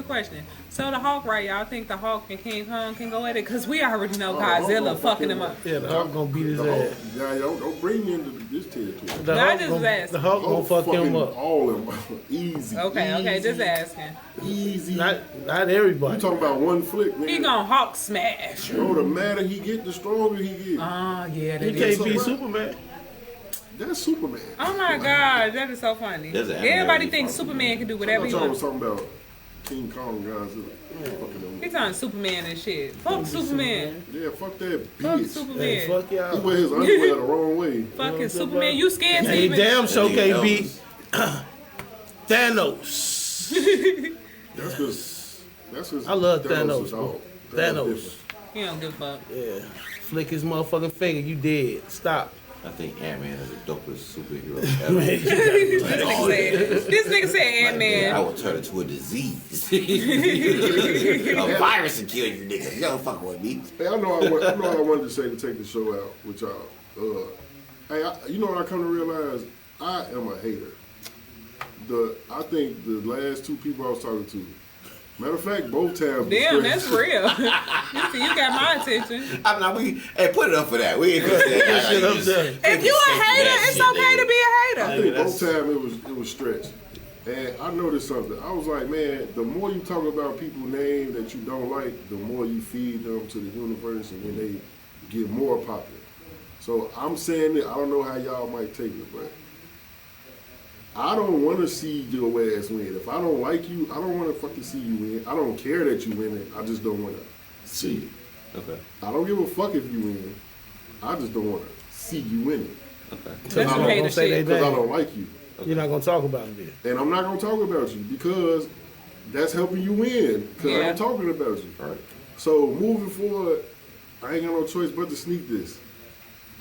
So the Hulk, right? Y'all think the Hulk and King Kong can go at it? Because we already know Godzilla fucking him up. Yeah, the Hulk gonna beat his The Hulk, ass. yeah, don't bring me into this territory. The I Hulk just gonna, asked. the Hulk gonna fuck him fucking up. all of them. Easy. Okay, easy, just asking. Easy. Not You everybody. talking about one flick, man. He gonna Hulk smash. Bro, the madder he get, the stronger he get. Oh, yeah, that He is. can't beat Superman. That's Superman. Oh my God, that is so funny. There's an Everybody animated thinks Superman. Superman can do I whatever he thought y'all was wants. talking about King Kong, Godzilla. Fucking them. He's on Superman and shit. Fuck Superman. Yeah, fuck that Fuck bitch. Superman. Hey, fuck He y'all. wear his underwear the wrong way. Fucking Superman. You scared to He even. damn sure That can't nigga beat Elvis. Thanos. That's because I love is Thanos. out. Thanos. He don't give a fuck. Yeah. Flick his motherfucking finger. You dead. Stop. I think Ant-Man is the dopest superhero Man, ever. you got- This nigga said I Ant-Man. will turn it to a disease. A virus and kill you niggas. You don't fuck with me. Hey, I know what I wanted to say to take the show out with y'all. You know what I come to realize? I am a hater. I think the last two people I was talking to, matter of fact, both times. Damn, that's real. You got my attention. I'm not. Hey, put it up for that. We ain't gonna say that. Shit up there. If you a hater, it's okay to be a I hater. think both times it was stretched. And I noticed something. I was like, man, the more you talk about people's name that you don't like, the more you feed them to the universe, and then they get more popular. So I'm saying that I don't know how y'all might take it, but I don't want to see your ass win. If I don't like you, I don't want to fucking see you win. I don't care that you win it. I just don't want to see it. Okay. I don't give a fuck if you win. I just don't want to see you win it Okay. That's I'm some not hater gonna say shit. they because I name. don't like you. You're not gonna talk about it then. And I'm not going to talk about you because that's helping you win because Yeah. I'm talking about you. All right. So moving forward, I ain't got no choice but to sneak this.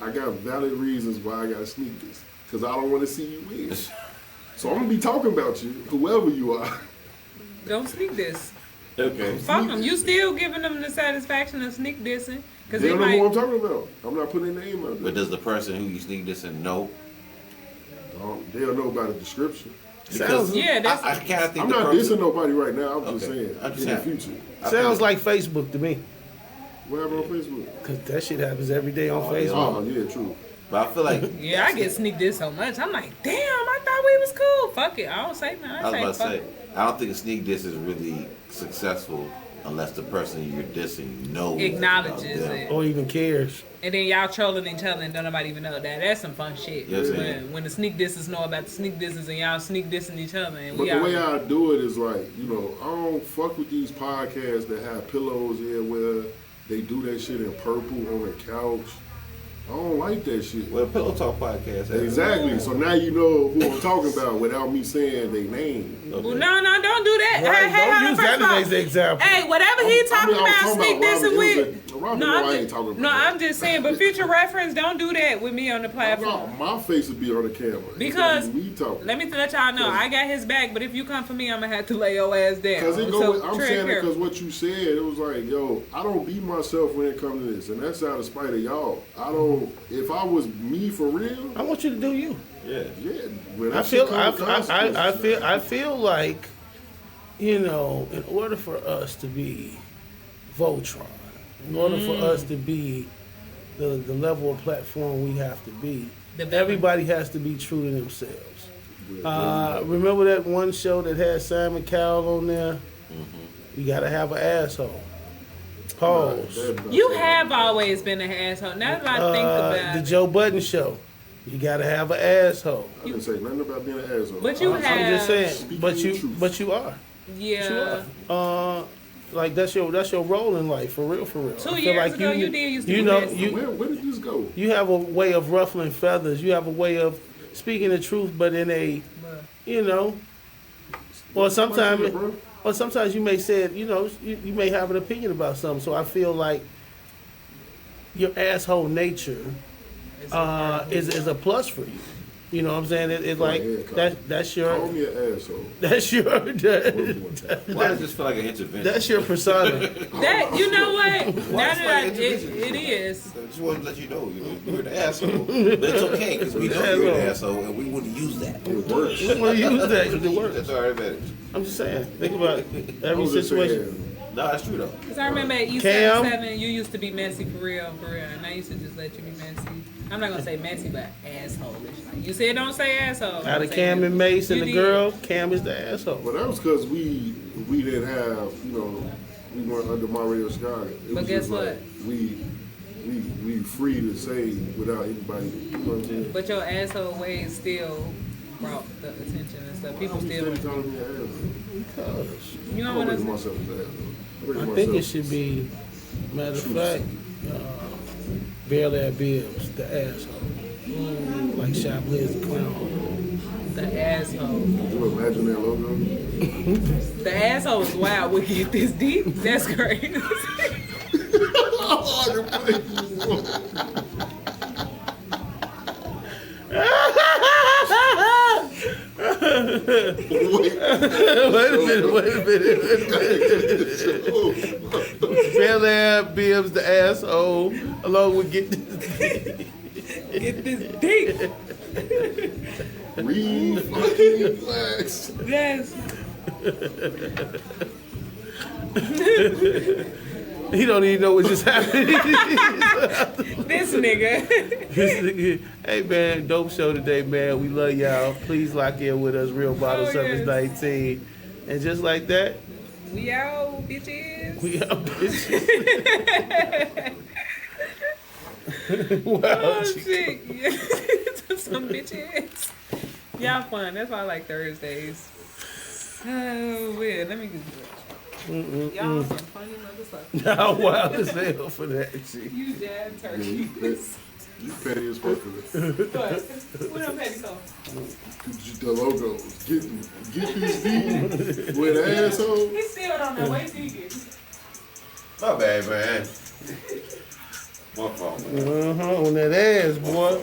I got valid reasons why I got to sneak this because I don't want to see you win. So I'm going to be talking about you, whoever you are. Don't sneak this. Okay. Fuck them. You still giving them the satisfaction of sneak dissing. Because They they don't know who I'm might. talking about. I'm not putting their name out there. But does the person who you sneak this in know? They'll know about the description. Because Yeah, that's. I kind of think I'm the not person. dissing nobody right now. I'm just Okay. saying I'm just in the saying. future. Sounds like Facebook to me. What happened on Facebook? Cause that shit happens every day on Facebook. Oh, yeah, true. But I feel like Yeah, I get sneak this so much. I'm like, damn, I thought we was cool. Fuck it. I don't say nothing. I was I about to say fuck say, it. I don't think a sneak diss is really successful unless the person you're dissing knows Acknowledges about them. it. Or even cares. And then y'all trolling each other and don't nobody even know that. That's some fun shit. Yes, it is. When the sneak disses know about the sneak disses and y'all sneak dissing each other. And But we the all. way I do it is like, I don't fuck with these podcasts that have pillows everywhere. They do that shit in purple on the couch. I don't like that shit. Well, Pillow Talk podcast. has- Exactly. So now you know who I'm talking about without me saying their name. Okay. Well, no, don't do that. Right, Hey, don't hold on, use first that of all, as the example. Hey, whatever he talking I was about, talking sneak about dissing Robin. with. It was Robin, I ain't talking about No, that. I'm just saying, but future reference, don't do that with me on the platform. My face would be on the camera. It's Because gonna be me talking. let me let y'all know, I got his back, but if you come for me, I'm gonna have to lay your ass down. Because it So, I'm tread saying it careful. because what you said, it was like, yo, I don't beat myself when it comes to this, and that's out of spite of y'all. I don't. If I was me for real, I want you to do you. Yeah. yeah. When I that shit feel I, comes, I, consequences. I feel like, in order for us to be Voltron, in order for us to be the level of platform we have to be, The villain. everybody has to be true to themselves. Remember that one show that had Simon Cowell on there? You gotta have an asshole. Pause. You have always been an asshole. Now that I think about The it. Joe Budden show. You gotta have an asshole. I didn't say nothing about being an asshole. But you I'm have. just saying. Speaking But the you truth. are. Yeah. Like that's your role in life, for real, for real. 2 I feel years like ago, you did used to be know, messy. Where did this go? you have a way of ruffling feathers. You have a way of speaking the truth, but in a, you know, or sometimes you may say it, you know, you may have an opinion about something. So I feel like your asshole nature is a plus for you. You know what I'm saying? It's like that's Call your me an asshole. that's your Why does this feel like an intervention? that's your persona. That, you know what? Now that it is. I just wanted to let you know, you're an asshole. But it's okay, because we know you're an asshole, and we wouldn't use that. It works. We want to use that because it works. That's our advantage. I'm just saying. Think about I every was just situation. saying, No, that's true, though. Because I remember at Cam? E77, you used to be messy for real. And I used to just let you be messy. I'm not going to say messy, but asshole-ish. Like, you said don't say asshole. Out of Say Cam and Mace and you the did. girl, Cam is the asshole. But that was because we didn't have, you know, we weren't under my radio sky. It But was guess just what? Like we free to say without anybody. You know what I'm saying? But your asshole ways still brought the attention and stuff. People Why still. you calling me an asshole? You I know don't what look at I'm myself as an asshole. I think it should be, matter of fact, BelAir Bibbs, the asshole. Like ChiBlizz, the clown. The asshole. You imagine that logo? The asshole is wild. We get this deep. That's crazy. Wait a minute. BelAir Bibbs, the asshole, along with Get Get this deep. Relax. Yes. He don't even know what just happened. This nigga. Hey man, dope show today, man. We love y'all. Please lock in with us, Real Bottle Oh, Service yes. 19. And just like that, We out, bitches. we out, bitches. Wow. Oh shit. Yeah. Some bitches. Y'all fun. That's why I like Thursdays. Oh, weird. Let me get y'all some funny motherfuckers. Y'all wild as hell for that shit. You damn You turkeys. petty as fuck for this. What? What up, petty call? The logo. Get this deep with an asshole. He still don't know. Wait till you get it. My bad, man. My fault, man. On that ass, boy.